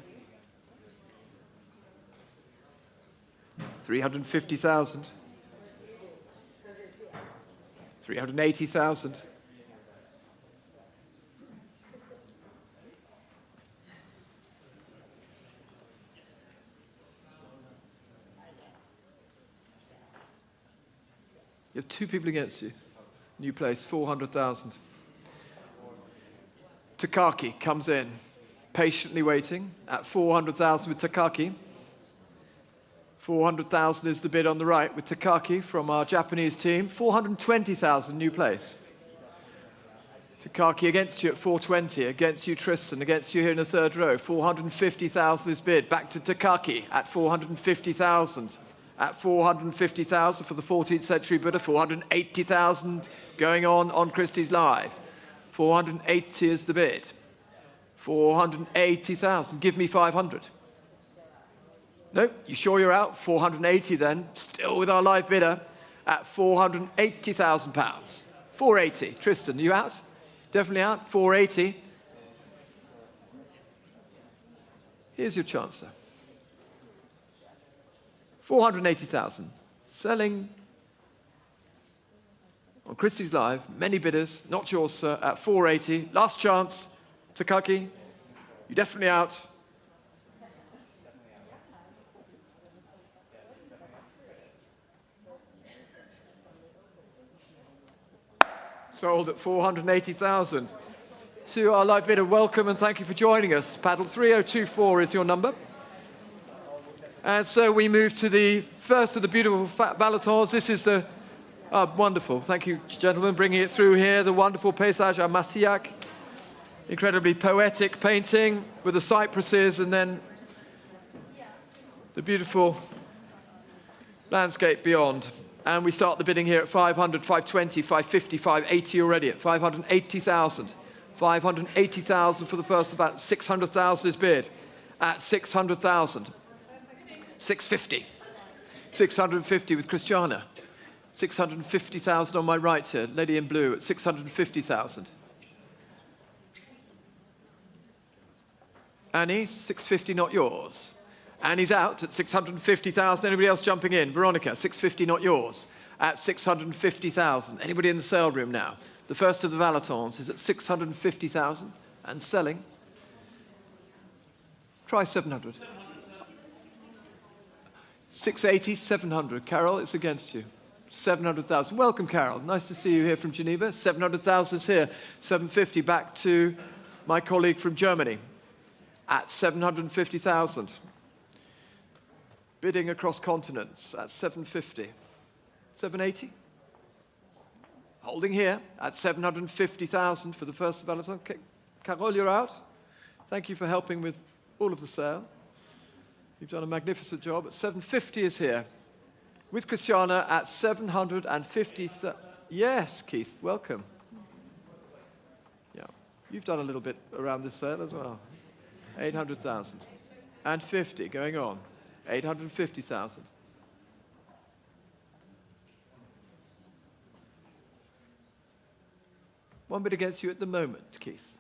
350,000. 380,000. You have 2 people against you. New place, 400,000. Takaki comes in, patiently waiting at 400,000 with Takaki. 400,000 is the bid on the right with Takaki from our Japanese team. 420,000, new place. Takaki against you at 420, against you Tristan, against you here in the third row. 450,000 is bid, back to Takaki at 450,000. At 450,000 for the 14th century Buddha, 480,000 going on Christie's Live. 480 is the bid. 480,000, give me 500. No, you sure you're out? 480 then, still with our live bidder at £480,000. 480, Tristan, you out? Definitely out, 480. Here's your chance, sir. 480,000, selling on Christie's Live, many bidders, not yours, sir, at 480. Last chance, Takaki, you're definitely out. Sold at 480,000. To our live bidder, welcome and thank you for joining us. Paddle 3024 is your number. And so we move to the first of the beautiful ballotons. This is the wonderful, thank you, gentlemen, bringing it through here, the wonderful Paysage à Massillac. Incredibly poetic painting with the cypresses and then the beautiful Landscape Beyond. And we start the bidding here at 500, 520, 550, 580 already at 580,000. 580,000 for the first, about 600,000 is bid at 600,000. 650. 650 with Christiana. 650,000 on my right here, lady in blue at 650,000. Annie, 650 not yours. Annie's out at 650,000. Anybody else jumping in? Veronica, 650 not yours at 650,000. Anybody in the sale room now? The first of the Valentons is at 650,000 and selling. Try 700. 680, 700. Carol, it's against you. 700,000. Welcome, Carol. Nice to see you here from Geneva. 700,000 is here. 750 back to my colleague from Germany at 750,000. Bidding across continents at 750. 780. Holding here at 750,000 for the first Valentine. Okay. Carol, you're out. Thank you for helping with all of the sale. You've done a magnificent job. At 750 is here. With Christiana at 750. Yes, Keith, welcome. Yeah, you've done a little bit around this sale as well. 800,000. And 50 going on. 850,000. One bid against you at the moment, Keith.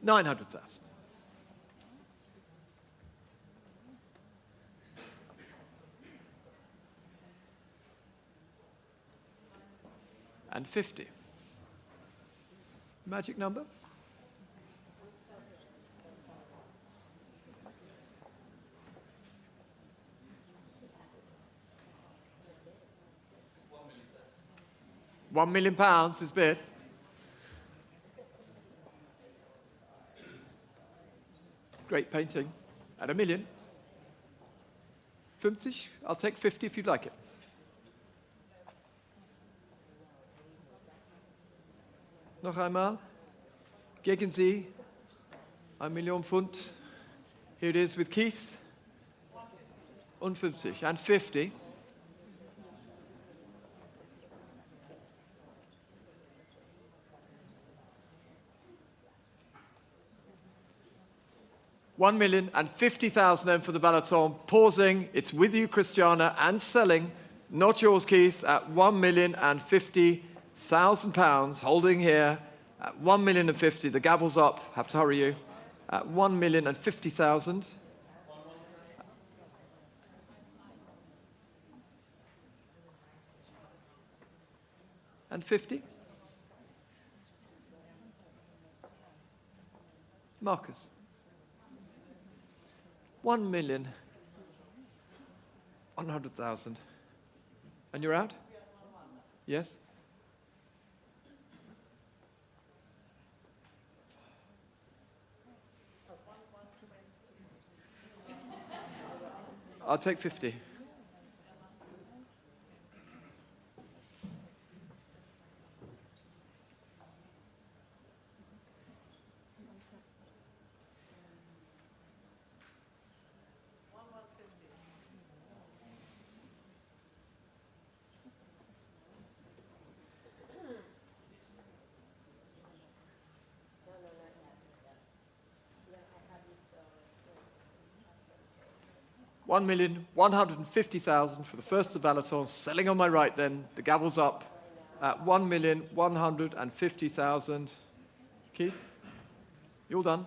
$900,000. And 50. Magic number? £1 million is bid. Great painting. At $1 million. 50. I'll take 50 if you'd like it. Noch einmal. Gegen Sie. £1 million. Here it is with Keith. Und 50. And 50. £1,050,000 then for the Balaton. Pausing. It's with you, Christiana, and selling. Not yours, Keith, at £1,050,000. Holding here at $1,050,000. The gavel's up. Have to hurry you. At $1,050,000. And 50. Marcus. 1,100,000. And you're out? Yes? I'll take 50. $1,150,000 for the first of the Balatons. Selling on my right then. The gavel's up at $1,150,000. Keith, you're done.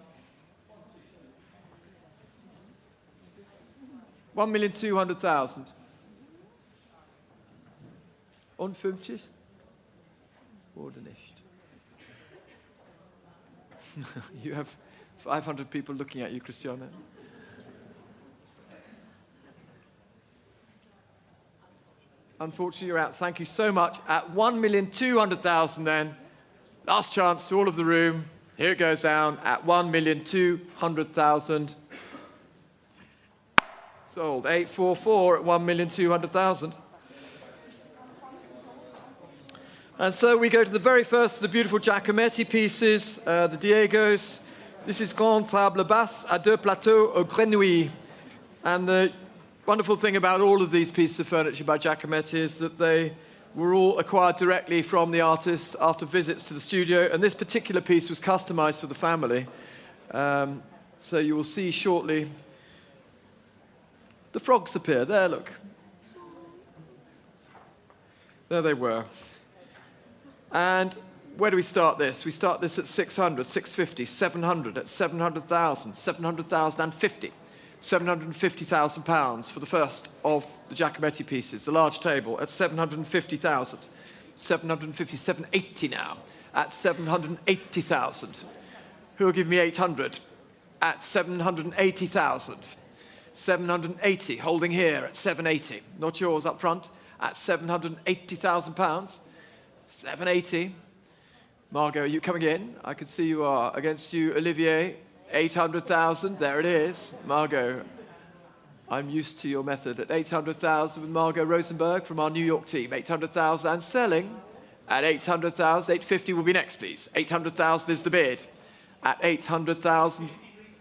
$1,200,000. Und 50? Oder nicht? You have 500 people looking at you, Christiana. Unfortunately, you're out. Thank you so much. At $1,200,000 then. Last chance to all of the room. Here it goes down at $1,200,000. Sold. 844 at $1,200,000. And so we go to the very first of the beautiful Giacometti pieces, the Diegos. This is Grande Table Basse à deux plateaux aux grenouilles. And the wonderful thing about all of these pieces of furniture by Giacometti is that they were all acquired directly from the artist after visits to the studio. And this particular piece was customized for the family. So you will see shortly the frogs appear. There, look. There they were. And where do we start this? We start this at 600, 650, 700, at 700,000, 700,050, 750,000 pounds for the first of the Giacometti pieces, the large table, at 750,000, 750, 780 now, at 780,000. Who will give me 800? At 780,000. 780, holding here at 780. Not yours up front, at 780,000 pounds. 780. Margot, are you coming in? I can see you are. Against you, Olivier, 800,000. There it is. Margot, I'm used to your method. At 800,000 with Margot Rosenberg from our New York team. 800,000 and selling at 800,000. 850 will be next, please. 800,000 is the bid. At 800,000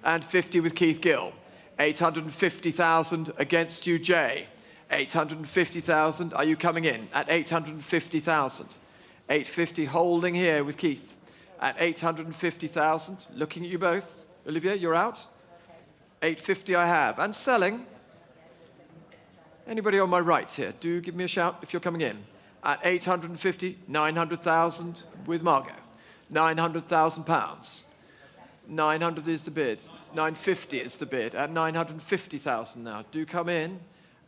and 50 with Keith Gill. 850,000 against you, Jay. 850,000. Are you coming in? At 850,000. 850 holding here with Keith at 850,000. Looking at you both. Olivier, you're out. 850 I have. And selling. Anybody on my right here? Do give me a shout if you're coming in. At 850, 900,000 with Margot. 900,000 pounds. 900 is the bid. 950 is the bid. At 950,000 now. Do come in.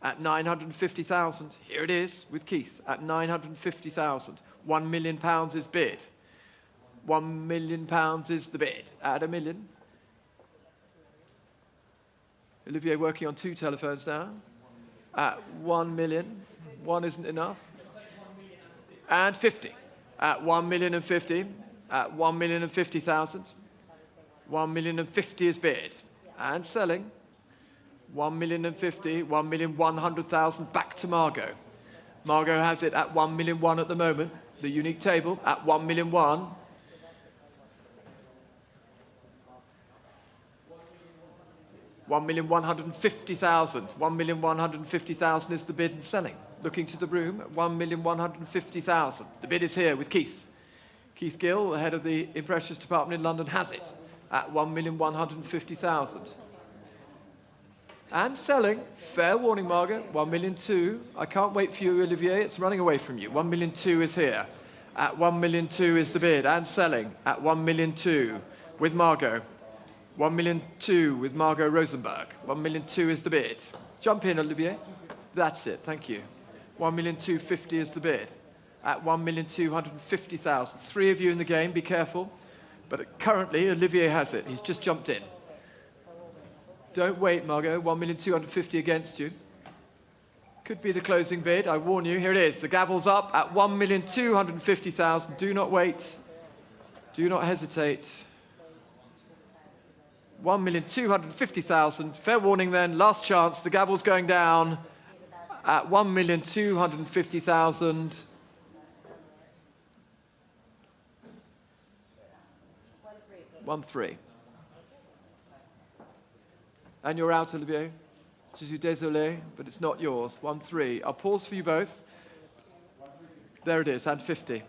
At 950,000. Here it is with Keith at 950,000. £1 million is bid. £1 million is the bid. At $1 million. Olivier working on 2 telephones now. At 1 million. 1 isn't enough. And 50. At 1,050,000. At 1,050,000. 1,050,000 is bid. And selling. 1,050,000. 1,100,000 back to Margot. Margot has it at 1,000,001 at the moment. The unique table at 1,000,001. 1,150,000. 1,150,000 is the bid and selling. Looking to the room, 1,150,000. The bid is here with Keith. Keith Gill, the head of the Impressions Department in London, has it at 1,150,000. And selling, fair warning, Margot, 1,000,002. I can't wait for you, Olivier, it's running away from you. 1,000,002 is here. At 1,000,002 is the bid, and selling at 1,000,002 with Margot. 1,000,002 with Margot Rosenberg. 1,000,002 is the bid. Jump in, Olivier. That's it, thank you. 1,250,000 is the bid. At 1,250,000. 3 of you in the game, be careful. But currently, Olivier has it. He's just jumped in. Don't wait, Margot. 1,250,000 against you. Could be the closing bid. I warn you. Here it is. The gavel's up at 1,250,000. Do not wait. Do not hesitate. 1,250,000. Fair warning then. Last chance. The gavel's going down at 1,250,000. 1-3. And you're out, Olivier. Je suis désolé, but it's not yours. 1-3. I'll pause for you both. There it is, and 50.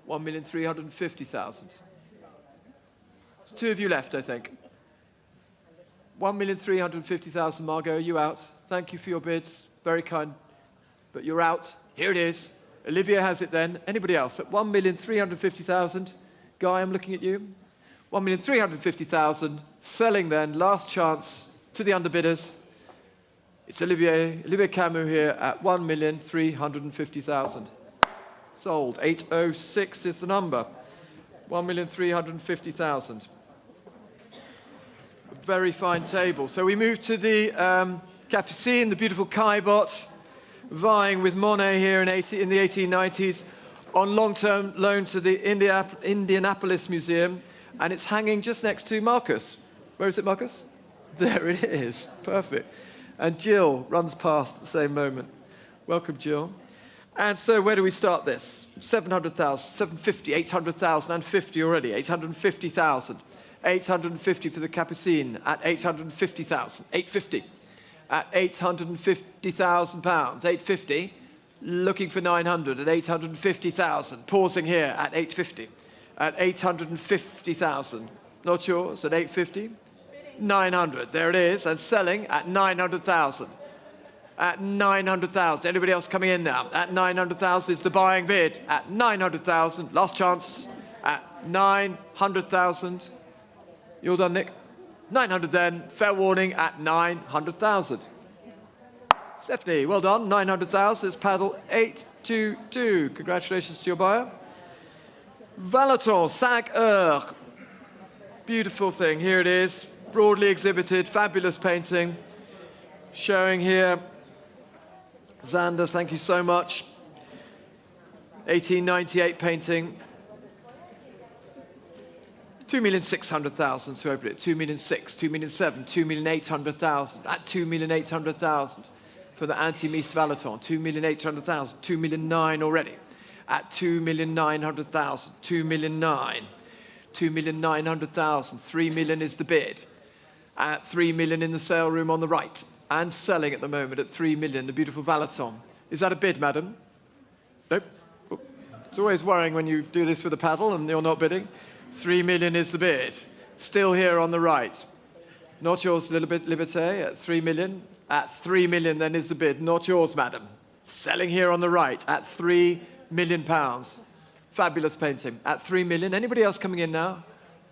1,350,000. There's 2 of you left, I think. 1,350,000, Margot, you out. Thank you for your bids. Very kind. But you're out. Here it is. Olivier has it then. Anybody else? At 1,350,000. Guy, I'm looking at you. 1,350,000. Selling then. Last chance to the underbidders. It's Olivier Camus here at 1,350,000. Sold. 806 is the number. 1,350,000. Very fine table. So we move to the Capucine, the beautiful Caillebotte, vying with Monet here in the 1890s on long-term loan to the Indianapolis Museum, and it's hanging just next to Marcus. Where is it, Marcus? There it is. Perfect. And Jill runs past at the same moment. Welcome, Jill. And so where do we start this? 700,000, 750, 800,000, and 50 already. 850,000. 850 for the Capucine at 850,000. 850. At 850,000 pounds. 850. Looking for 900 at 850,000. Pausing here at 850. At 850,000. Not yours at 850. 900. There it is. And selling at 900,000. At 900,000. Anybody else coming in now? At 900,000 is the buying bid. At 900,000. Last chance. At 900,000. You're done, Nick? 900 then. Fair warning at 900,000. Stephanie, well done. 900,000 is paddle 822. Congratulations to your buyer. Valeton, 5 heures. Beautiful thing. Here it is. Broadly exhibited. Fabulous painting. Showing here. Xander, thank you so much. 1898 painting. 2,600,000 to open it. 2,600,000, 2,700,000, 2,800,000. At 2,800,000 for the anti-Meast Valeton. 2,800,000, 2,900,000 already. At 2,900,000, 2,900,000, 2,900,000. 3 million is the bid. At 3 million in the sale room on the right. And selling at the moment at 3 million, the beautiful Valeton. Is that a bid, madam? Nope. It's always worrying when you do this with a paddle and you're not bidding. 3 million is the bid. Still here on the right. Not yours, little bit Liberté, at 3 million. At 3 million then is the bid. Not yours, madam. Selling here on the right at 3 million pounds. Fabulous painting. At 3 million. Anybody else coming in now?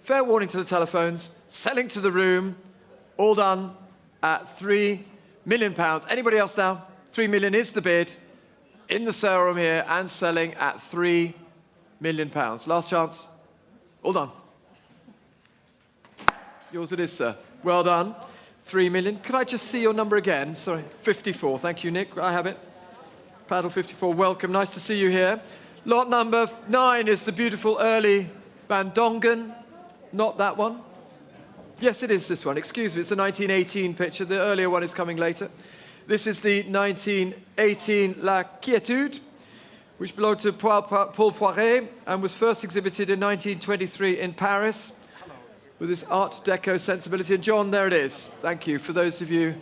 Fair warning to the telephones. Selling to the room. All done at 3 million pounds. Anybody else now? 3 million is the bid. In the sale room here and selling at 3 million pounds. Last chance. All done. Yours it is, sir. Well done. 3 million. Could I just see your number again? Sorry, 54. Thank you, Nick. I have it. Paddle 54. Welcome. Nice to see you here. Lot number 9 is the beautiful early Van Dongen. Not that one. Yes, it is this one. Excuse me. It's the 1918 picture. The earlier one is coming later. This is the 1918 La Quiétude, which belonged to Paul Poiret and was first exhibited in 1923 in Paris with this Art Deco sensibility. And John, there it is. Thank you. For those of you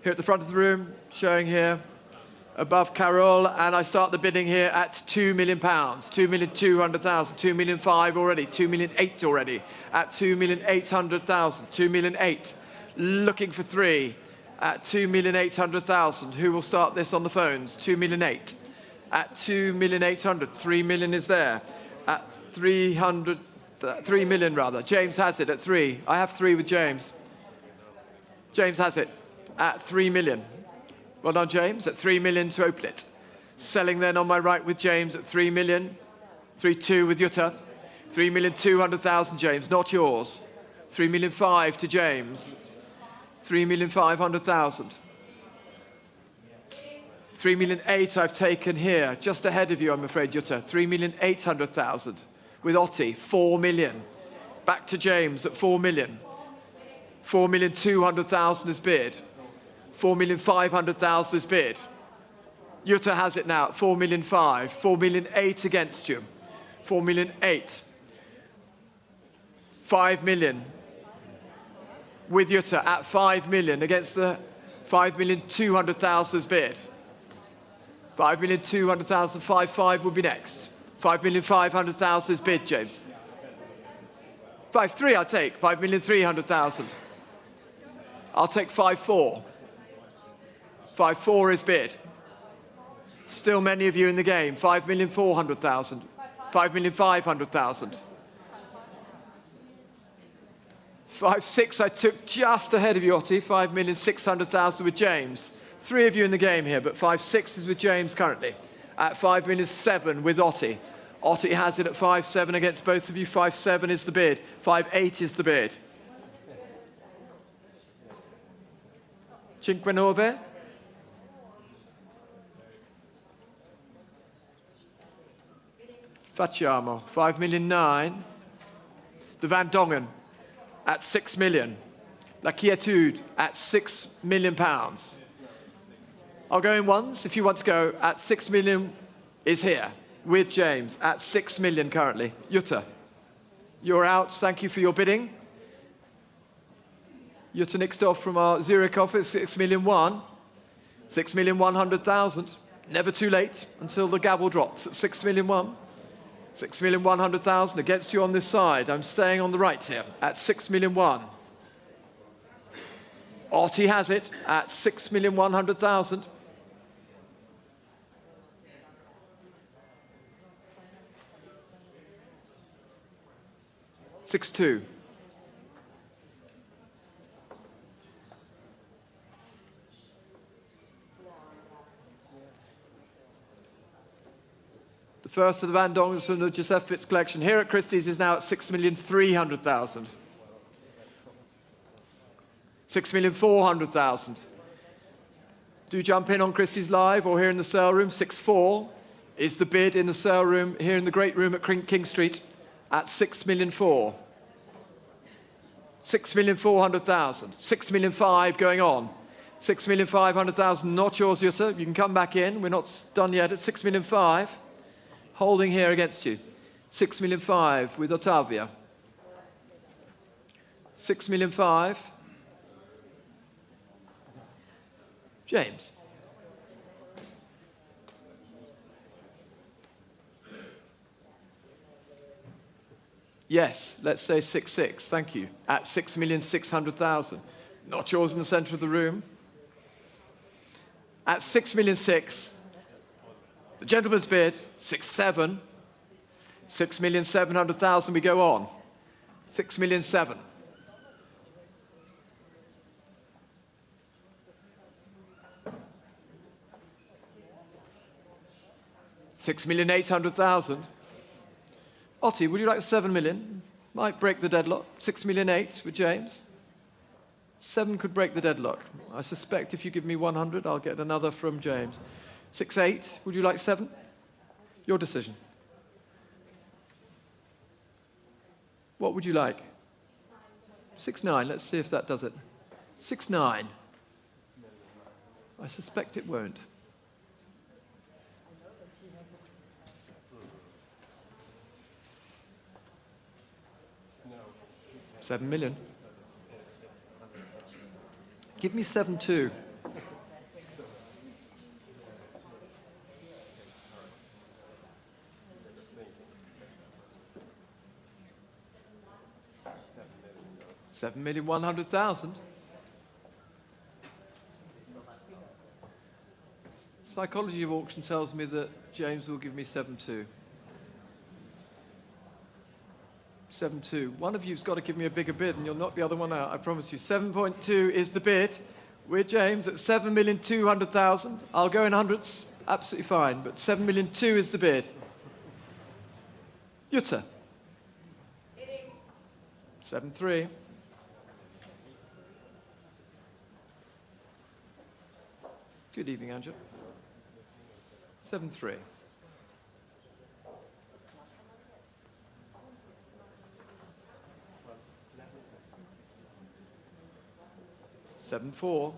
here at the front of the room, showing here above Carole, and I start the bidding here at 2 million pounds, 2,200,000, 2,500,000 already, 2,800,000 already, at 2,800,000, 2,800,000, looking for 3. At 2,800,000. Who will start this on the phones? 2,800,000. At 2,800,000. 3 million is there. At 3 million rather. James has it at 3. I have 3 with James. James has it at 3 million. Well done, James. At 3 million to open it. Selling then on my right with James at 3 million. 3,200,000 with Jutta. 3,200,000, James. Not yours. 3,500,000 to James. 3,500,000. 3,800,000 I've taken here, just ahead of you, I'm afraid, Jutta. 3,800,000 with Otti, 4 million. Back to James at 4 million. 4,200,000 is bid. 4,500,000 is bid. Jutta has it now at 4,500,000. 4,800,000 against you. 4,800,000. 5 million. With Jutta at 5 million against the 5,200,000 is bid. 5,200,000, 5,500,000 will be next. 5,500,000 is bid, James. 5,300,000 I'll take. 5,300,000. I'll take 5,400,000. 5,400,000 is bid. Still many of you in the game. 5,400,000. 5,500,000. 5,600,000 I took just ahead of you, Otti. 5,600,000 with James. 3 of you in the game here, but 5,600,000 is with James currently. At 5,700,000 with Otti. Otti has it at 5,700,000 against both of you. 5,700,000 is the bid. 5,800,000 is the bid. 5,900,000. Facciamo. 5,900,000. The Van Dongen at 6 million. La Quiétude at 6 million pounds. I'll go in once. If you want to go at 6 million is here with James at 6 million currently. Jutta. You're out. Thank you for your bidding. Jutta Nixdorf from our Zurich office, 6,000,001. 6,100,000. Never too late until the gavel drops at 6,000,001. 6,100,000 against you on this side. I'm staying on the right here at 6,000,001. Otti has it at 6,100,000. $6,200,000. The first of the Van Dongens from the Josefowitz collection here at Christie's is now at 6,300,000. 6,400,000. Do jump in on Christie's Live or here in the sale room. 6,400,000 is the bid in the sale room here in the great room at King Street at 6,400,000. 6,400,000. 6,500,000 going on. 6,500,000, not yours, Jutta. You can come back in. We're not done yet at 6,500,000. Holding here against you. 6,500,000 with Ottavia. 6,500,000. James. Yes, let's say 6,600,000. Thank you. At 6,600,000. Not yours in the center of the room. At 6,600,000. The gentleman's bid, 6,700,000. 6,700,000 we go on. 6,700,000. 6,800,000. Otti, would you like 7 million? Might break the deadlock. 6,800,000 with James. 7 could break the deadlock. I suspect if you give me 100, I'll get another from James. 6,800,000. Would you like 7? Your decision. What would you like? 6,900,000. Let's see if that does it. 6,900,000. I suspect it won't. $7 million. Give me 7,200,000. $7,100,000. Psychology of auction tells me that James will give me 7,200,000. 7,200,000. One of you's got to give me a bigger bid and you'll knock the other one out, I promise you. 7.2 is the bid. We're James at 7,200,000. I'll go in hundreds, absolutely fine, but 7,200,000 is the bid. Jutta. 7,300,000. Good evening, Angela. 7,300,000. 7,400,000.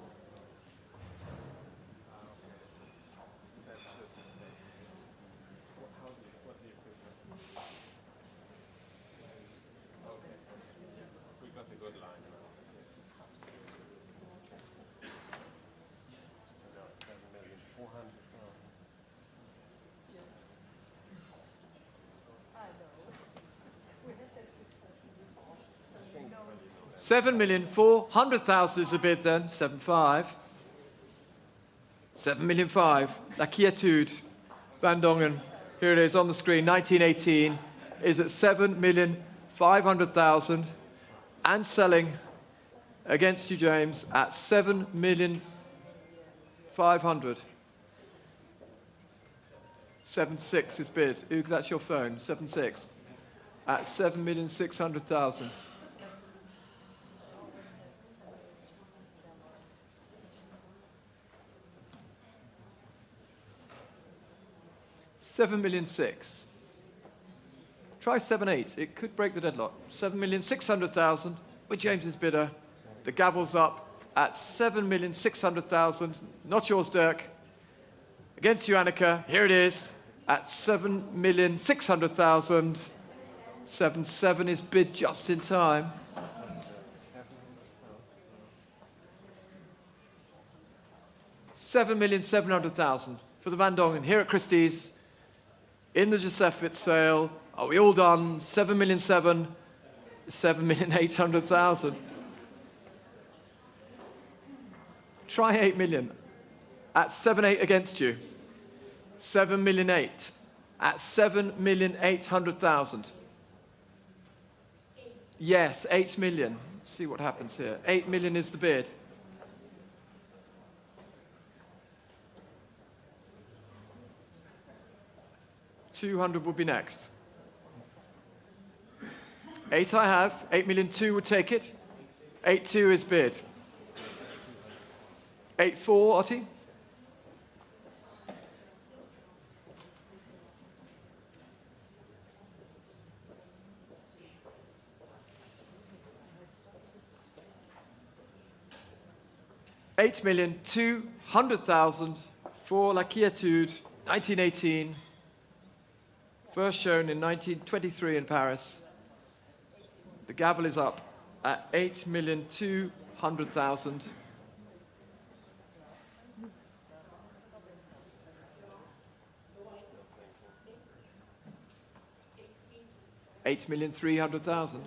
7,400,000 is the bid then. 7,500,000. 7,500,000. La Quietude. Van Dongen. Here it is on the screen. 1918 is at 7,500,000 and selling against you, James, at 7,500,000. 7,600,000 is bid. Oog, that's your phone. 7,600,000 at 7,600,000. 7,600,000. Try 7,800,000. It could break the deadlock. 7,600,000 with James's bidder. The gavel's up at 7,600,000. Not yours, Dirk. Against you, Annika. Here it is at 7,600,000. 7.7 is bid just in time. $7,700,000 for the Van Dongen here at Christie's in the Josefowitz sale. Are we all done? 7,700,000, 7,800,000. Try 8 million at 7.8 against you. 7,800,000 at 7,800,000. Yes, 8 million. Let's see what happens here. 8 million is the bid. $200 will be next. 8 I have. 8,200,000 would take it. 8.2 is bid. 8.4, Otti. $8,200,000 for La Quiétude, 1918. First shown in 1923 in Paris. The gavel is up at 8,200,000. $8,300,000.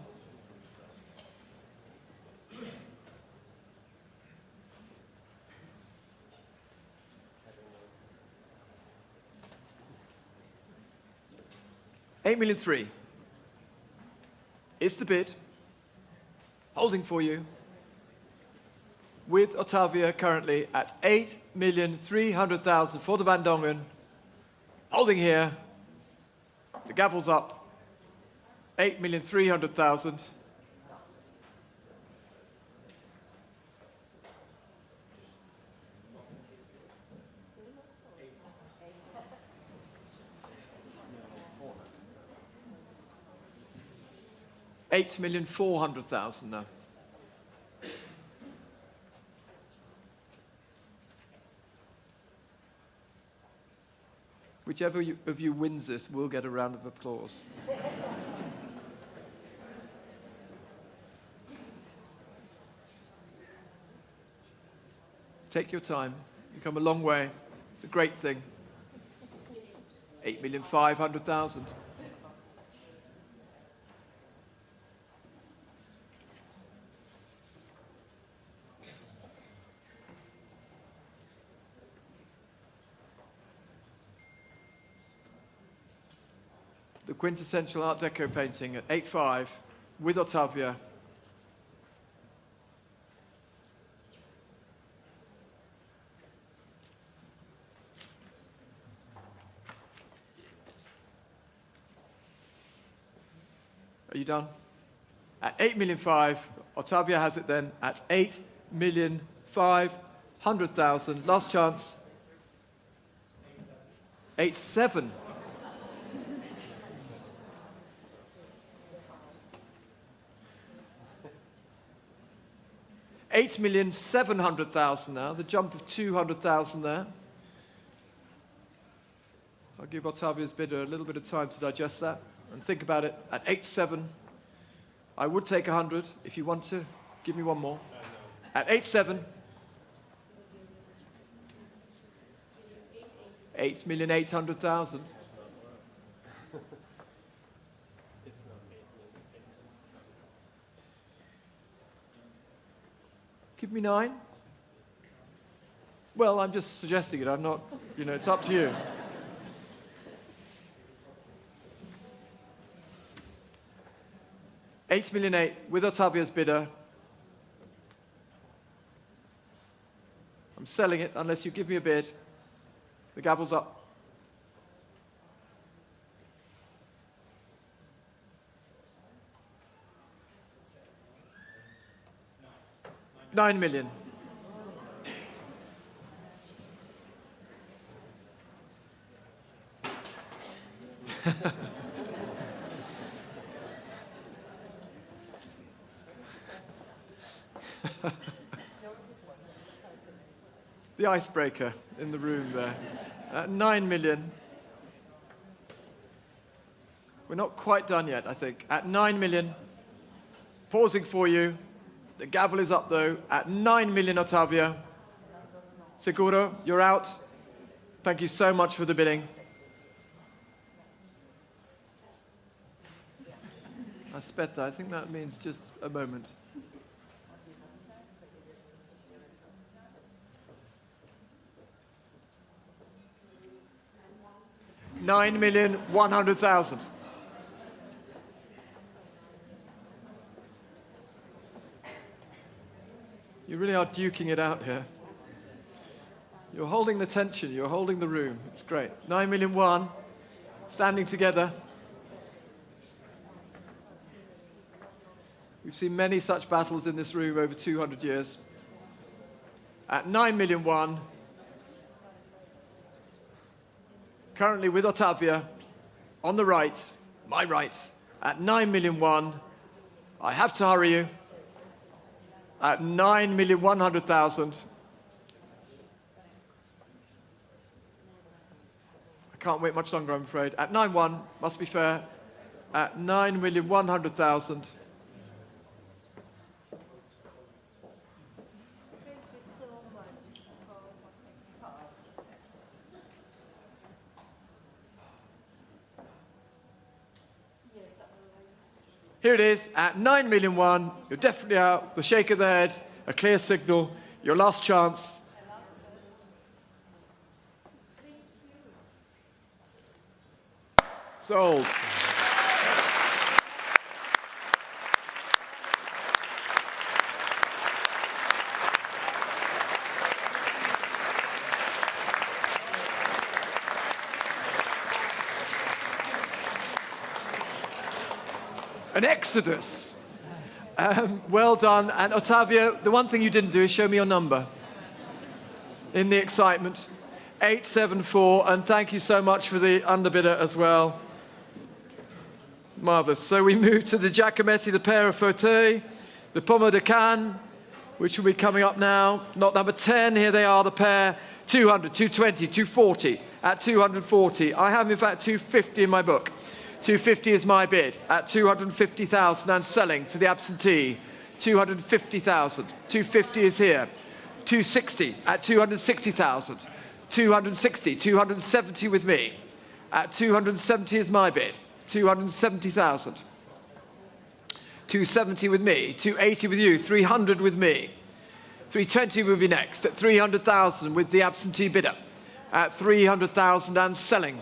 $8,300,000 is the bid. Holding for you. With Ottavia currently at $8,300,000 for the Van Dongen. Holding here. The gavel's up. $8,300,000. $8,400,000 now. Whichever of you wins this will get a round of applause. Take your time. You've come a long way. It's a great thing. $8,500,000. The quintessential Art Deco painting at 8.5 with Ottavia. Are you done? At 8,500,000, Ottavia has it then at 8,500,000. Last chance. 8.7. $8,700,000 now, the jump of 200,000 there. I'll give Ottavia's bidder a little bit of time to digest that and think about it. At 8.7, I would take 100 if you want to. Give me one more. At 8.7, 8,800,000. Give me 9. Well, I'm just suggesting it. I'm not, it's up to you. $8,800,000 with Ottavia's bidder. I'm selling it unless you give me a bid. The gavel's up. $9 million. The icebreaker in the room there. $9 million. We're not quite done yet, I think. At 9 million, pausing for you. The gavel is up, though. At 9 million, Ottavia. Seguro, you're out. Thank you so much for the bidding. Aspetta, I think that means just a moment. $9,100,000. You really are duking it out here. You're holding the tension, you're holding the room. It's great. 9,000,001, standing together. We've seen many such battles in this room over 200 years. At 9,000,001, currently with Ottavia, on the right, my right, at 9,000,001, I have to hurry you, at 9,100,000. I can't wait much longer, I'm afraid. At 9,1, must be fair, at 9,100,000. Here it is, at 9,000,001, you're definitely out, the shake of the head, a clear signal, your last chance. Sold. An exodus. Well done. And Ottavia, the one thing you didn't do is show me your number in the excitement. 874, and thank you so much for the underbidder as well. Marvellous. So we move to the Giacometti, the pair of fauteuils, the Pomme de Cannes, which will be coming up now. Lot number 10, here they are, the pair. 200, 220, 240, at 240. I have, in fact, 250 in my book. 250 is my bid at 250,000 and selling to the absentee. 250,000. 250 is here. 260 at 260,000. 260, 270 with me. At 270 is my bid. 270,000. 270 with me. 280 with you. 300 with me. 320 will be next at 300,000 with the absentee bidder. At 300,000 and selling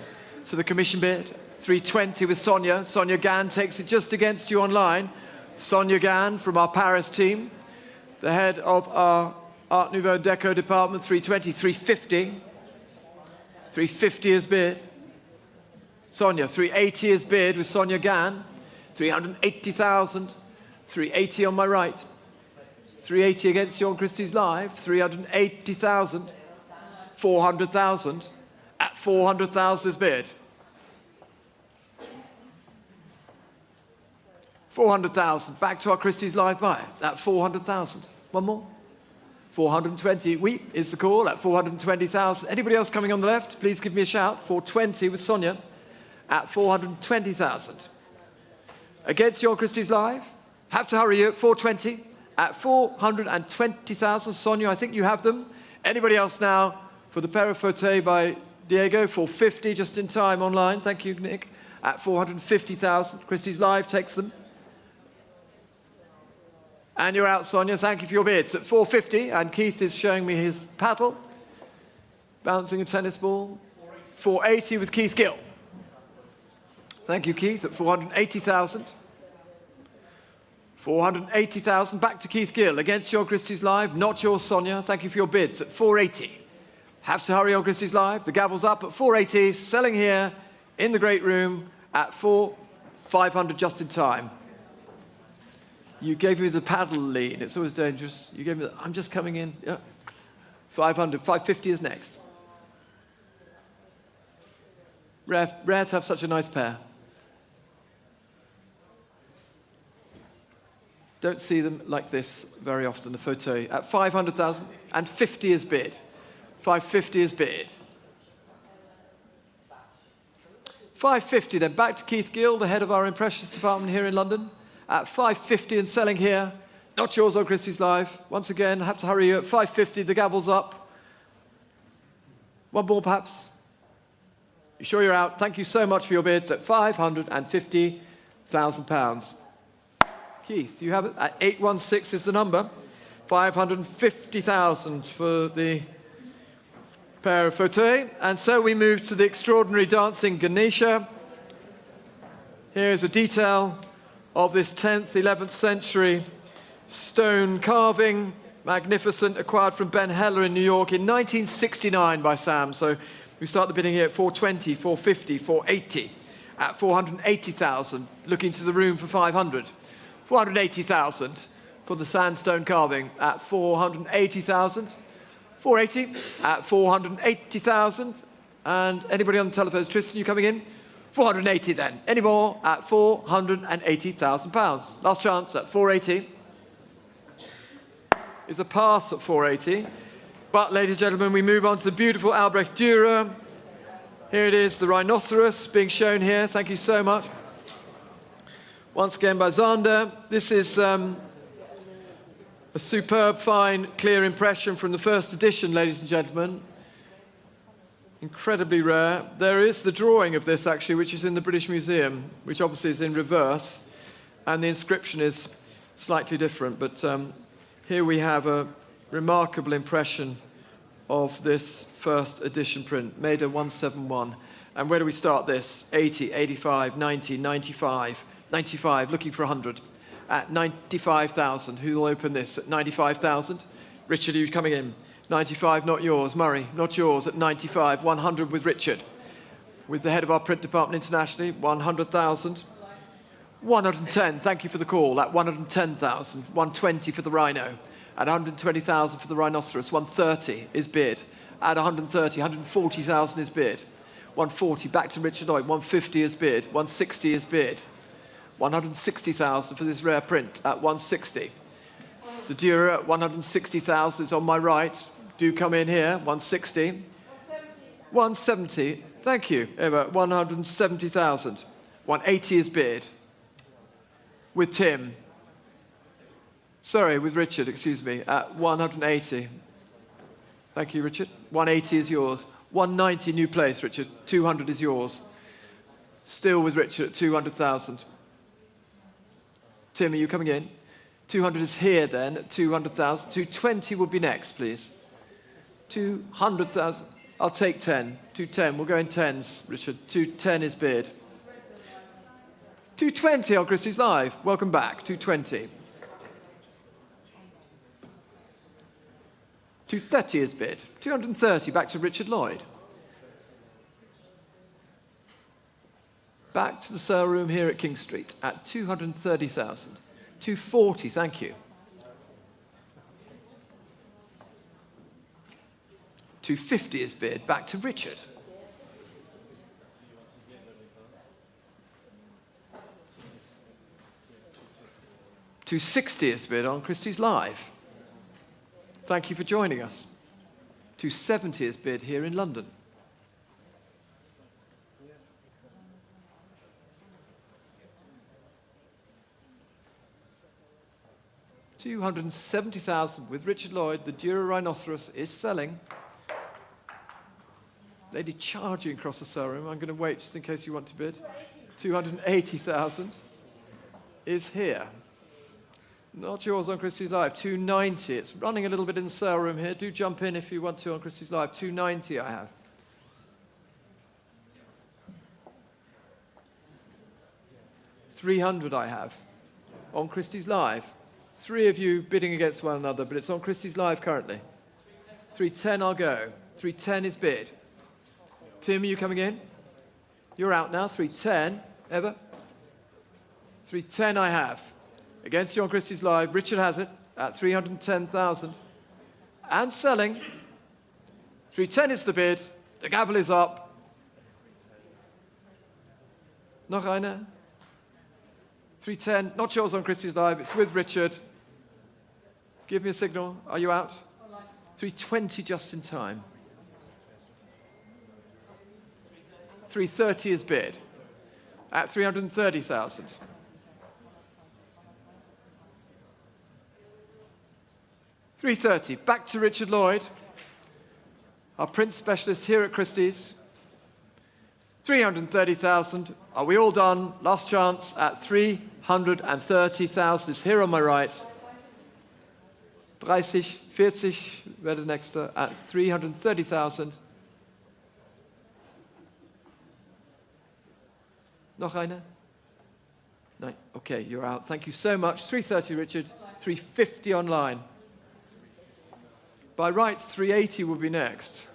to the commission bid. 320 with Sonia. Sonia Gann takes it just against you online. Sonia Gann from our Paris team, the head of our Art Nouveau Deco department. 320, 350. 350 is bid. Sonia, 380 is bid with Sonia Gann. 380,000. 380 on my right. 380 against John Christie's Live. 380,000. 400,000. At 400,000 is bid. 400,000. Back to our Christie's Live buyer at 400,000. One more. 420. Oui is the call at 420,000. Anybody else coming on the left? Please give me a shout. 420 with Sonia at 420,000. Against your Christie's Live. Have to hurry you at 420 at 420,000. Sonia, I think you have them. Anybody else now for the pair of fauteuils by Diego? 450 just in time online. Thank you, Nick. At 450,000. Christie's Live takes them. And you're out, Sonia. Thank you for your bids. At 450, and Keith is showing me his paddle, bouncing a tennis ball. 480 with Keith Gill. Thank you, Keith, at 480,000. 480,000, back to Keith Gill. Against your Christie's Live, not your Sonia. Thank you for your bids at 480. Have to hurry on Christie's Live. The gavel's up at 480, selling here in the great room at 500 just in time. You gave me the paddle lead. It's always dangerous. You gave me the, I'm just coming in. Yeah. 500. 550 is next. Rare to have such a nice pair. Don't see them like this very often, the fauteuil. At 500,000, and 50 is bid. 550 is bid. 550 then, back to Keith Gill, the head of our impressions department here in London. At 550 and selling here. Not yours on Christie's Live. Once again, I have to hurry you. At 550, the gavel's up. One more, perhaps. You sure you're out? Thank you so much for your bids at £550,000. Keith, you have it at 816 is the number. 550,000 for the pair of fauteuils. And so we move to the extraordinary dancing Ganesha. Here's a detail of this 10th, 11th century stone carving, magnificent, acquired from Ben Heller in New York in 1969 by Sam. So we start the bidding here at 420, 450, 480, at 480,000, looking to the room for 500. 480,000 for the sandstone carving at 480,000. 480 at 480,000. And anybody on the telephones? Tristan, you coming in? 480 then. Any more at £480,000. Last chance at 480. Is a pass at 480. But, ladies and gentlemen, we move on to the beautiful Albrecht Dürer. Here it is, the rhinoceros being shown here. Thank you so much. Once again by Zander. This is a superb, fine, clear impression from the first edition, ladies and gentlemen. Incredibly rare. There is the drawing of this, actually, which is in the British Museum, which obviously is in reverse, and the inscription is slightly different. But here we have a remarkable impression of this first edition print, made at 171. And where do we start this? 80, 85, 90, 95, 95, looking for 100. At 95,000. Who will open this at 95,000? Richard, are you coming in? 95, not yours. Murray, not yours at 95. 100 with Richard. With the head of our print department internationally, 100,000. 110, thank you for the call. At 110,000. 120 for the rhino. At 120,000 for the rhinoceros. 130 is bid. At 130, 140,000 is bid. 140, back to Richard Lloyd. 150 is bid. 160 is bid. 160,000 for this rare print at 160. The Dürer at 160,000 is on my right. Do come in here, 160. 170, thank you, Eva, 170,000. 180 is bid. With Tim. Sorry, with Richard, excuse me, at 180. Thank you, Richard. 180 is yours. 190, new place, Richard. 200 is yours. Still with Richard at 200,000. Tim, are you coming in? 200 is here then, at 200,000. 220 will be next, please. 200,000. I'll take 10. 210. We'll go in tens, Richard. 210 is bid. 220 on Christie's Live. Welcome back. 220. 230 is bid. 230, back to Richard Lloyd. Back to the sale room here at King Street at 230,000. 240, thank you. 250 is bid. Back to Richard. $260 is bid on Christie's Live. Thank you for joining us. $270 is bid here in London. $270,000 with Richard Lloyd. The Dürer rhinoceros is selling. Lady charging across the sale room. I'm going to wait just in case you want to bid. 280,000 is here. Not yours on Christie's Live. 290. It's running a little bit in the sale room here. Do jump in if you want to on Christie's Live. 290 I have. $300 I have on Christie's Live. Three of you bidding against one another, but it's on Christie's Live currently. 310 I'll go. 310 is bid. Tim, are you coming in? You're out now. 310. Eva? 310 I have. Against you on Christie's Live. Richard has it at 310,000. And selling. 310 is the bid. The gavel is up. Noch einer? 310. Not yours on Christie's Live. It's with Richard. Give me a signal. Are you out? 320 just in time. 330 is bid. at 330,000. $330. Back to Richard Lloyd, our print specialist here at Christie's. 330,000. Are we all done? Last chance at 330,000. Is here on my right. 30, 40, wer der nächste at 330,000. Noch eine? No. Okay, you're out. Thank you so much. 330, Richard. 350 online. By rights, 380 will be next.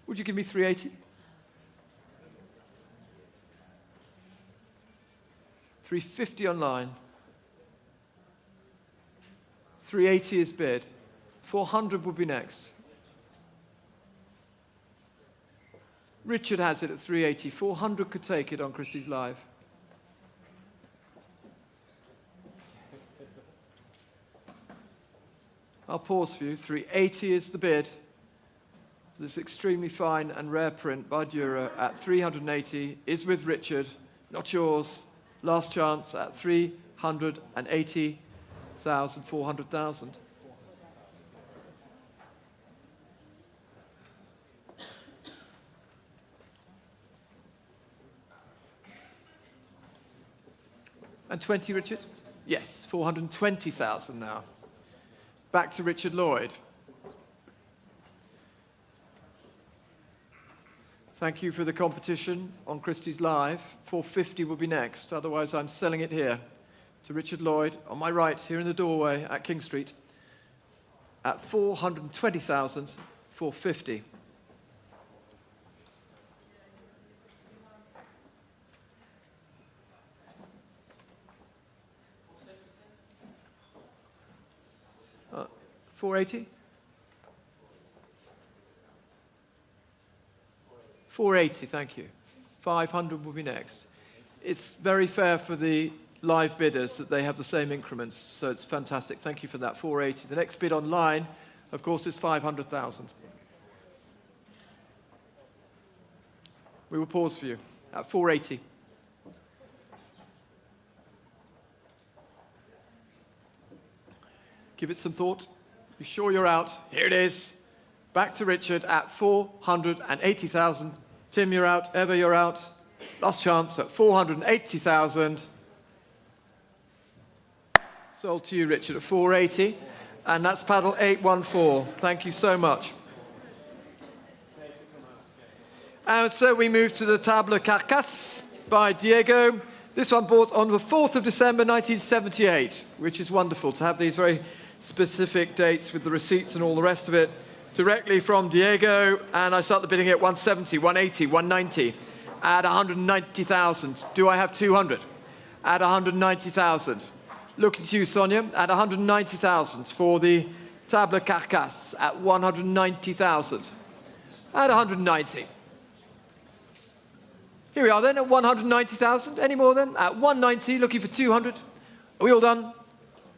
Would you give me 380? 350 online. 380 is bid. 400 will be next. Richard has it at 380. 400 could take it on Christie's Live. I'll pause for you. 380 is the bid. This extremely fine and rare print by Dürer at 380 is with Richard, not yours. Last chance at 380,000, 400,000. And 20, Richard? Yes, 420,000 now. Back to Richard Lloyd. Thank you for the competition on Christie's Live. 450 will be next, otherwise I'm selling it here to Richard Lloyd on my right, here in the doorway at King Street, at 420,000, 450. $480? 480, thank you. 500 will be next. It's very fair for the live bidders that they have the same increments, so it's fantastic. Thank you for that, 480. The next bid online, of course, is 500,000. We will pause for you at 480. Give it some thought. You sure you're out? Here it is. Back to Richard at 480,000. Tim, you're out. Eva, you're out. Last chance at 480,000. Sold to you, Richard, at 480. And that's paddle 814. Thank you so much. And so we move to the Table Carcasse by Diego. This one bought on the 4th of December, 1978, which is wonderful to have these very specific dates with the receipts and all the rest of it directly from Diego. And I start the bidding at 170, 180, 190, at 190,000. Do I have 200? At 190,000. Looking to you, Sonia, at 190,000 for the Table Carcasse at 190,000. At 190. Here we are then at 190,000. Any more then? At 190, looking for 200. Are we all done?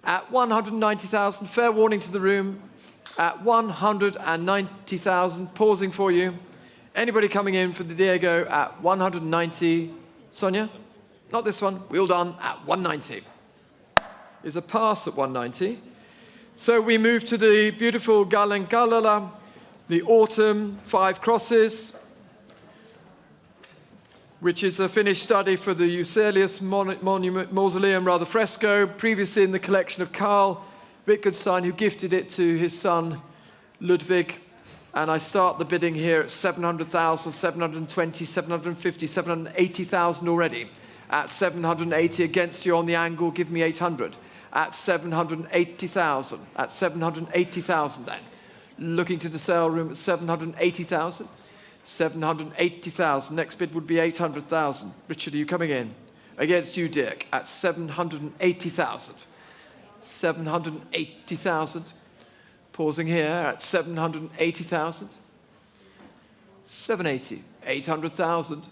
At 190,000. Fair warning to the room. At 190,000. Pausing for you. Anybody coming in for the Diego at 190? Sonia? Not this one. We all done at 190. Is a pass at 190. So we move to the beautiful Galenkalala, the Autumn 5 Crosses, which is a finished study for the Eusebius Mausoleum, fresco, previously in the collection of Carl Wittgenstein, who gifted it to his son, Ludwig. And I start the bidding here at 700,000, 720, 750, 780,000 already. At 780 against you on the angle, give me 800. At 780,000. At 780,000 then. Looking to the sale room at 780,000. 780,000. Next bid would be 800,000. Richard, are you coming in? Against you, Dirk, at 780,000. 780,000. Pausing here at 780,000. 780. 800,000.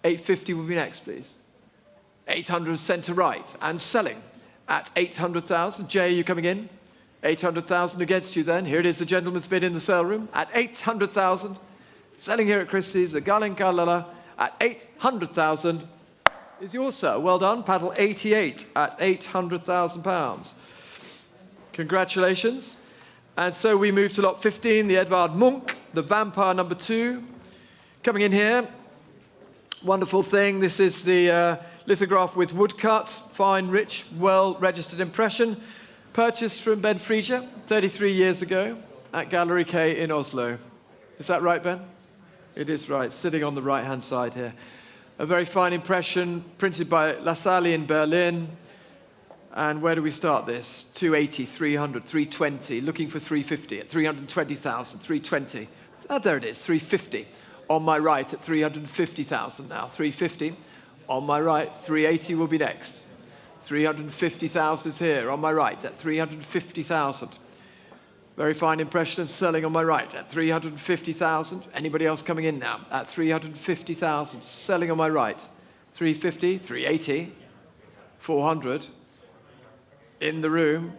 850 will be next, please. 800 centre right and selling at 800,000. Jay, are you coming in? 800,000 against you then. Here it is, the gentleman's bid in the sale room at 800,000. Selling here at Christie's, the Galenkalala at 800,000 is yours, sir. Well done. Paddle 88 at £800,000. Congratulations. And so we move to lot 15, the Edvard Munch, the Vampire number 2. Coming in here, wonderful thing. This is the lithograph with woodcut, fine, rich, well-registered impression, purchased from Ben Frieger 33 years ago at Gallery K in Oslo. Is that right, Ben? It is right, sitting on the right-hand side here. A very fine impression, printed by La Salle in Berlin. And where do we start this? 280, 300, 320, looking for 350 at 320,000, 320. There it is, 350. On my right at 350,000 now, 350. On my right, 380 will be next. 350,000 is here, on my right at 350,000. Very fine impression and selling on my right at 350,000. Anybody else coming in now? At 350,000, selling on my right. 350, 380, 400. In the room.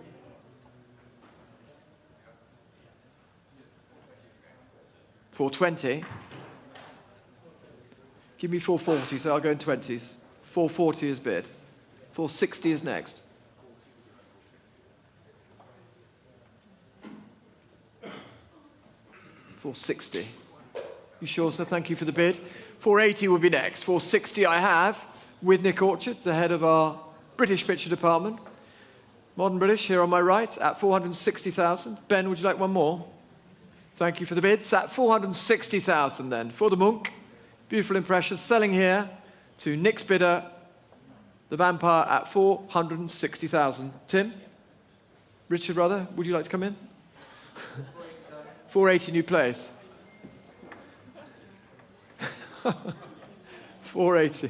$420. Give me 440, so I'll go in 20s. 440 is bid. 460 is next. $460. You sure, sir? Thank you for the bid. 480 will be next. 460 I have, with Nick Orchard, the head of our British picture department. Modern British, here on my right, at 460,000. Ben, would you like one more? Thank you for the bids. At 460,000 then, for the Munch. Beautiful impression, selling here to Nick's bidder, the Vampire, at 460,000. Tim? Richard, brother, would you like to come in? 480, new place. 480.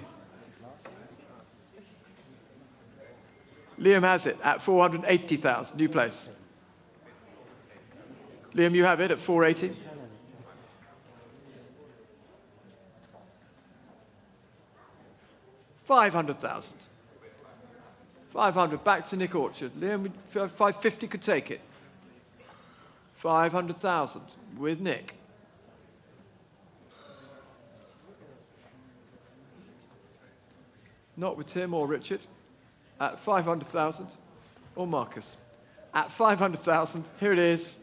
Liam has it at 480,000, new place. Liam, you have it at 480. $500,000. 500, back to Nick Orchard. Liam, 550 could take it. 500,000 with Nick. Not with Tim or Richard. At 500,000, or Marcus. At 500,000, here it is.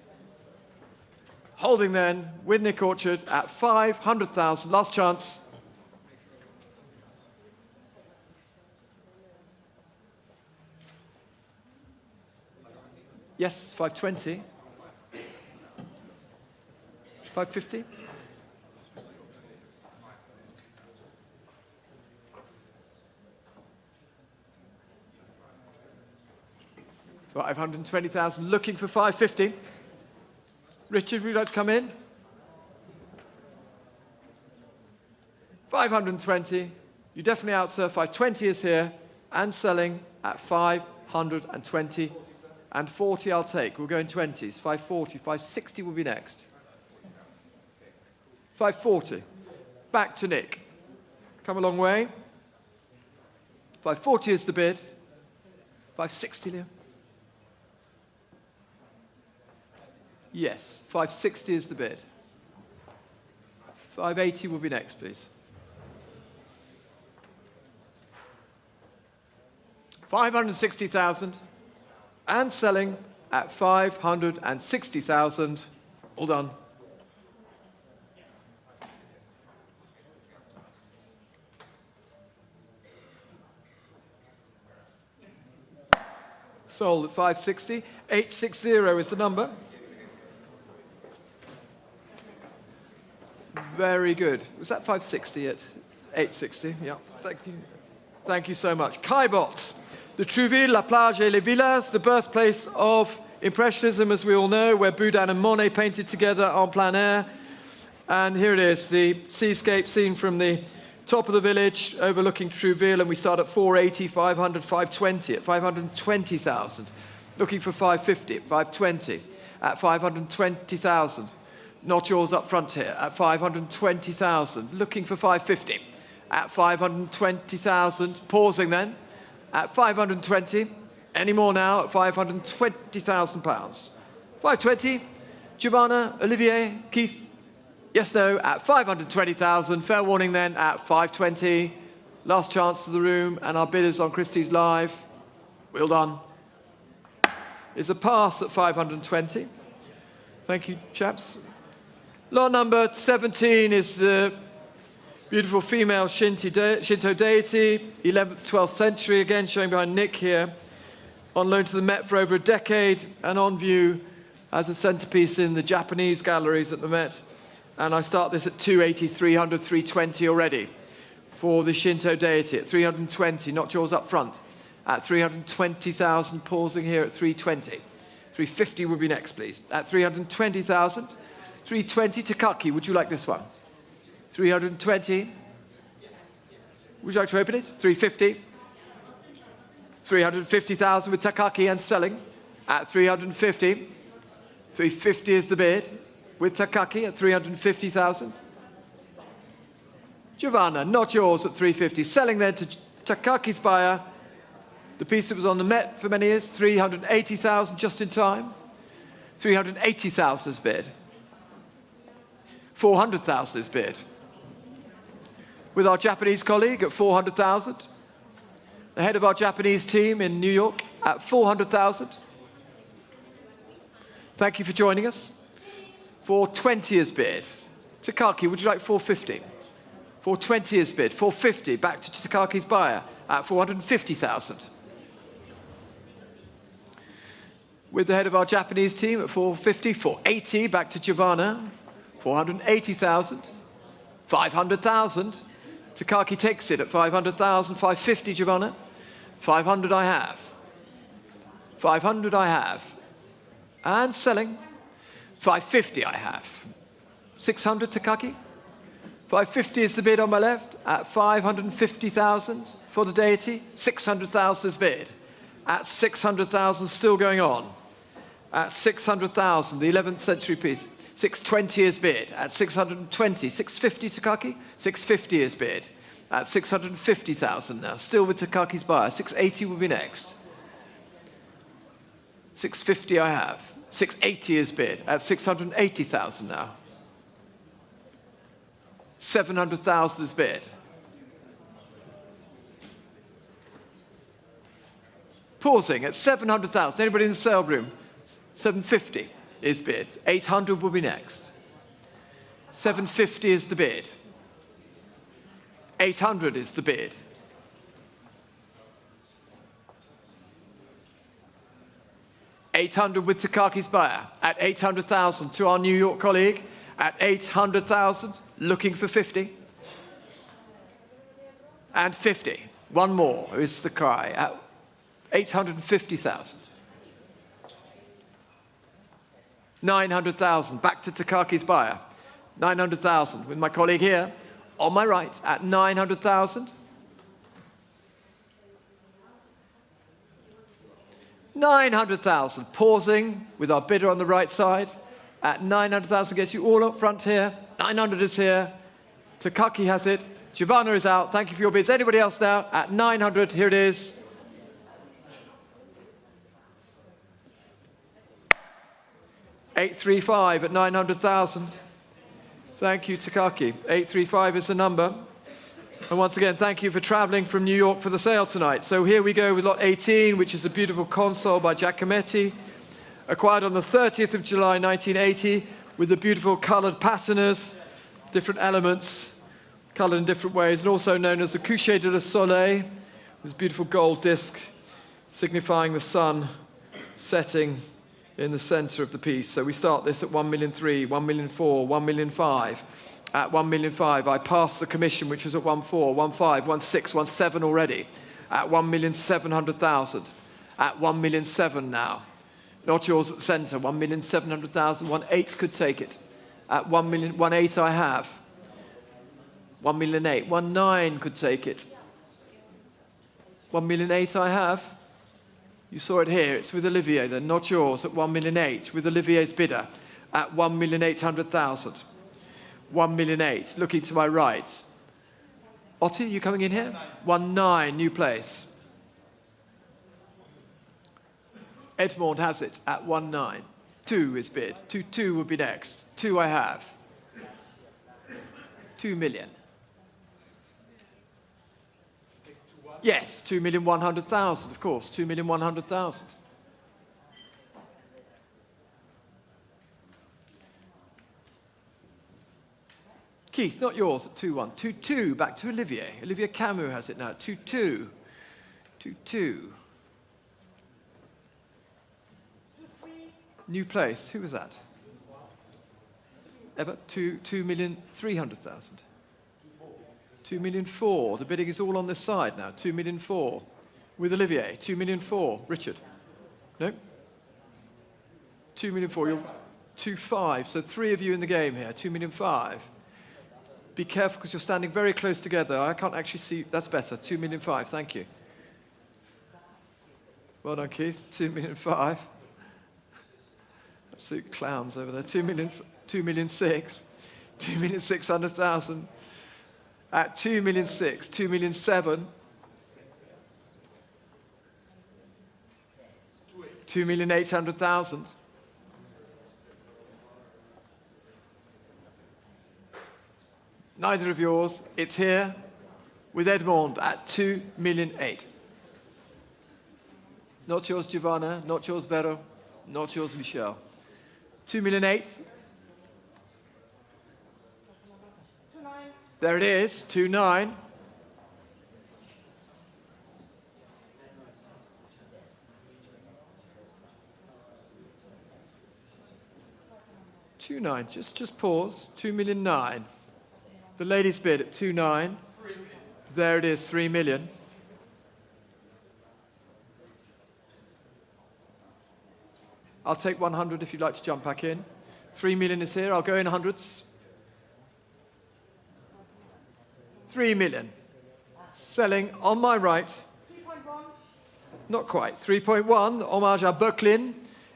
Holding then, with Nick Orchard, at 500,000, last chance. Yes, 520. 550. $520,000, looking for 550. Richard, would you like to come in? 520. You're definitely out, sir. 520 is here and selling at 520. And 40 I'll take. We'll go in 20s. 540. 560 will be next. 540. Back to Nick. Come a long way. 540 is the bid. 560, Liam. Yes, 560 is the bid. 580 will be next, please. 560,000 and selling at 560,000. All done. Sold at 560. 860 is the number. Very good. Was that 560 at 860? Yeah. Thank you. Thank you so much. Caillebotte, the Trouville, La Plage et les Villas, the birthplace of Impressionism, as we all know, where Boudin and Monet painted together en plein air. And here it is, the seascape seen from the top of the village, overlooking Trouville, and we start at 480, 500, 520, at 520,000. Looking for 550, 520, at 520,000. Not yours up front here, at 520,000. Looking for 550, at 520,000. Pausing then, at 520. Any more now, at £520,000. 520, Giovanna, Olivier, Keith, Yes, no, at 520,000. Fair warning then at 520. Last chance to the room, and our bidders on Christie's Live. Well done. Is a pass at 520. Thank you, chaps. Lot number 17 is the beautiful female Shinto deity, 11th, 12th century, again showing behind Nick here, on loan to the Met for over a decade and on view as a centerpiece in the Japanese galleries at the Met. And I start this at 280, 300, 320 already for the Shinto deity at 320, not yours up front, at 320,000, pausing here at 320. 350 would be next, please. At 320,000, 320 Takaki, would you like this one? 320. Would you like to open it? 350. 350,000 with Takaki and selling at 350. 350 is the bid with Takaki at 350,000. Giovanna, not yours at 350. Selling then to Takaki's buyer. The piece that was on the Met for many years, 380,000 just in time. 380,000 is bid. 400,000 is bid. With our Japanese colleague at 400,000. The head of our Japanese team in New York at 400,000. Thank you for joining us. 420 is bid. Takaki, would you like 450? 420 is bid. 450, back to Takaki's buyer at 450,000. With the head of our Japanese team at 450, 480, back to Giovanna, 480,000, 500,000. Takaki takes it at 500,000, 550, Giovanna. 500 I have. 500 I have. And selling. 550 I have. 600, Takaki. 550 is the bid on my left at 550,000 for the deity. 600,000 is bid. At 600,000, still going on. At 600,000, the 11th century piece. 620 is bid. At 620, 650 Takaki. 650 is bid. At 650,000 now, still with Takaki's buyer. 680 will be next. 650 I have. 680 is bid. At 680,000 now. 700,000 is bid. Pausing at 700,000. Anybody in the sale room? 750 is bid. 800 will be next. 750 is the bid. 800 is the bid. 800 with Takaki's buyer. At 800,000 to our New York colleague. At 800,000, looking for 50. And 50. One more is the cry. At 850,000. 900,000, back to Takaki's buyer. 900,000 with my colleague here on my right at 900,000. 900,000, pausing with our bidder on the right side at 900,000, gets you all up front here. 900 is here. Takaki has it. Giovanna is out. Thank you for your bids. Anybody else now? At 900, here it is. $835 at 900,000. Thank you, Takaki. 835 is the number. And once again, thank you for traveling from New York for the sale tonight. So here we go with lot 18, which is the beautiful console by Giacometti, acquired on the 30th of July, 1980, with the beautiful colored patinas, different elements, colored in different ways, and also known as the Coucher de la Soleil, this beautiful gold disc signifying the sun setting in the center of the piece. So we start this at 1,003,000, 1,004,000, 1,005,000. At 1,005,000, I passed the commission, which was at 1,400,000, 1,500,000, 1,600,000, 1,700,000 already. At 1,700,000. At 1,700,000 now. Not yours at the center. 1,700,000. 1,800,000 could take it. At 1,800,000 I have. 1,800,000. 1,900,000 could take it. 1,800,000 I have. You saw it here. It's with Olivier then, not yours, at 1,800,000 with Olivier's bidder at 1,800,000. 1,800,000. Looking to my right. Otti, you coming in here? 1,900,000, new place. Edmond has it at 1,900,000. 2 is bid. 2,200,000 would be next. 2 I have. 2 million. Yes, 2,100,000, of course, 2,100,000. Keith, not yours at 2-1. 2-2, back to Olivier. Olivier Camus has it now, 2-2. 2-2. New place, who was that? Ever? 2,300,000. 2,000,004. The bidding is all on this side now. 2,000,004. With Olivier. 2,000,004. Richard. No? 2,000,004. You're 2-5. So 3 of you in the game here. 2,000,005. Be careful because you're standing very close together. I can't actually see. That's better. 2,000,005. Thank you. Well done, Keith. 2,000,005. Absolute clowns over there. 2,000,006. 2,600,000. At 2,006,000, 2,007,000. 2,800,000. Neither of yours. It's here with Edmond at 2,000,008. Not yours, Giovanna. Not yours, Vero. Not yours, Michel. 2,008,000. There it is, 2,900,000. Just pause. 2,009,000. The ladies bid at 2,900,000. There it is, 3 million. I'll take 100 if you'd like to jump back in. 3 million is here. I'll go in hundreds. 3 million. Selling on my right. 3.1. Not quite. 3.1. Hommage à Böcklin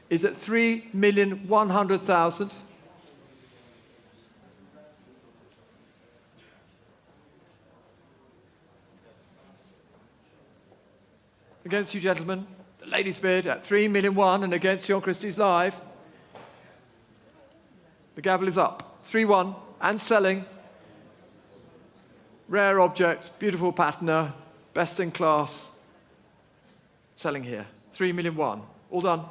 is at 3,100,000. Against you, gentlemen. The ladies bid at 3,000,001 and against John Christie's live. The gavel is up. 3-1 and selling. Rare object, beautiful patina, best in class. Selling here. 3,000,001. All done.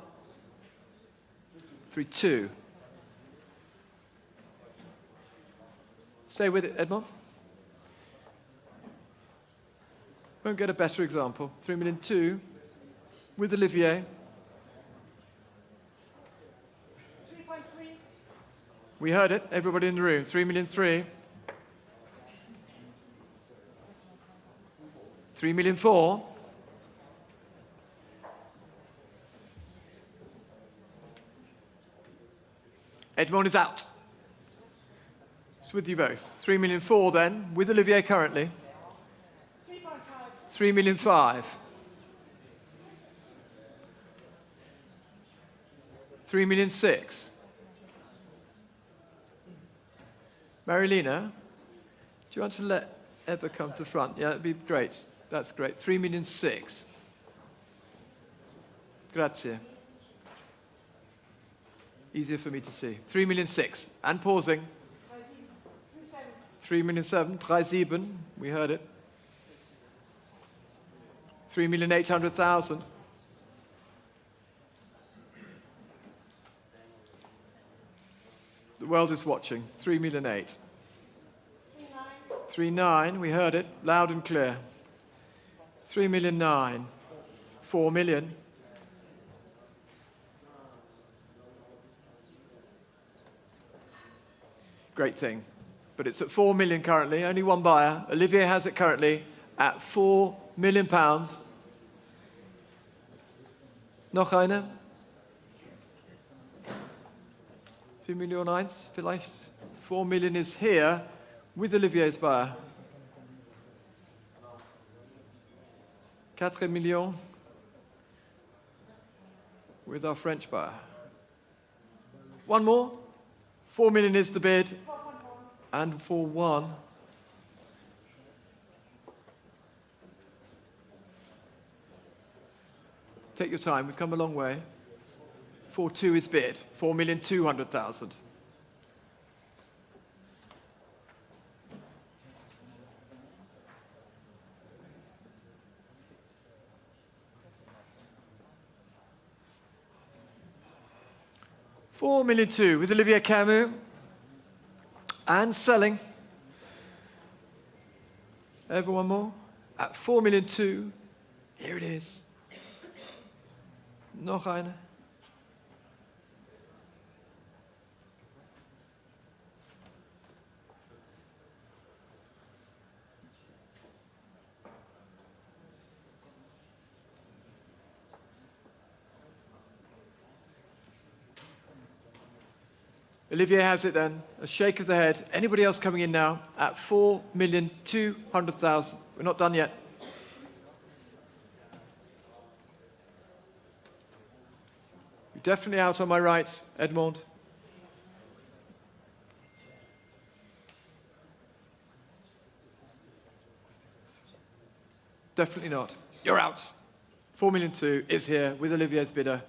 3-2. Stay with it, Edmond. Won't get a better example. 3,000,002 with Olivier. 3.3. We heard it, everybody in the room. 3,000,003. 3,000,004. Edmond is out. It's with you both. 3,000,004 then, with Olivier currently. 3,000,005. 3,006. Marilena, do you want to let Ebba come to front? Yeah, that'd be great. That's great. 3,006. Grazie. Easier for me to see. 3,006. And pausing. 3,007. 3,7. We heard it. 3,800,000. The world is watching. 3,008,000. 3,900,000. We heard it loud and clear. 3,009,000. 4 million. Great thing. But it's at 4 million currently, only one buyer. Olivier has it currently at £4 million. Noch eine? 4,000,001 vielleicht? 4 million is here with Olivier's buyer. 4 millions with our French buyer. One more. 4 million is the bid. And for 1. Take your time, we've come a long way. 4-2 is bid, 4,200,000. 4,200,000 with Olivier Camus. And selling. Everyone more? At 4,200,000. Here it is. Nog eine. Olivier has it then. A shake of the head. Anybody else coming in now? At 4,200,000. We're not done yet. You're definitely out on my right, Edmond. Definitely not. You're out. 4,200,000 is here with Olivier's bidder.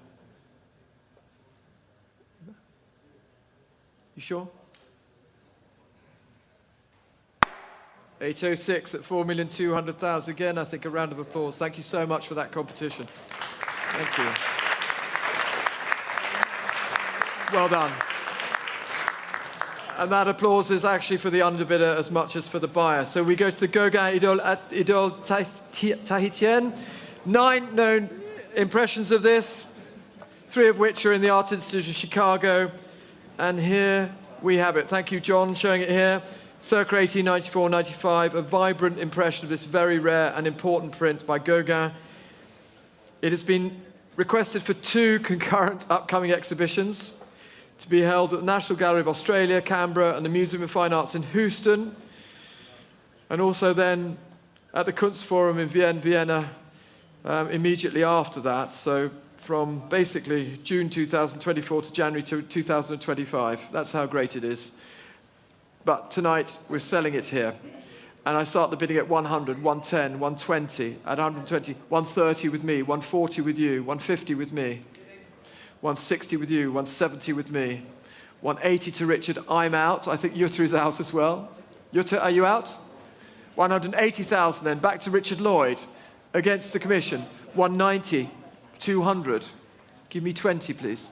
You sure? 806 at 4,200,000. Again, I think a round of applause. Thank you so much for that competition. Thank you. Well done. And that applause is actually for the underbidder as much as for the buyer. So we go to the Gauguin Idole Tahitienne. 9 known impressions of this, 3 of which are in the Art Institute of Chicago. And here we have it. Thank you, John, showing it here. Circa 1894-95, a vibrant impression of this very rare and important print by Gauguin. It has been requested for 2 concurrent upcoming exhibitions to be held at the National Gallery of Australia, Canberra, and the Museum of Fine Arts in Houston, and also then at the Kunstforum in Vienna immediately after that. So from basically June 2024 to January 2025. That's how great it is. But tonight, we're selling it here. And I start the bidding at 100, 110, 120, at 120, 130 with me, 140 with you, 150 with me, 160 with you, 170 with me, 180 to Richard. I'm out. I think Jutta is out as well. Jutta, are you out? 180,000 then. Back to Richard Lloyd against the commission. 190. 200. Give me 20, please.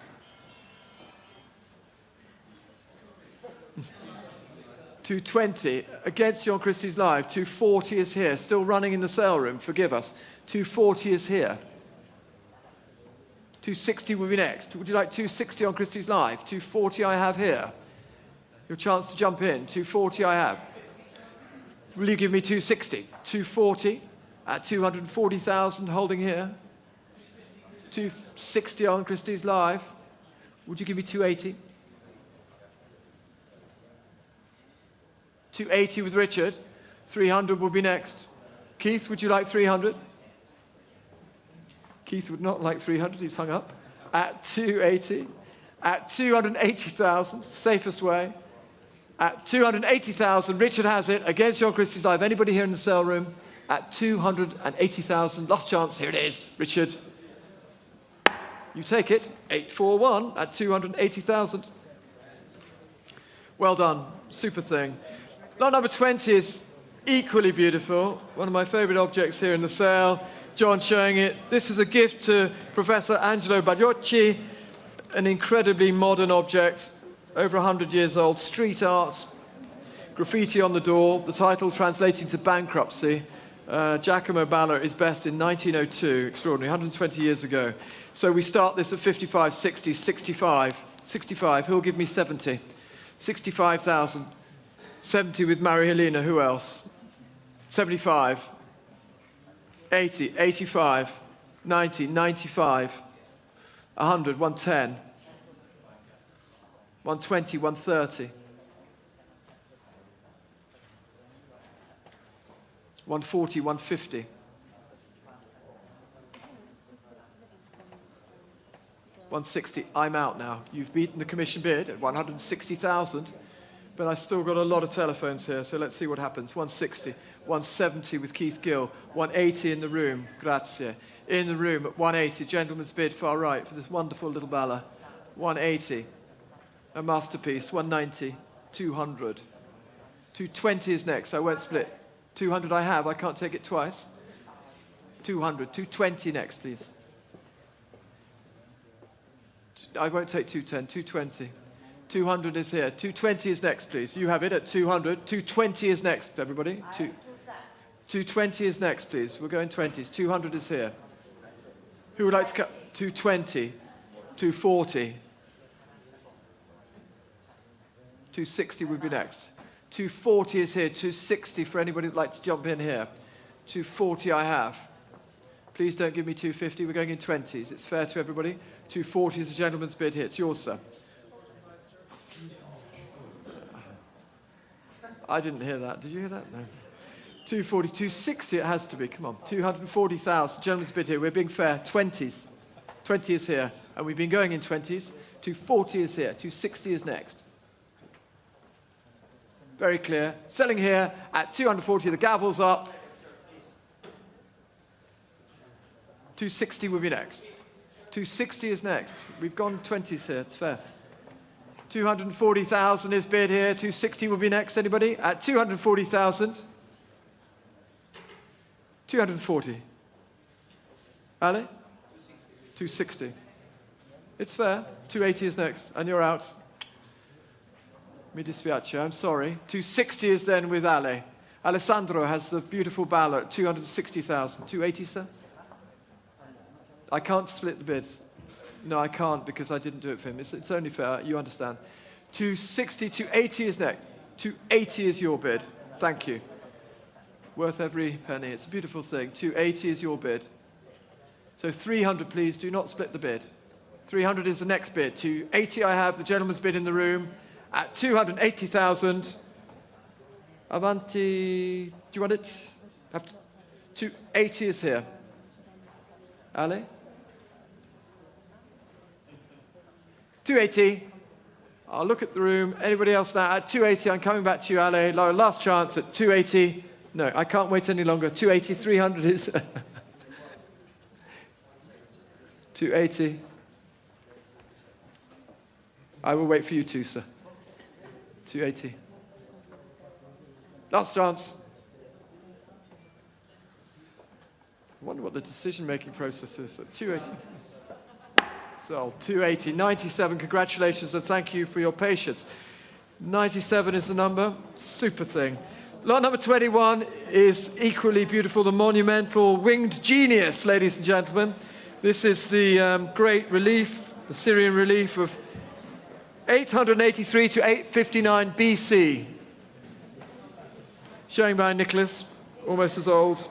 220 against John Christie's Live. 240 is here. Still running in the sale room. Forgive us. 240 is here. 260 will be next. Would you like 260 on Christie's Live? 240 I have here. Your chance to jump in. 240 I have. Will you give me 260? 240 at 240,000 holding here. 260 on Christie's Live. Would you give me 280? 280 with Richard. 300 will be next. Keith, would you like 300? Keith would not like 300. He's hung up. At 280. At 280,000. Safest way. At 280,000. Richard has it against John Christie's Live. Anybody here in the sale room? At 280,000. Last chance. Here it is. Richard. You take it, 841 at 280,000. Well done, super thing. Lot number 20 is equally beautiful. One of my favorite objects here in the sale. John showing it. This was a gift to Professor Angelo Badiocchi, an incredibly modern object, over 100 years old, street art, graffiti on the door, the title translating to bankruptcy. Giacomo Balla is best in 1902, extraordinary, 120 years ago. So we start this at 55, 60, 65. 65, who'll give me 70? 65,000. 70 with Maria Helena, who else? 75. 80, 85. 90, 95. 100, 110. 120, 130. 140, 150. 160, I'm out now. You've beaten the commission bid at 160,000, but I've still got a lot of telephones here, so let's see what happens. 160, 170 with Keith Gill, 180 in the room, grazie. In the room at 180, gentleman's bid far right for this wonderful little Balla. 180, a masterpiece, 190, 200. 220 is next, I won't split. 200 I have, I can't take it twice. 200, 220 next, please. I won't take 210, 220. 200 is here. 220 is next, please. You have it at 200. 220 is next, everybody. 220 is next, please. We're going 20s. 200 is here. Who would like to cut? 220. 240. 260 would be next. 240 is here. 260 for anybody who'd like to jump in here. 240 I have. Please don't give me 250. We're going in 20s. It's fair to everybody. 240 is a gentleman's bid here. It's yours, sir. I didn't hear that. Did you hear that? No. 240, 260 it has to be. Come on. 240,000. Gentleman's bid here. We're being fair. 20s. 20 is here. And we've been going in 20s. 240 is here. 260 is next. Very clear. Selling here at 240. The gavel's up. 260 will be next. 260 is next. We've gone 20s here. It's fair. 240,000 is bid here. 260 will be next. Anybody? At 240,000. 240. Ali? 260. It's fair. 280 is next. And you're out. Mi dispiace. I'm sorry. 260 is then with Ale. Alessandro has the beautiful ballot. 260,000. 280, sir? I can't split the bid. No, I can't because I didn't do it for him. It's only fair. You understand. 260, 280 is next. 280 is your bid. Thank you. Worth every penny. It's a beautiful thing. 280 is your bid. So 300, please. Do not split the bid. 300 is the next bid. 280 I have the gentleman's bid in the room at 280,000. Avanti. Do you want it? 280 is here. Ali? 280. I'll look at the room. Anybody else now? At 280, I'm coming back to you, Ale. Last chance at 280. No, I can't wait any longer. 280, 300 is... 280. I will wait for you too, sir. 280. Last chance. I wonder what the decision-making process is at 280. So, 280, 97, congratulations and thank you for your patience. 97 is the number, super thing. Lot number 21 is equally beautiful, the monumental Winged Genius, ladies and gentlemen. This is the great relief, the Syrian relief of 883 to 859 BC. Showing by Nicholas, almost as old.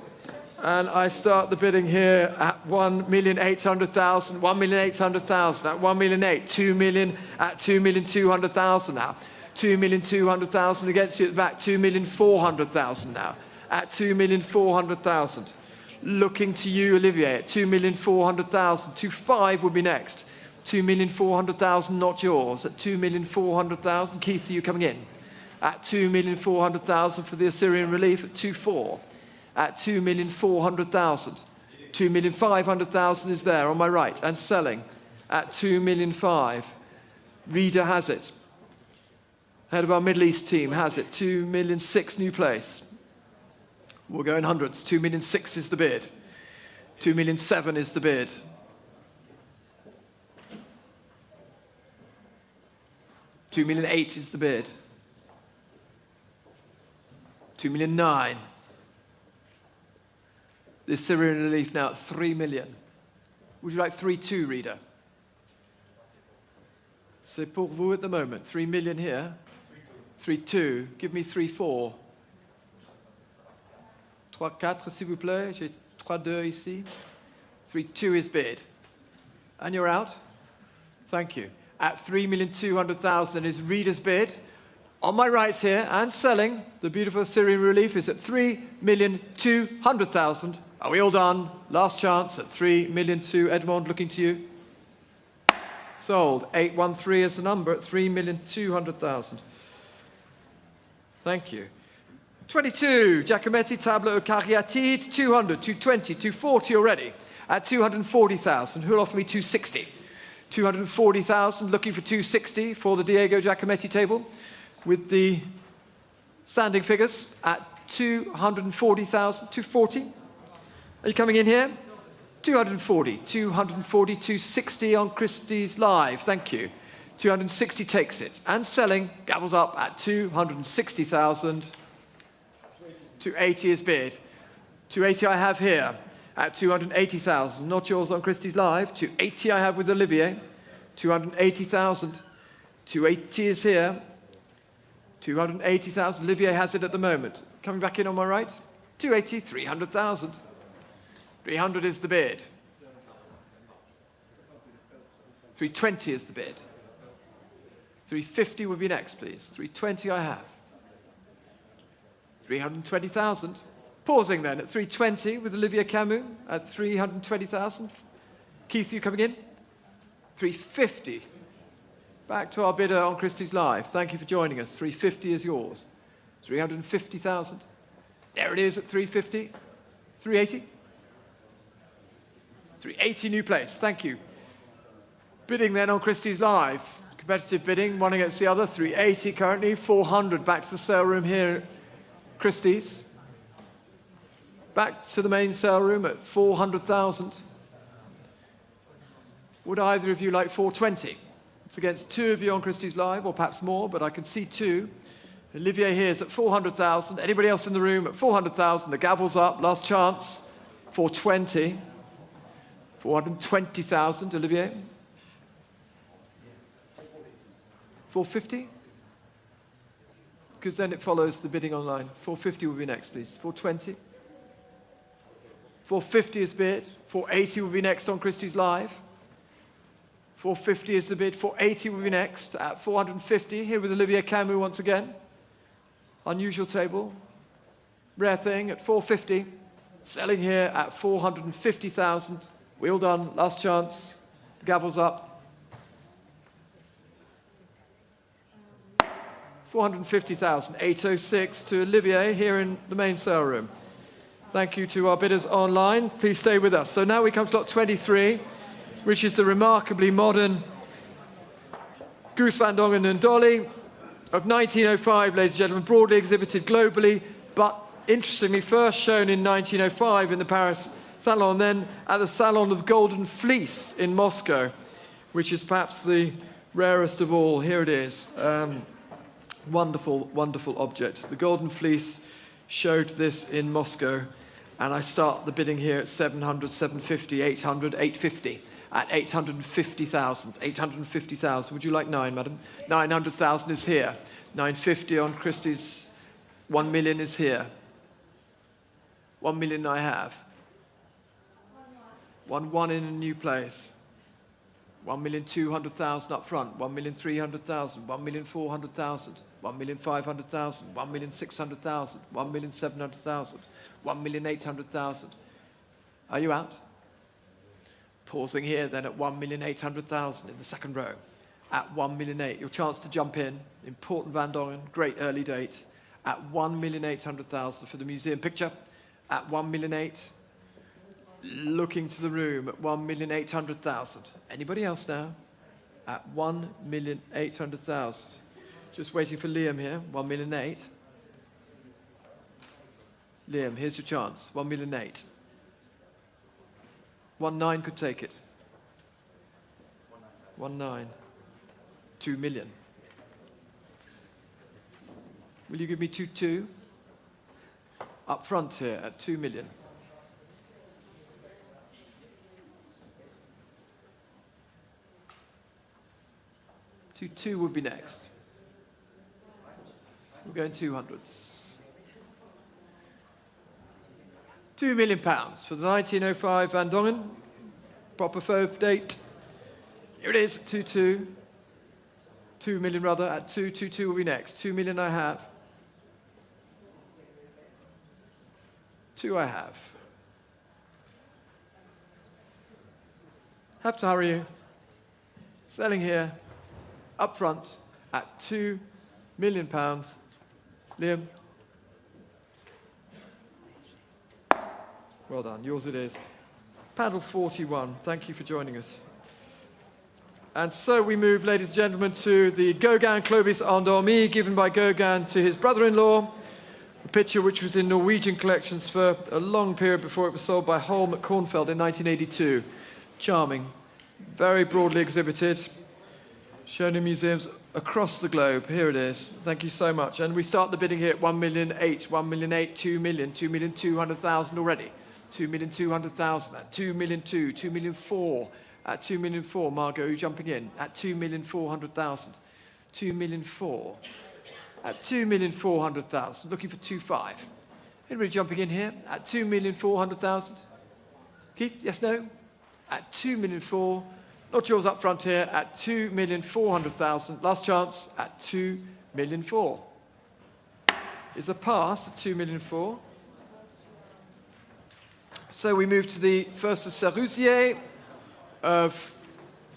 And I start the bidding here at 1,800,000, 1,800,000, at 1,000,008, 2 million, at 2,200,000 now. 2,200,000 against you at the back, 2,400,000 now. At 2,400,000. Looking to you, Olivier, at 2,400,000. 2.5 would be next. 2,400,000, not yours. At 2,400,000, Keith, are you coming in? At 2,400,000 for the Assyrian relief at 2.4. At 2,400,000. 2,500,000 is there on my right and selling at 2,500,000. Reader has it. Head of our Middle East team has it. 2,600,000 new place. We'll go in hundreds. 2,600,000 is the bid. 2,700,000 is the bid. 2,800,000 is the bid. 2,900,000. This Syrian relief now at 3 million. Would you like 3.2, reader? C'est pour vous at the moment. 3 million here. 3.2. Give me 3.4. 3.4, s'il vous plaît. J'ai 3.2 ici. 3.2 is bid. And you're out? Thank you. At 3,200,000 is reader's bid. On my right here, and selling, the beautiful Syrian relief is at 3,200,000. Are we all done? Last chance at 3,200,000. Edmond, looking to you. Sold. 813 is the number at 3,200,000. Thank you. 22, Giacometti, Tableau, Cariatide, 200, 220, 240 already. At 240,000. Who'll offer me 260? 240,000, looking for 260 for the Diego Giacometti table. With the standing figures at 240,000, 240. Are you coming in here? 240, 260 on Christie's Live, thank you. 260 takes it, and selling, gavels up at 260,000. 280 is bid. 280 I have here at 280,000. Not yours on Christie's Live. 280 I have with Olivier. 280,000. 280 is here. 280,000. Olivier has it at the moment. Coming back in on my right. 280, 300,000. 300 is the bid. 320 is the bid. 350 would be next, please. 320 I have. 320,000. Pausing then at 320 with Olivier Camus at 320,000. Keith, you coming in? 350. Back to our bidder on Christie's Live. Thank you for joining us. 350 is yours. 350,000. There it is at 350. 380. 380 new place. Thank you. Bidding then on Christie's Live. Competitive bidding, one against the other. 380 currently. 400 back to the sale room here. Christie's. Back to the main sale room at 400,000. Would either of you like 420? It's against two of you on Christie's Live, or perhaps more, but I can see two. Olivier here is at 400,000. Anybody else in the room at 400,000? The gavel's up, last chance. 420. 420,000, Olivier. 450? Because then it follows the bidding online. 450 will be next, please. 420. 450 is bid. 480 will be next on Christie's Live. 450 is the bid. 480 will be next at 450. Here with Olivier Camus once again. Unusual table. Rare thing at 450. Selling here at 450,000. Wheel done. Last chance. The gavel's up. 450,000. 806 to Olivier here in the main sale room. Thank you to our bidders online. Please stay with us. So now we come to lot 23, which is the remarkably modern Goose Van Dongen and Dolly of 1905, ladies and gentlemen, broadly exhibited globally, but interestingly first shown in 1905 in the Paris Salon, then at the Salon of Golden Fleece in Moscow, which is perhaps the rarest of all. Here it is. Wonderful, wonderful object. The Golden Fleece showed this in Moscow, and I start the bidding here at 700, 750, 800, 850. At 850,000. 850,000. Would you like 9, madam? 900,000 is here. 950 on Christie's. 1 million is here. 1 million I have. 1 in a new place. 1,200,000 up front. 1,300,000. 1,400,000. 1,500,000. 1,600,000. 1,700,000. 1,800,000. Are you out? Pausing here then at 1,800,000 in the second row. At 1,800,000. Your chance to jump in. Important Van Dongen. Great early date. At 1,800,000 for the museum picture. At 1,800,000. Looking to the room at 1,800,000. Anybody else now? At 1,800,000. Just waiting for Liam here. 1,800,000. Liam, here's your chance. 1,800,000. 1,900,000 could take it. 1,900,000. 2 million. Will you give me 2,200,000? Up front here at 2 million. Two would be next. We're going 200s. £2 million for the 1905 Van Dongen. Proper fauve date. Here it is, 2,200,000. 2 million rather, at 2,200,000 will be next. 2 million I have. 2 I have. Have to hurry you. Selling here. Up front at £2 million. Liam. Well done, yours it is. Panel 41, thank you for joining us. And so we move, ladies and gentlemen, to the Gauguin Clovis Endormi, given by Gauguin to his brother-in-law, picture which was in Norwegian collections for a long period before it was sold by Holm at Kornfeld in 1982. Charming. Very broadly exhibited. Shown in museums across the globe. Here it is. Thank you so much. And we start the bidding here at 1,000,008, 1,000,008, 2 million, 2,200,000 already. 2,200,000, at 2,000,002, 2,000,004, at 2,000,004. Margot, you jumping in? At 2,400,000. 2,000,004. At 2,400,000. Looking for 2,500,000. Anybody jumping in here? At 2,400,000. Keith, yes, no? At 2,000,004. Not yours up front here. At 2,400,000. Last chance at 2,000,004. Is a pass at 2,000,004. So we move to the first of Seruzier of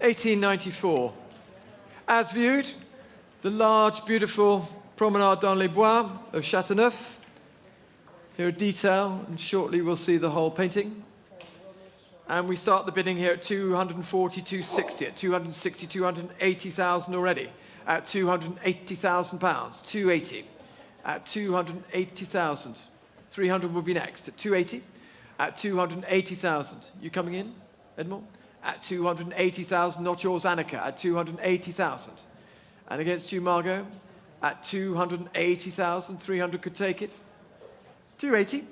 1894. As viewed, the large, beautiful Promenade dans les Bois of Châteauneuf. Here a detail, and shortly we'll see the whole painting. And we start the bidding here at 240, 260, at 260, 280,000 already, at £280,000, 280, at 280,000. 300 will be next, at 280, at 280,000. You coming in, Edmond? At 280,000, not yours, Annika, at 280,000. And against you, Margot, at 280,000, 300 could take it. 280,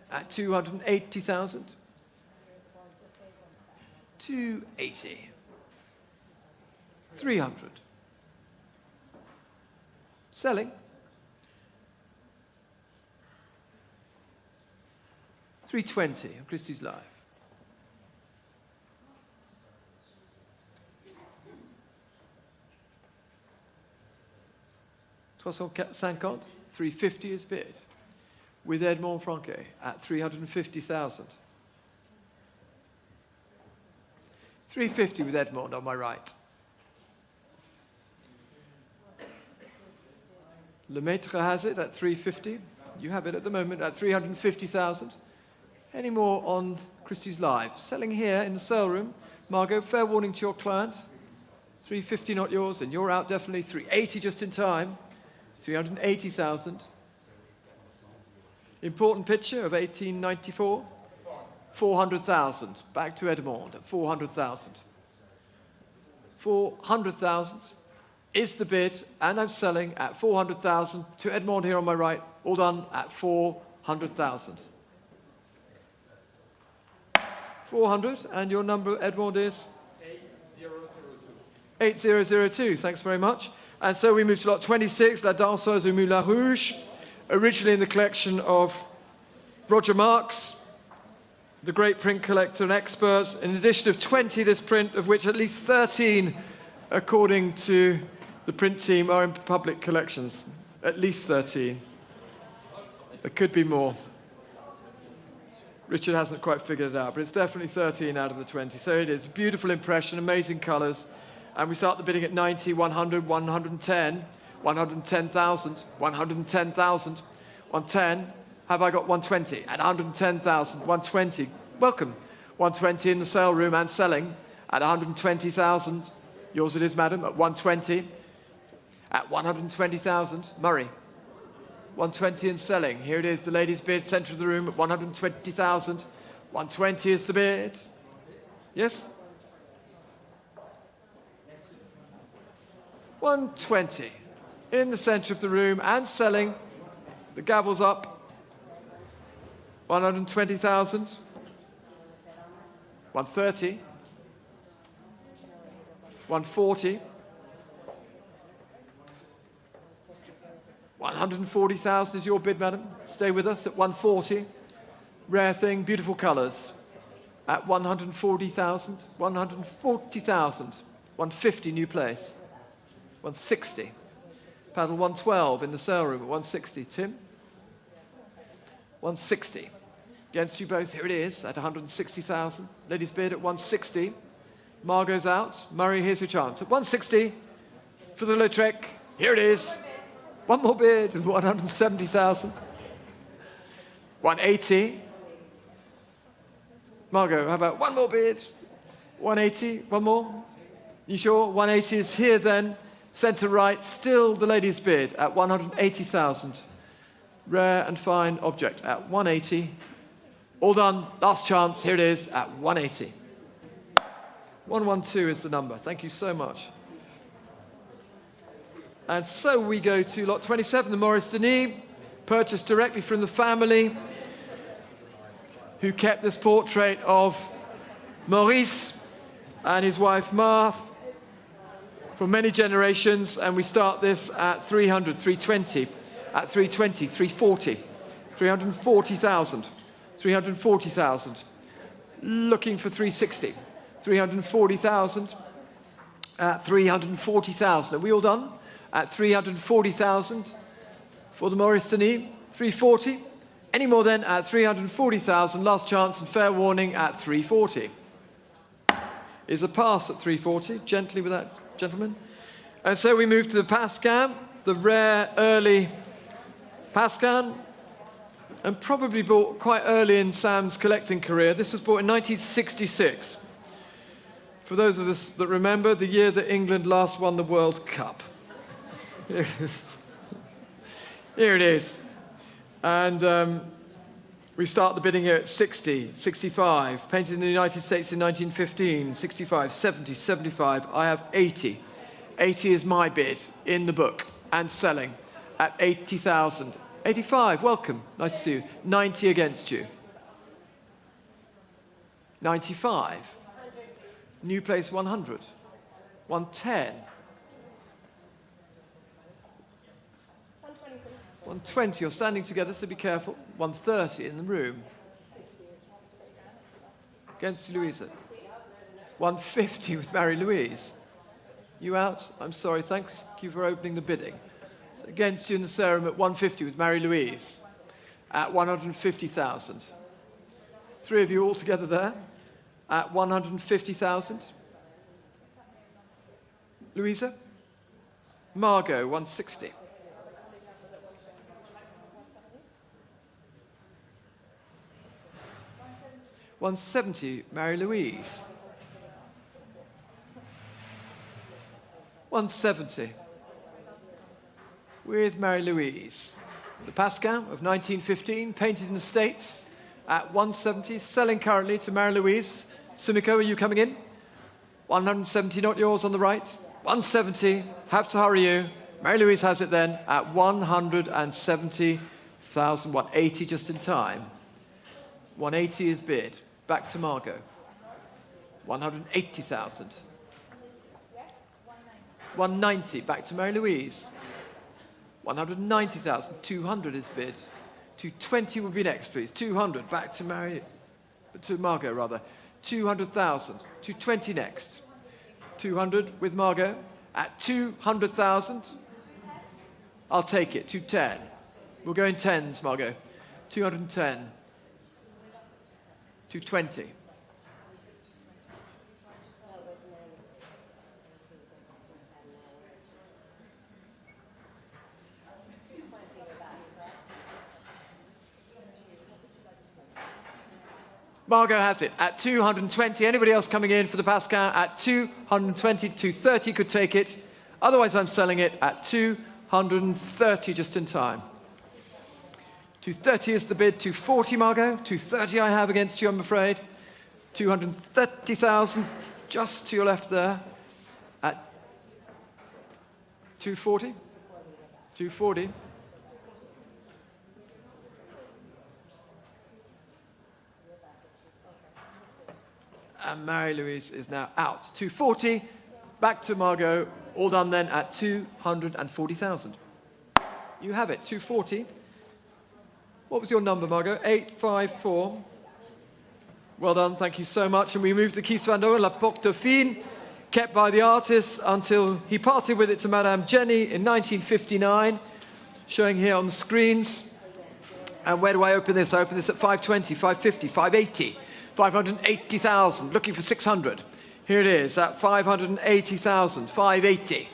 at 280,000. 280. 300. Selling. 320 of Christie's Life. $350, 350 is bid, with Edmond Franquet at 350,000. 350 with Edmond on my right. Lemaitre has it at 350. You have it at the moment at 350,000. Any more on Christie's Live? Selling here in the sale room. Margot, fair warning to your client. 350 not yours, and you're out definitely. 380 just in time. 380,000. Important picture of 1894. 400,000. Back to Edmond at 400,000. 400,000 is the bid, and I'm selling at 400,000 to Edmond here on my right. All done at 400,000. 400, and your number, Edmond, is? 8002. 8002, thanks very much. And so we move to lot 26, La Danseuse au Moulin Rouge, originally in the collection of Roger Marks, the great print collector and expert, an edition of 20 this print, of which at least 13, according to the print team, are in public collections. At least 13. There could be more. Richard hasn't quite figured it out, but it's definitely 13 out of the 20. So it is. Beautiful impression, amazing colours. And we start the bidding at 90, 100, 110, 110,000, 110,000, 110. Have I got 120? At 110,000, 120. Welcome. 120 in the sale room and selling at 120,000. Yours it is, madam, at 120. At 120,000. Murray. 120 and selling. Here it is, the ladies' bid, centre of the room at 120,000. 120 is the bid. Yes? 120 in the centre of the room and selling. The gavel's up. 120,000. 130. 140. 140,000 is your bid, madam. Stay with us at 140. Rare thing, beautiful colours. At 140,000. 140,000. 150, new place. 160. Paddle 112 in the sale room at 160. Tim? 160. Against you both, here it is, at 160,000. Ladies' bid at 160. Margot's out. Murray, here's your chance. At 160 for the Lautrec. Here it is. One more bid at 170,000. 180. Margot, how about one more bid? 180, one more? You sure? 180 is here then. Centre right, still the ladies' bid at 180,000. rare and fine object at 180. All done, last chance, here it is at 180. 112 is the number, thank you so much. And so we go to lot 27, the Maurice Denis, purchased directly from the family who kept this portrait of Maurice and his wife Marthe for many generations, and we start this at 300, 320, at 320, 340, 340,000, 340,000, looking for 360, 340,000, at 340,000. Are we all done? At 340,000 for the Maurice Denis, 340. Any more then at 340,000, last chance and fair warning at 340. Is a pass at 340, gently with that gentleman. And so we move to the Pascal, the rare early Pascal, and probably bought quite early in Sam's collecting career. This was bought in 1966. For those of us that remember, the year that England last won the World Cup. Here it is. And we start the bidding here at 60, 65, painted in the United States in 1915, 65, 70, 75. I have 80. 80 is my bid in the book and selling at 80,000. 85, welcome, nice to see you. 90 against you. 95. New place 100. 110. 120, you're standing together, so be careful. 130 in the room. Against Louisa. 150 with Marie-Louise. You out? I'm sorry, thank you for opening the bidding. So against you in the Sarah room at 150 with Marie-Louise. At 150,000. Three of you all together there. At 150,000. Louisa? Margot, 160. 170, Marie-Louise. 170 with Marie-Louise. The Pascal of 1915, painted in the States at 170, selling currently to Marie-Louise. Sumiko, are you coming in? 170, not yours on the right. 170, have to hurry you. Marie-Louise has it then at 170,000, 180 just in time. 180 is bid. Back to Margot. 180,000. 190, back to Marie-Louise. 190,000, 200 is bid. 220 will be next, please. 200, back to Margot, rather. 200,000, 220 next. 200 with Margot. At 200,000, I'll take it, 210. We'll go in tens, Margot. 210. 220. Margot has it at 220. Anybody else coming in for the Pascal at 220? 230 could take it. Otherwise, I'm selling it at 230 just in time. 230 is the bid. 240, Margot. 230 I have against you, I'm afraid. 230,000 just to your left there. At 240. 240. And Marie-Louise is now out. 240, back to Margot, all done then at 240,000. You have it, 240. What was your number, Margot? 854. Well done, thank you so much. And we moved the Keith Van Doren, La Porte Dauphine, kept by the artist until he parted with it to Madame Jenny in 1959, showing here on the screens. And where do I open this? I open this at 520, 550, 580. 580,000, looking for 600. Here it is, at 580,000, 580.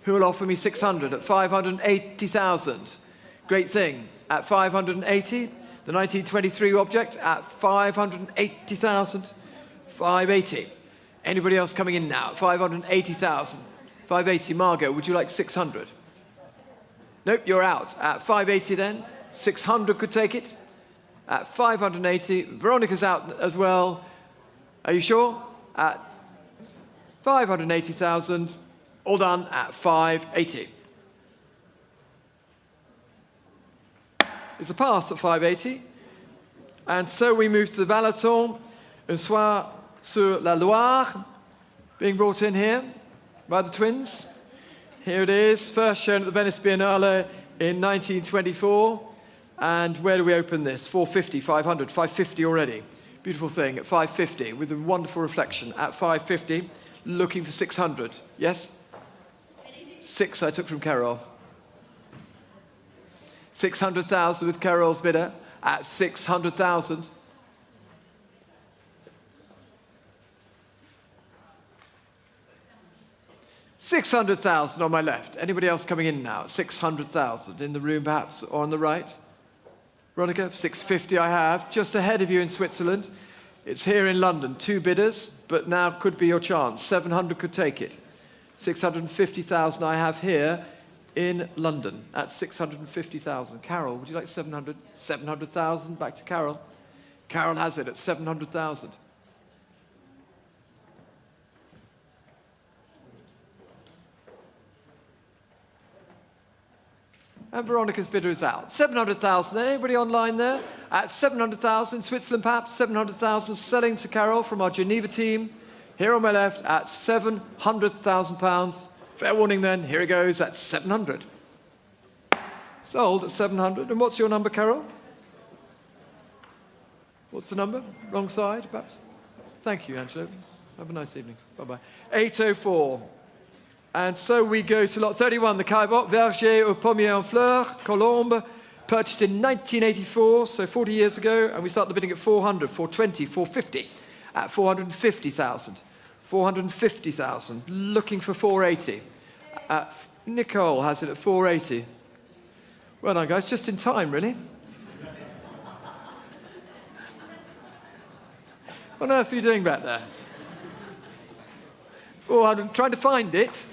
Who will offer me 600 at 580,000? Great thing. At 580, the 1923 object at 580,000, 580. Anybody else coming in now? 580,000, 580. Margot, would you like 600? Nope, you're out. At 580 then, 600 could take it at 580. Veronica's out as well. Are you sure? At 580,000. All done at 580. It's a pass at 580. And so we move to the Balaton, Un Soir sur la Loire, being brought in here by the twins. Here it is, first shown at the Venice Biennale in 1924. And where do we open this? 450, 500, 550 already. Beautiful thing at 550 with a wonderful reflection at 550, looking for 600. Yes? 6 I took from Carol. 600,000 with Carol's bidder at 600,000. $600,000 on my left. Anybody else coming in now? 600,000 in the room, perhaps, or on the right? Veronica, 650 I have, just ahead of you in Switzerland. It's here in London, 2 bidders, but now could be your chance. 700 could take it. 650,000 I have here in London at 650,000. Carol, would you like 700? 700,000, back to Carol. Carol has it at 700,000. And Veronica's bidder is out. 700,000. Anybody online there? At 700,000. Switzerland, perhaps. 700,000. Selling to Carol from our Geneva team. Here on my left at £700,000. Fair warning then. Here it goes at 700. Sold at 700. And what's your number, Carol? What's the number? Wrong side, perhaps? Thank you, Angelo. Have a nice evening. Bye-bye. 804. And so we go to lot 31, the Caillebotte, Verger au Pommier en Fleurs, Colombe, purchased in 1984, so 40 years ago, and we start the bidding at 400, 420, 450, at 450,000. 450,000, looking for 480. Nicole has it at 480. Well done, guys, just in time, really. What on earth are you doing back there? 400, trying to find it.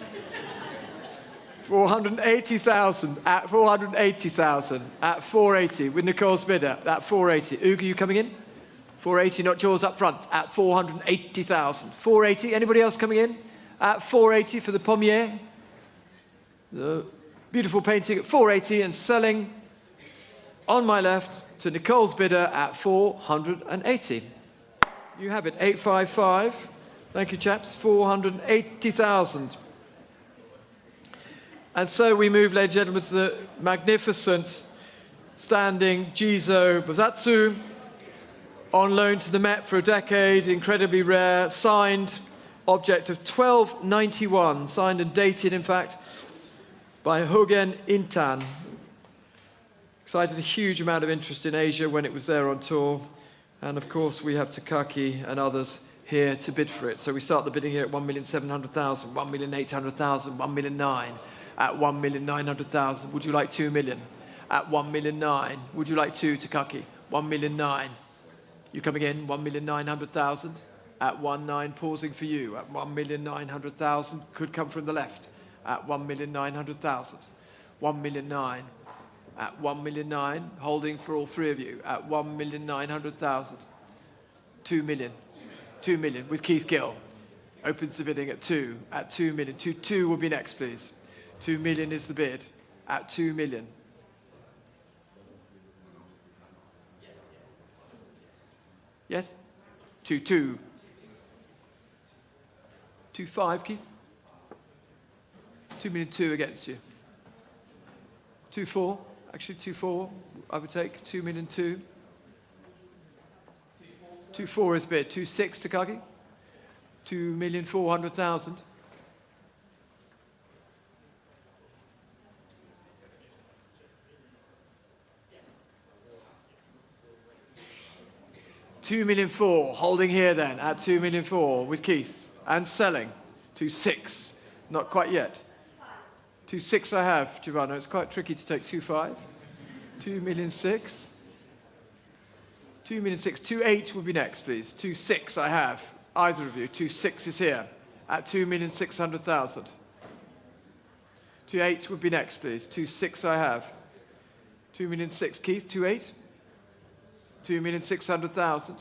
480,000 at 480,000 at 480 with Nicole's bidder at 480. Ugo, you coming in? 480, not yours up front at 480,000. 480, anybody else coming in? At 480 for the Pommier. The beautiful painting at 480 and selling on my left to Nicole's bidder at 480. You have it, 855. Thank you, chaps. 480,000. And so we move, ladies and gentlemen, to the magnificent standing Jizo Bozatsu, on loan to the Met for a decade, incredibly rare, signed object of 1291, signed and dated, in fact, by Hogen Intan. Excited a huge amount of interest in Asia when it was there on tour. And of course, we have Takaki and others here to bid for it. So we start the bidding here at 1,700,000, 1,800,000, 1,009,000, at 1,900,000. Would you like 2 million? At 1,009,000. Would you like 2, Takaki? 1,009,000. You coming in? 1,900,000. At 1,900,000, pausing for you. At 1,900,000, could come from the left. At 1,900,000. 1,009,000. At 1,009,000, holding for all three of you. At 1,900,000. 2 million. 2 million with Keith Gill. Opens the bidding at 2. At 2 million. 2 will be next, please. 2 million is the bid. At 2 million. Yes? 2. 2.5, Keith? 2,000,002 against you. 2.4. Actually, 2.4 I would take. 2,000,002. 2.4 is bid. 2.6 Takagi. 2,400,000. $2,400,000, holding here then at 2,400,000 with Keith and selling 2.6. Not quite yet. 2.6 I have, Giovanna. It's quite tricky to take 2.5. 2,600,000. 2,600,000. 2.8 will be next, please. 2.6 I have. Either of you. 2.6 is here at 2,600,000. 2.8 would be next, please. 2.6 I have. 2,006,000. Keith, 2.8. 2,600,000.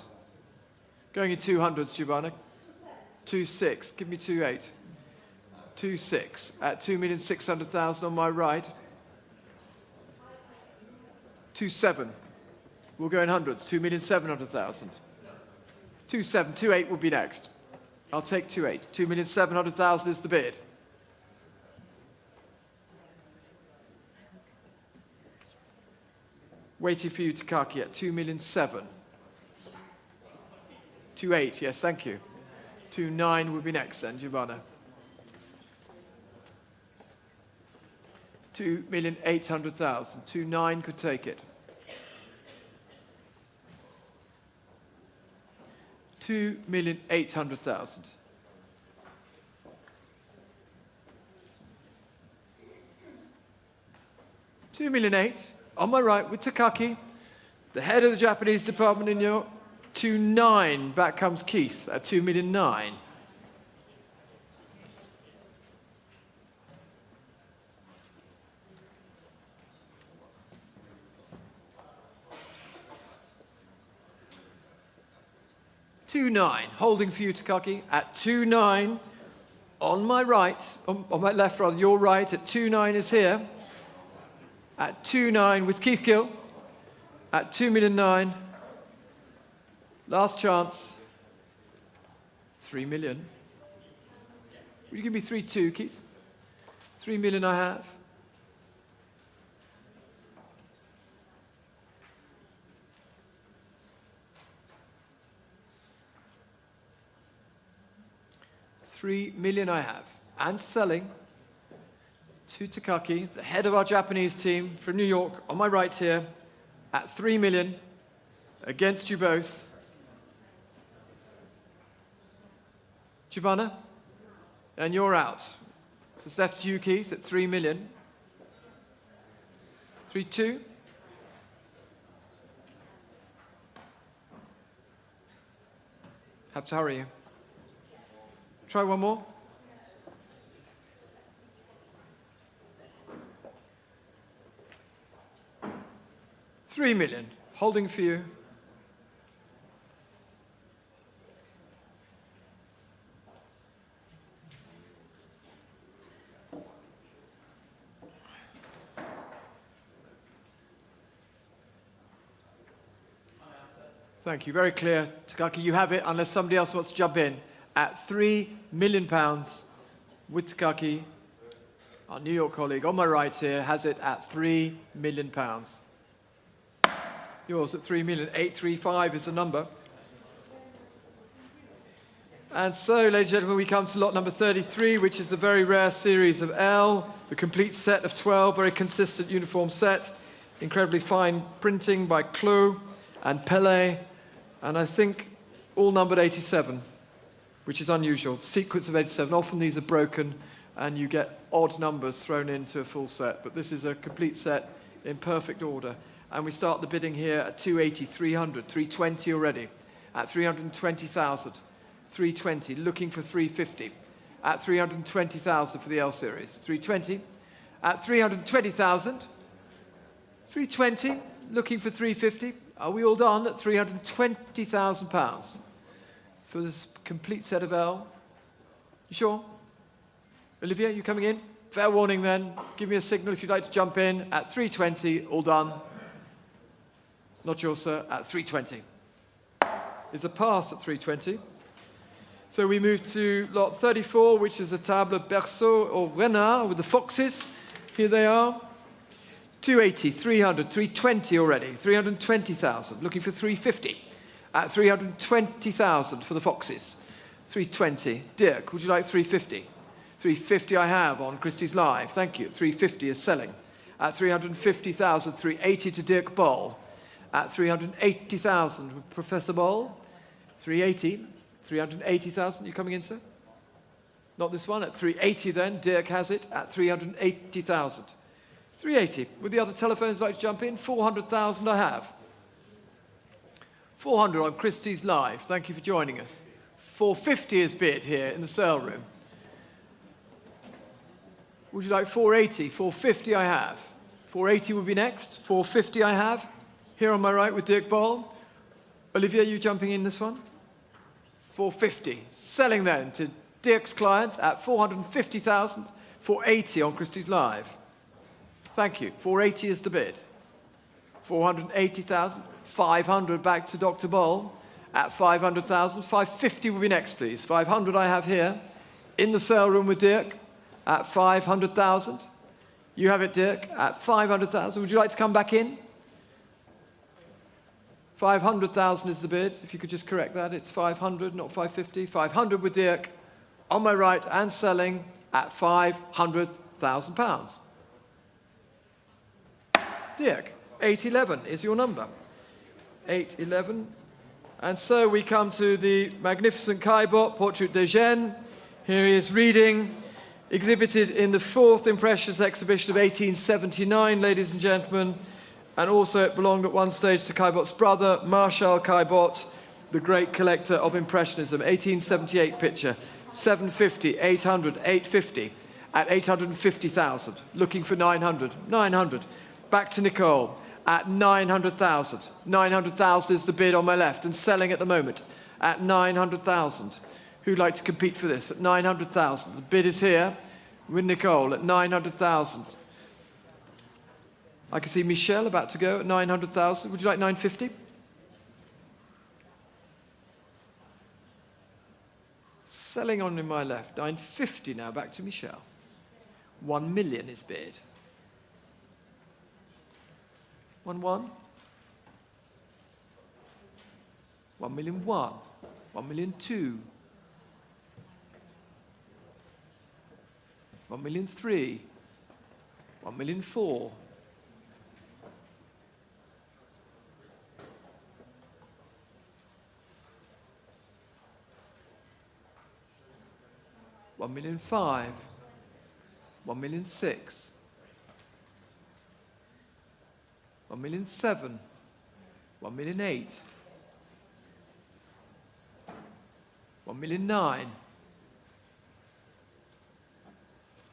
Going in 200s, Giovanna. 2.6. Give me 2.8. 2.6 at 2,600,000 on my right. 2.7. We'll go in hundreds. 2,700,000. 2.7. 2.8 will be next. I'll take 2.8. 2,700,000 is the bid. Waiting for you, Takaki, at 2,700,000. 2.8, yes, thank you. 2.9 will be next then, Giovanna. 2,800,000. 2.9 could take it. 2,800,000. 2,008,000. On my right with Takaki, the head of the Japanese department in New York. 2.9. Back comes Keith at 2,009,000. Holding for you, Takaki, at 2.9. On my right, on my left rather, your right at 2.9 is here. At 2.9 with Keith Gill. At 2,009,000. Last chance. 3 million. Will you give me 3.2, Keith? 3 million I have. $3 million I have, and selling to Takaki, the head of our Japanese team from New York, on my right here, at 3 million, against you both. Giovanna, and you're out. So it's left to you, Keith, at 3 million. 3.2. Have to hurry you. Try one more. $3 million, holding for you. Thank you, very clear. Takaki, you have it, unless somebody else wants to jump in. At £3 million with Takaki, our New York colleague on my right here, has it at £3 million. Yours at 3,835,000 is the number. And so, ladies and gentlemen, we come to lot number 33, which is the very rare series of L, the complete set of 12, very consistent uniform set, incredibly fine printing by Clos and Pellet, and I think all numbered 87. Which is unusual. Sequence of 87. Often these are broken and you get odd numbers thrown into a full set, but this is a complete set in perfect order. And we start the bidding here at 280, 300, 320 already. At 320,000, 320, looking for 350. At 320,000 for the L series. 320. At 320,000, 320, looking for 350. Are we all done at £320,000 for this complete set of L? You sure? Olivia, you coming in? Fair warning then. Give me a signal if you'd like to jump in. At 320, all done. Not yours, sir. At 320. Is a pass at 320. So we move to lot 34, which is a table berceau au renard with the foxes. Here they are. 280, 300, 320 already. 320,000. Looking for 350. At 320,000 for the foxes. 320. Dirk, would you like 350? 350 I have on Christie's Live. Thank you. 350 is selling. At 350,000, 380 to Dirk Boll. At 380,000, Professor Boll. 380. 380,000. You coming in, sir? Not this one. At 380 then. Dirk has it at 380,000. 380. Would the other telephones like to jump in? 400,000 I have. 400 on Christie's Live. Thank you for joining us. 450 is bid here in the sale room. Would you like 480? 450 I have. 480 will be next. 450 I have. Here on my right with Dirk Boll. Olivier, you jumping in this one? 450. Selling then to Dirk's client at 450,000. 480 on Christie's Live. Thank you. 480 is the bid. 480,000. 500 back to Dr. Boll at 500,000. 550 will be next, please. 500 I have here in the sale room with Dirk at 500,000. You have it, Dirk, at 500,000. Would you like to come back in? 500,000 is the bid. If you could just correct that. It's 500, not 550. 500 with Dirk on my right and selling at £500,000. Dirk, 811 is your number. 811. And so we come to the magnificent Caillebotte, Portrait d'Eugène. Here he is reading, exhibited in the 4th Impressionist exhibition of 1879, ladies and gentlemen. And also it belonged at one stage to Caillebotte's brother, Marshal Caillebotte, the great collector of Impressionism. 1878 picture, 750, 800, 850, at 850,000. Looking for 900, 900. Back to Nicole at 900,000. 900,000 is the bid on my left and selling at the moment at 900,000. Who'd like to compete for this at 900,000? The bid is here with Nicole at 900,000. I can see Michel about to go at 900,000. Would you like 950? Selling on in my left, 950 now, back to Michel. 1 million is bid. 1 1. 1 million 1. 1 million 2. 1 million 3. 1 million 4. 1 million 5, 1 million 6, 1 million 7, 1 million 8, 1 million 9.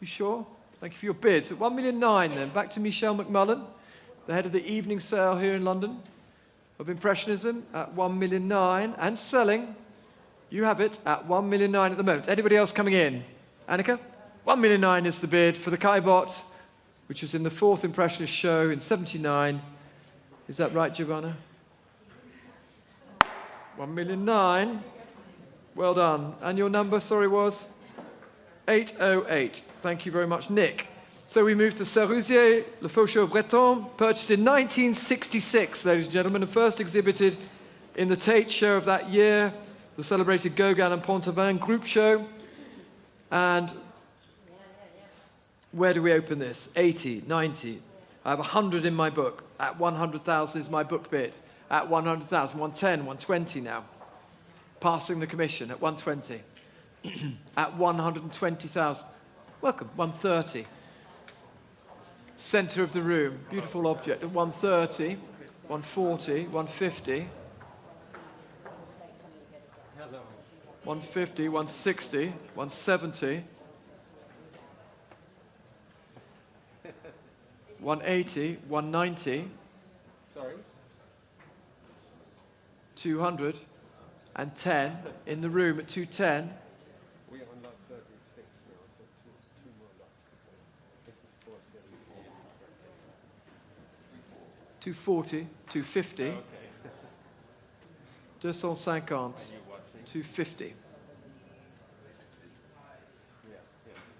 You sure? Thank you for your bid. So 1 million 9 then. Back to Michel McMullen, the head of the evening sale here in London of Impressionism at 1 million 9 and selling. You have it at 1 million 9 at the moment. Anybody else coming in? Annika? 1 million 9 is the bid for the Caillebotte, which was in the 4th Impressionist show in 79. Is that right, Giovanna? 1 million 9. Well done. And your number, sorry, was? 808. Thank you very much, Nick. So we move to Serusier, Le Faucheux Breton, purchased in 1966, ladies and gentlemen, and first exhibited in the Tate show of that year, the celebrated Gauguin and Pontevin group show. And where do we open this? 80, 90. I have 100 in my book. At 100,000 is my book bid. At 100,000, 110, 120 now. Passing the commission at 120. At 120,000. Welcome, 130. Center of the room, beautiful object. At 130, 140, 150. 150, 160, 170, 180, 190, 210 in the room at 210. 240, 250, 250, 250.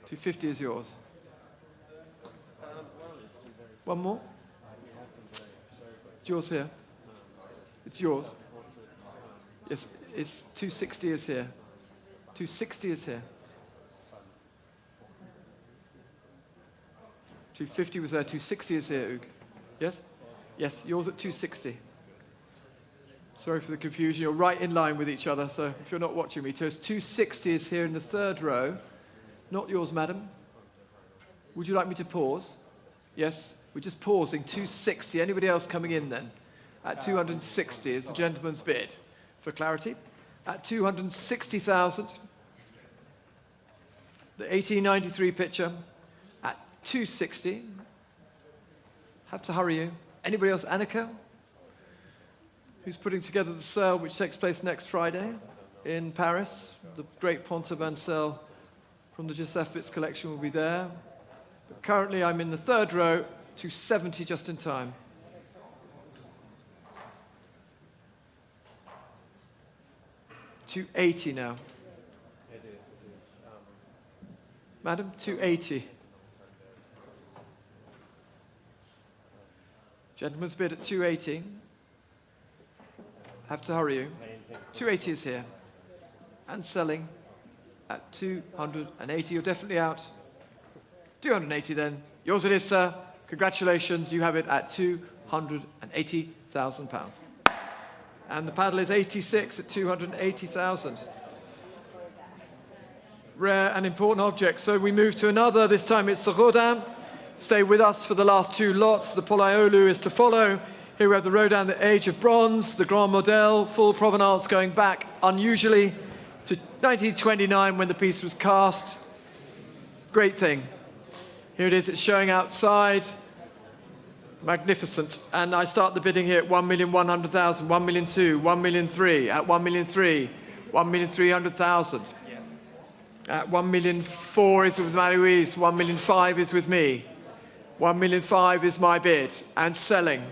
250 is yours. One more? It's yours here. It's yours. Yes, it's 260 is here. 260 is here. 250 was there. 260 is here, Hugues. Yes? Yes, yours at 260. Sorry for the confusion. You're right in line with each other, so if you're not watching me, 260 is here in the 3rd row. Not yours, madam. Would you like me to pause? Yes, we're just pausing. 260. Anybody else coming in then? At 260 is the gentleman's bid. For clarity, at 260,000. The 1893 picture at 260. Have to hurry you. Anybody else? Annika, who's putting together the sale which takes place next Friday in Paris. The great Pont-Aven sale from the Josefowitz collection will be there. But currently I'm in the third row, 270 just in time. $280 now. Madam, 280. Gentleman's bid at 280. Have to hurry you. 280 is here. And selling at 280. You're definitely out. 280 then. Yours it is, sir. Congratulations. You have it at £280,000. And the paddle is 86 at 280,000. Rare and important objects. So we move to another. This time it's the Rodin. Stay with us for the last two lots. The Polyolu is to follow. Here we have the Rodin, the Age of Bronze, the Grand Modèle, full provenance going back unusually to 1929 when the piece was cast. Great thing. Here it is. It's showing outside. Magnificent. And I start the bidding here at 1,100,000, 1,200,000, 1,300,000, at 1,300,000, 1,300,000. At 1,400,000 is with Marie-Louise, 1,500,000 is with me. 1,500,000 is my bid, and selling.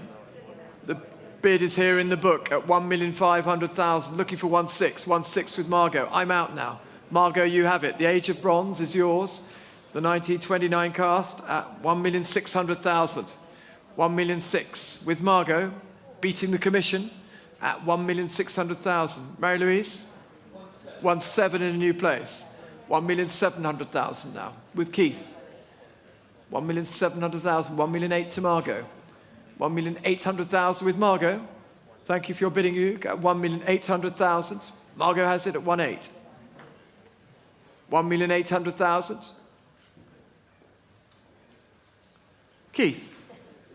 The bid is here in the book at 1,500,000. Looking for 1,600,000 with Margot. I'm out now. Margot, you have it. The Age of Bronze is yours. The 1929 cast at 1,600,000. 1,600,000 with Margot, beating the commission at 1,600,000. Marie-Louise, 1,700,000 in a new place. 1,700,000 now with Keith. 1,700,000, 1,800,000 to Margot. 1,800,000 with Margot. Thank you for your bidding, you got 1,800,000. Margot has it at 1,800,000. 1,800,000. Keith.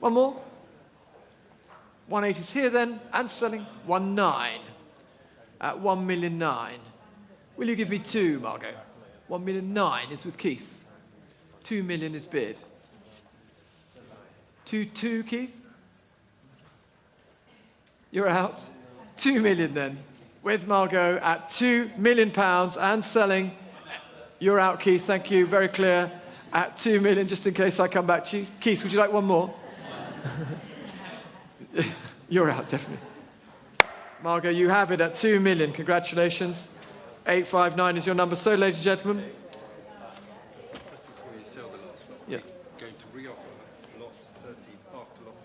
One more. 180 is here then, and selling 1,900,000 at 1,900,000. Will you give me two, Margot? 1,900,000 is with Keith. 2 million is bid. 2,200,000, Keith? You're out. 2 million then, with Margot at £2 million and selling. You're out, Keith. Thank you. Very clear. At 2 million, just in case I come back to you. Keith, would you like one more? You're out, definitely. Margot, you have it at 2 million. Congratulations. 859 is your number. So, ladies and gentlemen. Just before you sell the last lot, yeah. Going to reoffer lot 13 after lot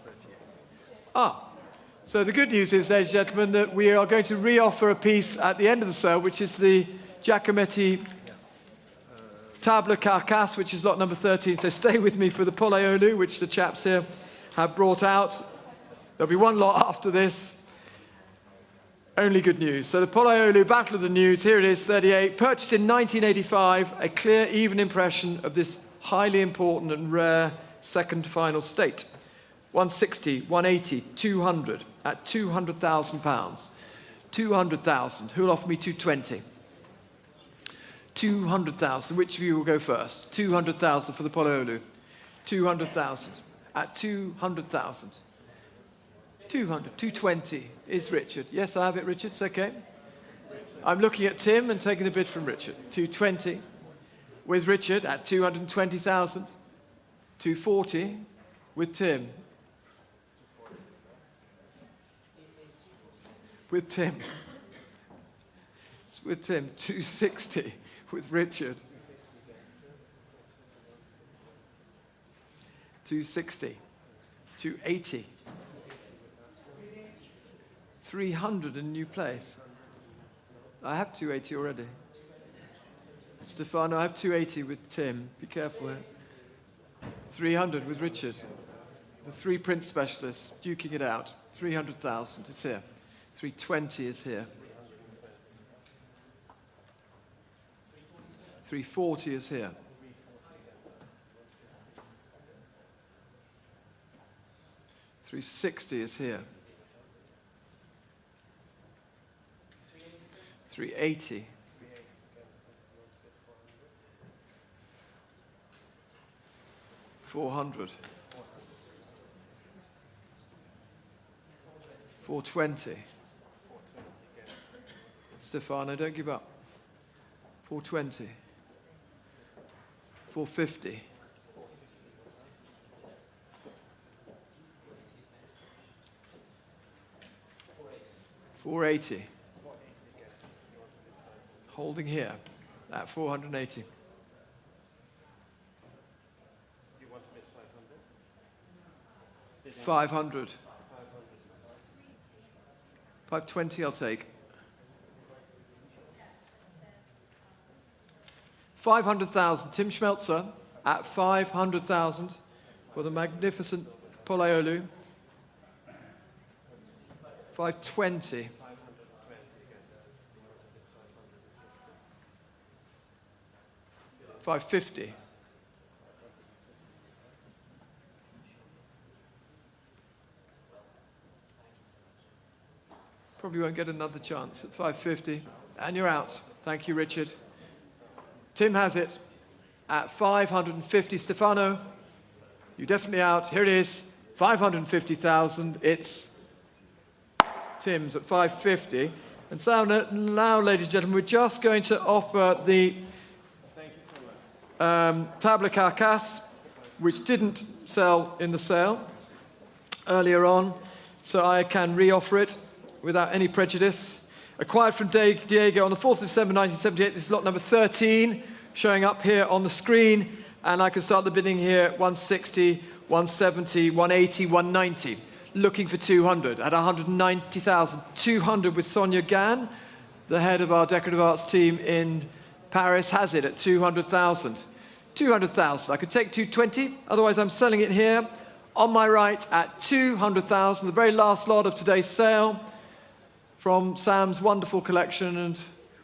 38. So the good news is, ladies and gentlemen, that we are going to reoffer a piece at the end of the sale, which is the Giacometti Table Carcasse, which is lot number 13. So stay with me for the Polyolu, which the chaps here have brought out. There'll be one lot after this. Only good news. So the Polyolu Battle of the Nudes, here it is, 38, purchased in 1985, a clear, even impression of this highly important and rare second final state. 160, 180, 200, at £200,000. 200,000. Who'll offer me 220? 200,000. Which of you will go first? 200,000 for the Polyolu. 200,000. At 200,000. 200, 220 is Richard. Yes, I have it, Richard. It's okay. I'm looking at Tim and taking the bid from Richard. 220 with Richard at 220,000. 240 with Tim. With Tim. It's with Tim. 260 with Richard. 260. 280. 300 in a new place. I have 280 already. Stefano, I have 280 with Tim. Be careful here. 300 with Richard. The three print specialists duking it out. 300,000 is here. 320 is here. 340 is here. 360 is here. 380. 400. 420. Stefano, don't give up. 420. 450. 480. Holding here at 480. 500. 520 I'll take. 500,000. Tim Schmelzer at 500,000 for the magnificent Polyolu. 520. 550. Probably won't get another chance at 550. And you're out. Thank you, Richard. Tim has it at 550. Stefano, you're definitely out. Here it is, 550,000. It's Tim's at 550. And so now, ladies and gentlemen, we're just going to offer the table carcasse, which didn't sell in the sale earlier on, so I can re-offer it without any prejudice. Acquired from Diego on the 4th of December 1978. This is lot number 13, showing up here on the screen, and I can start the bidding here at 160, 170, 180, 190. Looking for 200 at 190,000. 200 with Sonia Gann, the head of our decorative arts team in Paris, has it at 200,000. 200,000. I could take 220, otherwise I'm selling it here on my right at 200,000. The very last lot of today's sale from Sam's wonderful collection, and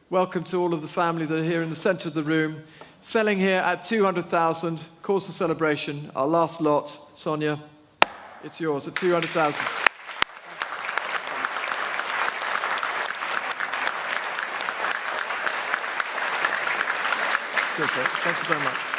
welcome to all of the family that are here in the center of the room. Selling here at 200,000, cause for celebration. Our last lot, Sonia, it's yours at 200,000. Super. Thank you very much.